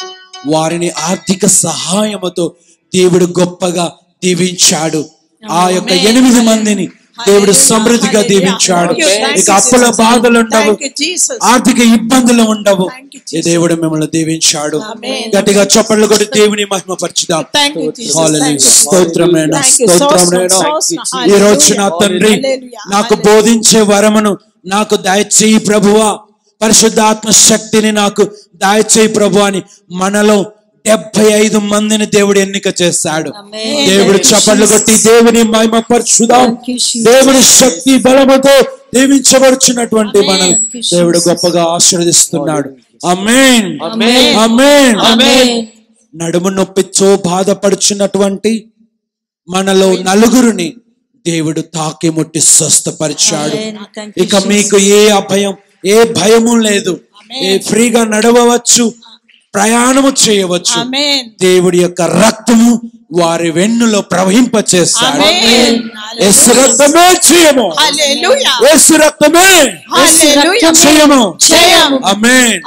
వారిని ఆర్థిక సహాయముతో దేవుడు గొప్పగా దీవించాడు. ఆ యొక్క 8 మందిని దేవుడు సమృద్ధిగా దీవించాడు. ఇక అప్పుల బాధలు ఉండవు, ఆర్థిక ఇబ్బందులు ఉండవు. ఈ దేవుడు మిమ్మల్ని దీవించాడు. గట్టిగా చప్పట్లు కొట్టి దేవుని మహిమపరచుదాం. స్తోత్రమైన స్తోత్రమైన ఈ రోజు నా తండ్రి, నాకు బోధించే వరమును నాకు దయచేయి ప్రభువా, పరిశుద్ధాత్మ శక్తిని నాకు దయచేయి ప్రభు అని మనలో 75 మందిని దేవుడు ఎన్నిక చేశాడు. దేవుడు చప్పట్లు కొట్టి దేవుని మహిమపరచుదాం. దేవుని శక్తి బలముతో దీవించబడుచున్నటువంటి మనం దేవుడు గొప్పగా ఆశీర్వదిస్తున్నాడు. ఆమేన్, ఆమేన్. నడుము నొప్పితో బాధపడుచున్నటువంటి మనలో 4 దేవుడు తాకి ముట్టి స్వస్థపరిచాడు. ఇక మీకు ఏ అభయం, ఏ భయము లేదు. ఫ్రీగా నడవవచ్చు, ప్రయాణము చేయవచ్చు. దేవుడి యొక్క రక్తము వారి వెన్నులో ప్రవహింపచేస్తాడు. యేసు రక్తమే జయము, యేసు రక్తమే జయము. ఆమేన్,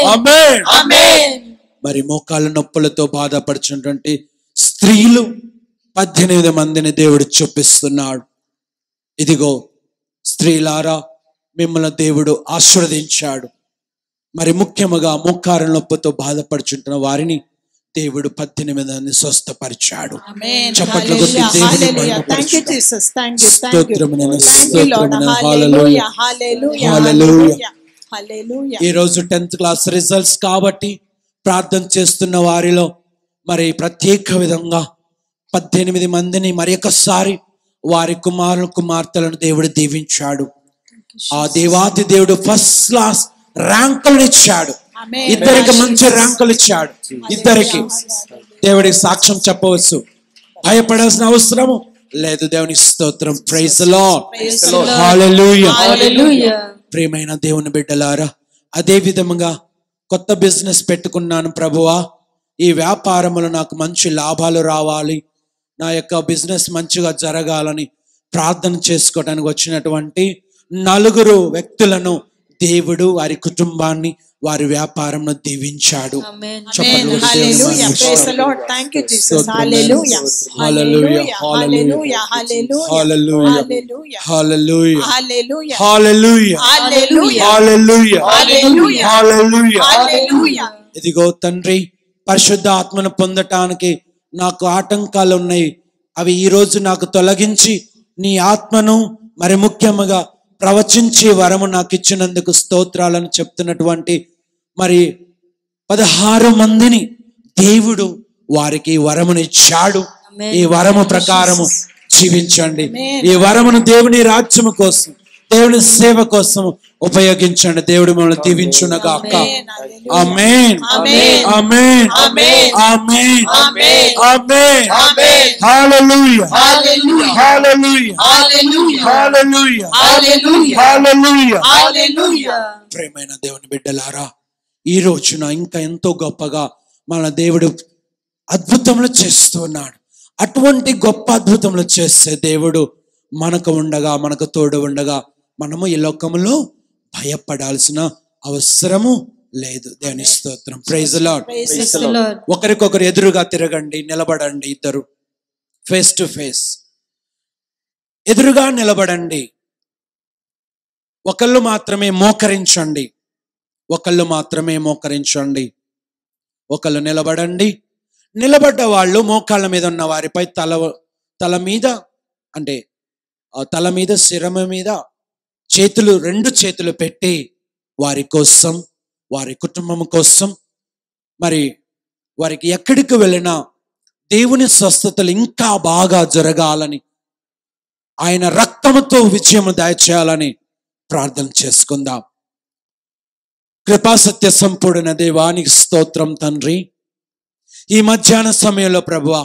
ఆమేన్. మరి మోకాళ్ళ నొప్పులతో బాధపడుచున్నటువంటి స్త్రీలు 18 మందిని దేవుడు చూపిస్తున్నాడు. ఇదిగో స్త్రీలారా, మిమ్మల్ని దేవుడు ఆశీర్వదించాడు. మరి ముఖ్యముగా మోకారు నొప్పితో బాధపడుచుంటున్న వారిని దేవుడు 18 మందిని స్వస్థపరిచాడు. చప్పట్లు కొట్టి దేవుని మహిమపరచు. స్తోత్రమును, స్తోత్రమును. హల్లెలూయా, హల్లెలూయా. ఈ రోజు 10th క్లాస్ రిజల్ట్స్ కాబట్టి ప్రార్థన చేస్తున్న వారిలో మరి ప్రత్యేక విధంగా 18 మందిని మరి ఒకసారి వారి కుమారులు కుమార్తెలను దేవుడు దీవించాడు. ఆ దేవాది దేవుడు ఫస్ట్ క్లాస్ ర్యాంకులను ఇచ్చాడు. ఇద్దరికి మంచి ర్యాంకులు ఇచ్చాడు. ఇద్దరికి దేవుడికి సాక్ష్యం చెప్పవచ్చు, భయపడాల్సిన అవసరము లేదు. దేవుని స్తోత్రం. Praise the Lord. హల్లెలూయా. ప్రియమైన దేవుని బిడ్డలారా, అదే విధముగా కొత్త బిజినెస్ పెట్టుకున్నాను ప్రభువా, ఈ వ్యాపారములో నాకు మంచి లాభాలు రావాలి, నా యొక్క బిజినెస్ మంచిగా జరగాలని ప్రార్థన చేసుకోవడానికి వచ్చినటువంటి 4 వ్యక్తులను దేవుడు వారి కుటుంబాన్ని వారి వ్యాపారంను దీవించాడు. ఇదిగో తండ్రి, పరిశుద్ధ ఆత్మను పొందటానికి నాకు ఆటంకాలు ఉన్నాయి, అవి ఈ రోజు నాకు తొలగించి నీ ఆత్మను మరి ముఖ్యముగా ప్రవచించే వరము నాకు ఇచ్చినందుకు స్తోత్రాలను చెప్తున్నటువంటి మరి 16 మందిని దేవుడు వారికి వరమును ఇచ్చాడు. ఈ వరము ప్రకారము జీవించండి. ఈ వరమును దేవుని రాజ్యము కోసం, దేవుని సేవ కోసం ఉపయోగించండి. దేవుడు మిమ్మల్ని దీవించునగాక. ఆమేన్, ఆమేన్, ఆమేన్, ఆమేన్, ఆమేన్. హల్లెలూయా, హల్లెలూయా, హల్లెలూయా, హల్లెలూయా. ప్రియమైన దేవుని బిడ్డలారా, ఈ రోజున ఇంకా ఎంతో గొప్పగా మన దేవుడు అద్భుతములు చేస్తున్నాడు. అటువంటి గొప్ప అద్భుతములు చేసే దేవుడు మనకు ఉండగా, మనకు తోడు ఉండగా మనము ఈ లోకములో భయపడాల్సిన అవసరము లేదు. దేవుని స్తోత్రం. Praise the Lord. ఒకరికొకరు ఎదురుగా తిరగండి, నిలబడండి. ఇద్దరు ఫేస్ టు ఫేస్ ఎదురుగా నిలబడండి. ఒకళ్ళు మాత్రమే మోకరించండి, ఒకళ్ళు మాత్రమే మోకరించండి. ఒకళ్ళు నిలబడండి. నిలబడ్డ వాళ్ళు మోకాళ్ళ మీద ఉన్న వారిపై తల మీద అంటే తల మీద శిరము మీద చేతులు, 2 చేతులు పెట్టి వారి కోసం, వారి కుటుంబం కోసం, మరి వారికి ఎక్కడికి వెళ్ళినా దేవుని స్వస్థతలు ఇంకా బాగా జరగాలని, ఆయన రక్తముతో విజయం దయచేయాలని ప్రార్థన చేసుకుందాం. కృపాసత్య సంపూర్ణ దేవానికి స్తోత్రం తండ్రి. ఈ మధ్యాహ్న సమయంలో ప్రభువా,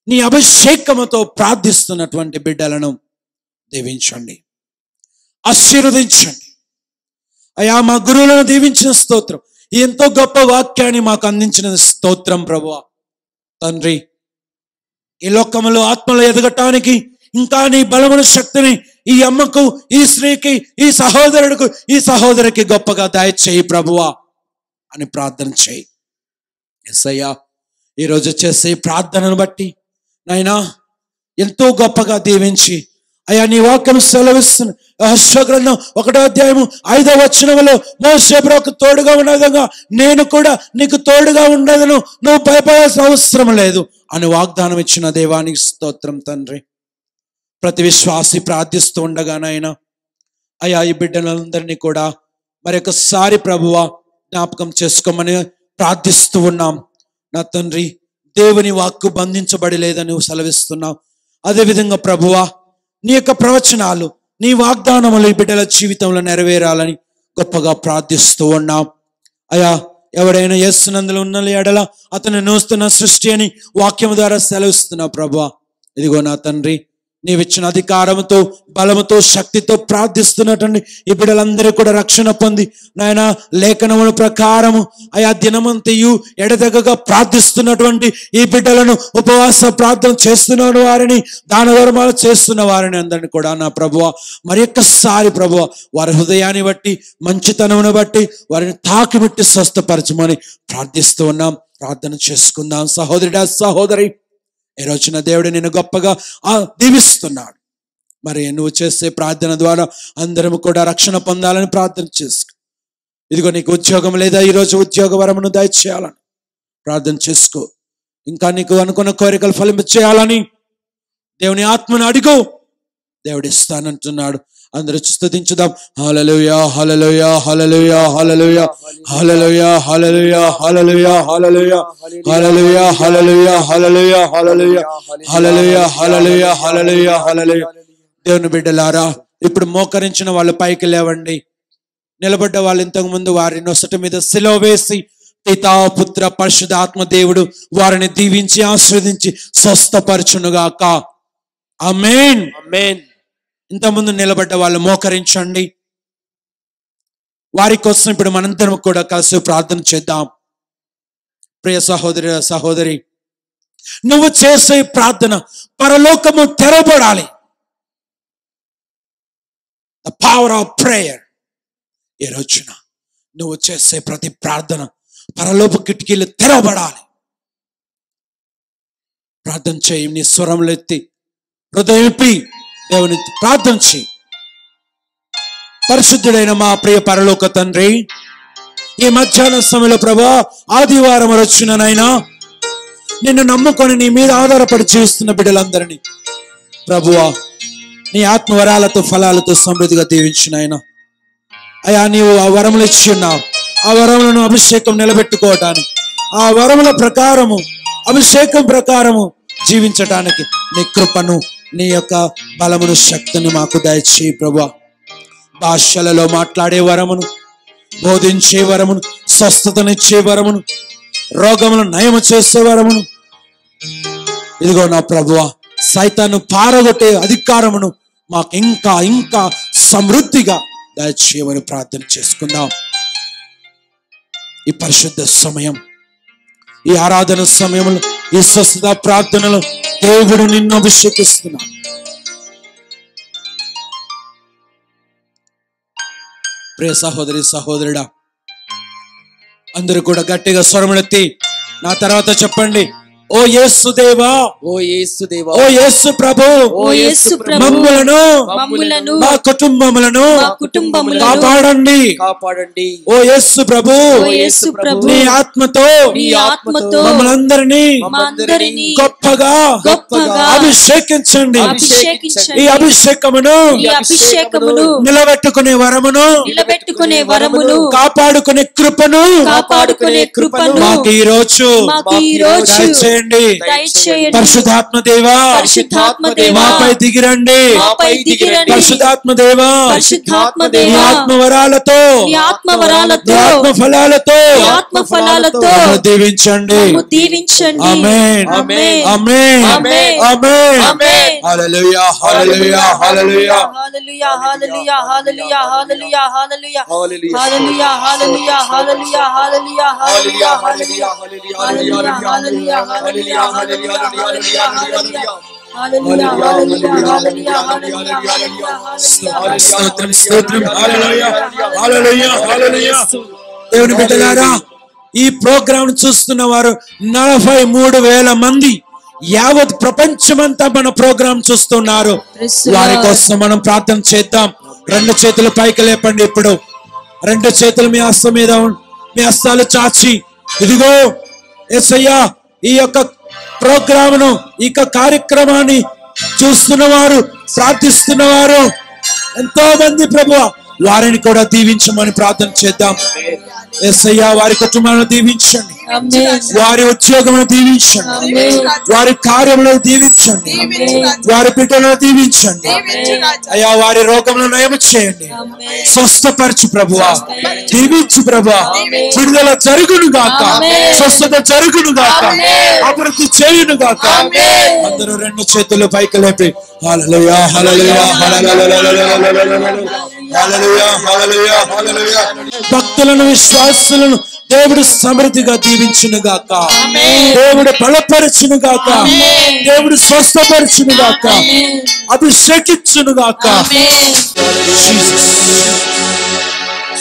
నీ అభిషేకముతో ప్రార్థిస్తున్నటువంటి బిడ్డలను దీవించండి, ఆశీర్వదించండి. అయా, మా గురువులను దీవించిన స్తోత్రం. ఎంతో గొప్ప వాక్యాన్ని మాకు అందించిన స్తోత్రం ప్రభువా. తండ్రి, ఈ లోకములో ఆత్మలో ఎదగటానికి ఇంకా నీ బలమున శక్తిని ఈ అమ్మకు, ఈ స్త్రీకి, ఈ సహోదరుడికి, ఈ సహోదరికి గొప్పగా దయచేయి ప్రభువా అని ప్రార్థన చేయి. యేసయ్యా, ఈరోజు చేసే ప్రార్థనను బట్టి నాయనా ఎంతో గొప్పగా దీవించి, అయ్యా నీ వాక్యం సెలవిస్తున్న యెహోషువ గ్రంథం 1వ అధ్యాయము 5వ వచనములో మోషే ప్రభువుకు తోడుగా ఉన్న విధంగా నేను కూడా నీకు తోడుగా ఉండదును, నువ్వు భయపడాల్సిన అవసరం లేదు అని వాగ్దానం ఇచ్చిన దేవానికి స్తోత్రం తండ్రి. ప్రతి విశ్వాసి ప్రార్థిస్తూ ఉండగానైనా అయ్యా, ఈ బిడ్డలందరినీ కూడా మరొకసారి ప్రభువా జ్ఞాపకం చేసుకోమని ప్రార్థిస్తూ ఉన్నాం. నా తండ్రి, దేవుని వాక్కు బంధించబడి లేదని సెలవిస్తున్నావు. అదేవిధంగా ప్రభువా, నీ యొక్క ప్రవచనాలు, నీ వాగ్దానములు ఈ బిడ్డల జీవితంలో నెరవేరాలని గొప్పగా ప్రార్థిస్తూ ఉన్నాం. అయ్యా, ఎవడైనా యేసునందులో ఉన్న ఎడల అతను నూతన సృష్టి అని వాక్యం ద్వారా సెలవిస్తున్నావు ప్రభువా. ఇదిగో నా తండ్రి, నీవిచ్చిన అధికారముతో, బలముతో, శక్తితో ప్రార్థిస్తున్నటువంటి ఈ బిడ్డలందరూ కూడా రక్షణ పొంది నాయన లేఖనముల ప్రకారము ఆయా దినమంతయు ఎడతెగక ప్రార్థిస్తున్నటువంటి ఈ బిడ్డలను, ఉపవాస ప్రార్థన చేస్తున్న వారిని, దాన ధర్మాలు చేస్తున్న వారిని అందరినీ కూడా నా ప్రభువ మరి ఒక్కసారి ప్రభువ వారి హృదయాన్ని బట్టి, మంచితనమును బట్టి వారిని తాకిబెట్టి స్వస్థపరచమని ప్రార్థిస్తూ ఉన్నాం. ప్రార్థన చేసుకుందాం. సహోదరుడా, సహోదరి, ఈ రోజున దేవుడు నిన్ను గొప్పగా దీవిస్తున్నాడు. మరి నువ్వు చేసే ప్రార్థన ద్వారా అందరం కూడా రక్షణ పొందాలని ప్రార్థన చేసుకో. ఇదిగో నీకు ఉద్యోగం లేదా, ఈరోజు ఉద్యోగ వరమును దయచేయాలని ప్రార్థన చేసుకో. ఇంకా నీకు అనుకున్న కోరికలు ఫలింపచేయాలని దేవుని ఆత్మను అడుగు, దేవుడు ఇస్తానంటున్నాడు. అందరూ స్తుతించుదాం. హల్లెలూయా హల్లెలూయా హల్లెలూయా హల్లెలూయా హల్లెలూయా హల్లెలూయా హల్లెలూయా హల్లెలూయా హల్లెలూయా హల్లెలూయా హల్లెలూయా హల్లెలూయా హల్లెలూయా హల్లెలూయా హల్లెలూయా హల్లెలూయా. దేవుని బిడ్డలారా, ఇప్పుడు మోకరించిన వాళ్ళు పైకి లేవండి. నిలబడ్డ వాళ్ళు ఇంతకు ముందు వారి నొసట మీద సిలువ వేసి పితా పుత్ర పరిశుద్ధ ఆత్మ దేవుడు వారిని దీవించి ఆశీర్వదించి స్వస్థపరచునుగాక. ఆమేన్ ఆమేన్. ఇంతకుముందు నిలబడ్డ వాళ్ళు మోకరించండి. వారి కోసం ఇప్పుడు మనందరం కూడా కలిసి ప్రార్థన చేద్దాం. ప్రియ సహోదరి సహోదరి, నువ్వు చేసే ప్రార్థన పరలోకము తెరవబడాలి. The power of prayer. ఈ రోజున నువ్వు చేసే ప్రతి ప్రార్థన పరలోక కిటికీలు తెరవబడాలి. ప్రార్థన చేయి. నీ స్వరములు ఎత్తి హృదయపి దేవుని ప్రార్థన చేయి. పరిశుద్ధుడైన మా ప్రియ పరలోక తండ్రి, ఈ మధ్యాహ్న సమయంలో ప్రభా ఆదివారం వచ్చిననైనా నిన్ను నమ్ముకొని నీ మీద ఆధారపడి జీవిస్తున్న బిడ్డలందరినీ ప్రభువా నీ ఆత్మవరాలతో ఫలాలతో సమృద్ధిగా దీవించినాయన. అయ్యా, నీవు ఆ వరములు ఇచ్చి ఉన్నావు. ఆ వరములను అభిషేకం నిలబెట్టుకోవటానికి, ఆ వరముల ప్రకారము అభిషేకం ప్రకారము జీవించటానికి నీ కృపను, నీ యొక్క బలమును, శక్తిని మాకు దయచేయి ప్రభువా. భాషలలో మాట్లాడే వరమును, బోధించే వరమును, స్వస్థతనిచ్చే వరమును, రోగమును నయము చేసే వరమును, ఇదిగో నా ప్రభువా సైతాన్ని పారగొట్టే అధికారమును మాకు ఇంకా ఇంకా సమృద్ధిగా దయచేయమని ప్రార్థన చేసుకుందాం. ఈ పరిశుద్ధ సమయం, ఈ ఆరాధన సమయంలో, ఈ స్వస్థత ప్రార్థనలో దేవుడు నిన్ను అభిషేకిస్తున్నాడు. ప్రియ సహోదరి సహోదరుడా, అందరూ కూడా గట్టిగా స్వరములెత్తి నా తర్వాత చెప్పండి. ఓ యేసు దేవా, ఓ యేసు దేవా, ఓ యేసు ప్రభు, ఓ యేసు ప్రభు, మమ్ములను మా కుటుంబములను కాపాడండి. ఓ యేసు ప్రభు, ఓ యేసు ప్రభు, నీ ఆత్మతో మమ్మల్ని గొప్పగా అభిషేకించండి. ఈ అభిషేకమును నిలబెట్టుకునే వరమును, కాపాడుకునే కృపను మాకు ఈ రోజు దయచేయండి. పరిశుద్ధాత్మ దేవా, మాపై దిగిరండి. పరిశుద్ధాత్మ దేవా, నీ ఆత్మవరాలతో, ఆత్మ ఫలాలతో దీవించండి. ఆమేన్ ఆమేన్ ఆమేన్ ఆమేన్. హల్లెలూయా హల్లెలూయా హల్లెలూయా హల్లెలూయా హల్లెలూయా హల్లెలూయా హల్లెలూయా హల్లెలూయా హల్లెలూయా హల్లెలూయా హల్లెలూయా హల్లెలూయా హల్లెలూయా హల్లెలూయా హల్లెలూయా హల్లెలూయా హల్లెలూయా స్తోత్రం స్తోత్రం. హల్లెలూయా హల్లెలూయా హల్లెలూయా. దేవుని బిడ్డలారా, ఈ ప్రోగ్రామ్ చూస్తున్న వారు 43,000 మంది యావత్ ప్రపంచమంతా మన ప్రోగ్రామ్ చూస్తున్నారు. వారి కోసం మనం ప్రార్థన చేద్దాం. 2 చేతులు పైకి లేపండి. ఇప్పుడు 2 చేతులు మీ హస్తం మీద, మీ హస్తాలు చాచి, ఇదిగో యేసయ్యా ఈ యొక్క ప్రోగ్రామును, ఈ యొక్క కార్యక్రమాన్ని చూస్తున్నవారు, ప్రార్థిస్తున్నవారు ఎంతో మంది ప్రభువా, వారిని కూడా దీవించమని ప్రార్థన చేద్దాం. యేసయ్యా వారి కుటుంబాలను దీవించండి, వారి ఉద్యోగమును దీవించండి, వారి కార్యములను దీవించండి, వారి బిడ్డలను దీవించండి. అయ్యా వారి రోగములను నయము చేయండి, స్వస్థపరచు ప్రభువా, దీవించు ప్రభువా. విడుదల జరుగును గాక, స్వస్థత జరుగును గాక, అభివృద్ధి చేయును గాక. అందరూ 2 చేతులు పైకి లేపి హల్లెలూయా హల్లెలూయా హల్లెలూయా హల్లెలూయా హల్లెలూయా. భక్తులను, విశ్వాసులను దేవుడు సమృద్ధిగా దీవించును గాక, దేవుడు బలపరచును గాక, దేవుడు స్వస్థపరచును గాక, అభిషేకించును గాక.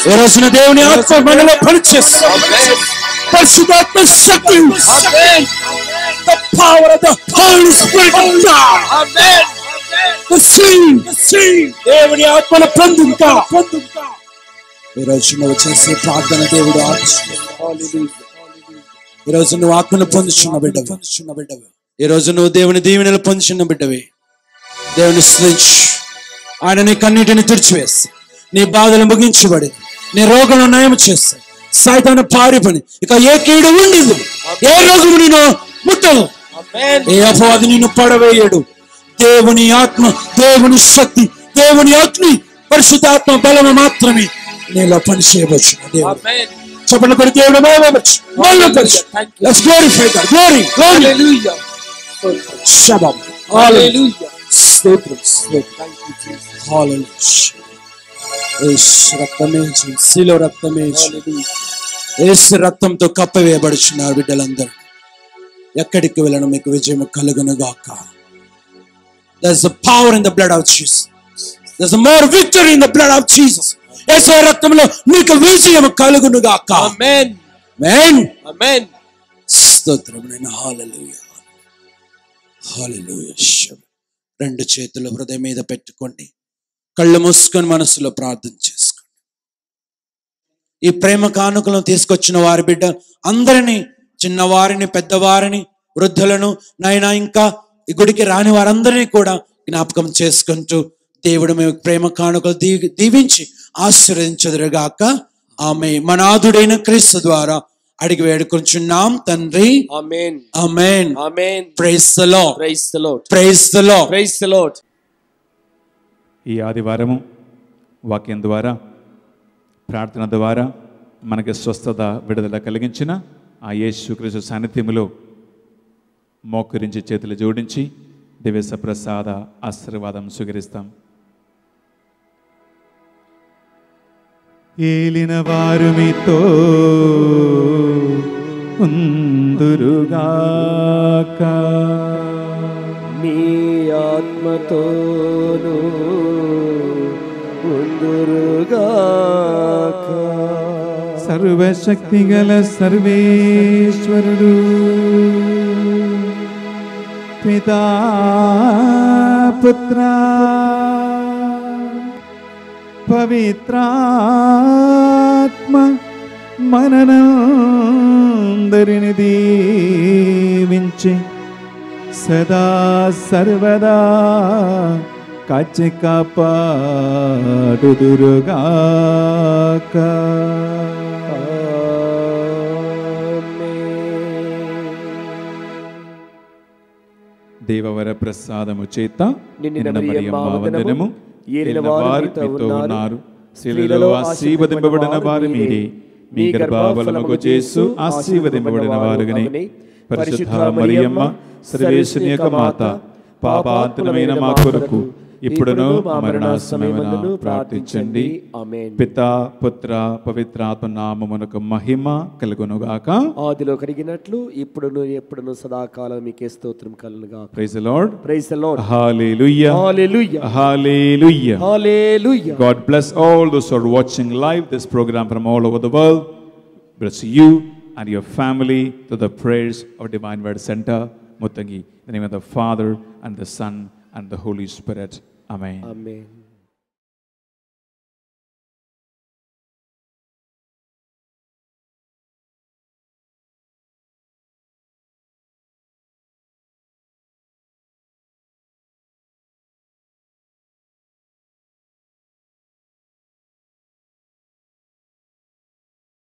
ఈ రోజున దేవుని ఆత్మ మనలో పనిచేస్తుంది. పరిశుద్ధాత్మ శక్తి, the power of the Holy Spirit of God. Amen. Receive. దేవుని ఆత్మను పొందుతా. ఈ రోజు నువ్వు చేసే ప్రార్థన దేవుడు ఆశీర్వదించు. ఈ రోజు నువ్వు ఆత్మను పొందుచున్న బిడ్డవు. ఈ రోజు నువ్వు దేవుని దీవెనలు పొందుచున్న బిడ్డవి. దేవుని స్తుతించు. ఆయన నీ కన్నీటిని తుడిచివేసి, నీ బాధలు ముగించబడి, నీ రోగం నయం చేస్తాడు. సైతాను పారిపోయి ఇక ఏ కీడు ఉండదు, ఏ రోగము నిన్ను ముట్టదు, ఏ అపవాది నిన్ను పడవేయడు. దేవుని ఆత్మ, దేవుని శక్తి, దేవుని అగ్ని, పరిశుద్ధాత్మ బలము మాత్రమే నీలో పని చేయవచ్చు. చెప్పండి కొడు దేవుడు మహిమపరచు. Let's glorify God. Glory. Hallelujah. Shabbat. Hallelujah. స్తోత్రం. Thank you, Jesus. Hallelujah. యేసు రక్తమే, శిలో రక్తమే, యేసు రక్తంతో కప్పవేయబడుచున్నారు బిడ్డలందరూ. ఎక్కడికి వెళ్ళను మీకు విజయం కలుగును గాక. There's a power in the blood of Jesus. There's a more victory in the blood of Jesus. యేసు రక్తంలో నీకు విజయం కలుగును గాక. Amen. Amen. Amen. స్తోత్రం. హల్లెలూయా. హల్లెలూయా. రెండు చేతులు హృదయం మీద పెట్టుకోండి. కళ్ళు మూసుకొని మనసులో ప్రార్థన చేసుకోండి. ఈ ప్రేమ కానుకలను తీసుకొచ్చిన వారి బిడ్డ అందరినీ, చిన్నవారిని, పెద్దవారిని, వృద్ధులను, నాయనా ఇంకా ఈ గుడికి రాని వారందరినీ కూడా జ్ఞాపకం చేసుకుంటూ దేవుడు మేము ప్రేమ కానుకలు దీవించి ఆశీర్వదించుదురుగాక. ఆమె మనాథుడైన క్రీస్తు ద్వారా అడిగి వేడుకొంచున్నాం తండ్రి. Amen. Amen. Amen. Praise the Lord. Praise the Lord. Praise the Lord. Praise the Lord. ఈ ఆదివారము వాక్యం ద్వారా, ప్రార్థన ద్వారా మనకి స్వస్థత, విడుదల కలిగించిన ఆ యేసుక్రీస్తు సాన్నిధ్యములో మోకరించి చేతులు జోడించి దివ్య ప్రసాద ఆశీర్వాదం స్వీకరిస్తాం. ఏలిన వారు మీతో ఉందురుగాక, నీ ఆత్మతోను ఉందురుగాక. సర్వశక్తి గల సర్వేశ్వరుడు పితా పుత్ర పవిత్రాత్మ మననందరిని దీవించి సదా సర్వదా కాచి కాపాడుదురుగాక. దేవవర ప్రసాదము చేత నిన్న మరియమ్మ వందనము. ఏలిన వారు మీతో ఉన్నారు, స్త్రీలలో ఆశీర్వదింపబడిన వారు మీరే, మీ గర్భఫలముకు యేసు ఆశీర్వదింపబడిన వారుగనే. పరిశుద్ధ మరియమ్మ సర్వేశ్వరుని యొక్క మాత, పాపాత్ములమైన మా కొరకు ఇప్పుడును మరణ సమయమున ప్రార్థించండి. ఆమేన్. పితా పుత్ర పవిత్రాత్మ నామమునకు మహిమ కలుగునుగాక. ఆదిలో కలిగినట్లు ఇప్పుడును ఎప్పుడును సదాకాలం మీకే స్తోత్రం కలుగునుగాక. Praise the Lord. Praise the Lord. హల్లెలూయా. హల్లెలూయా. హల్లెలూయా. హల్లెలూయా. God bless all those who are watching live this program from all over the world. Bless you and your family to the prayers of Divine Word Center, Muttangi. In the name of the Father and the Son and the Holy Spirit. Amen. Amen.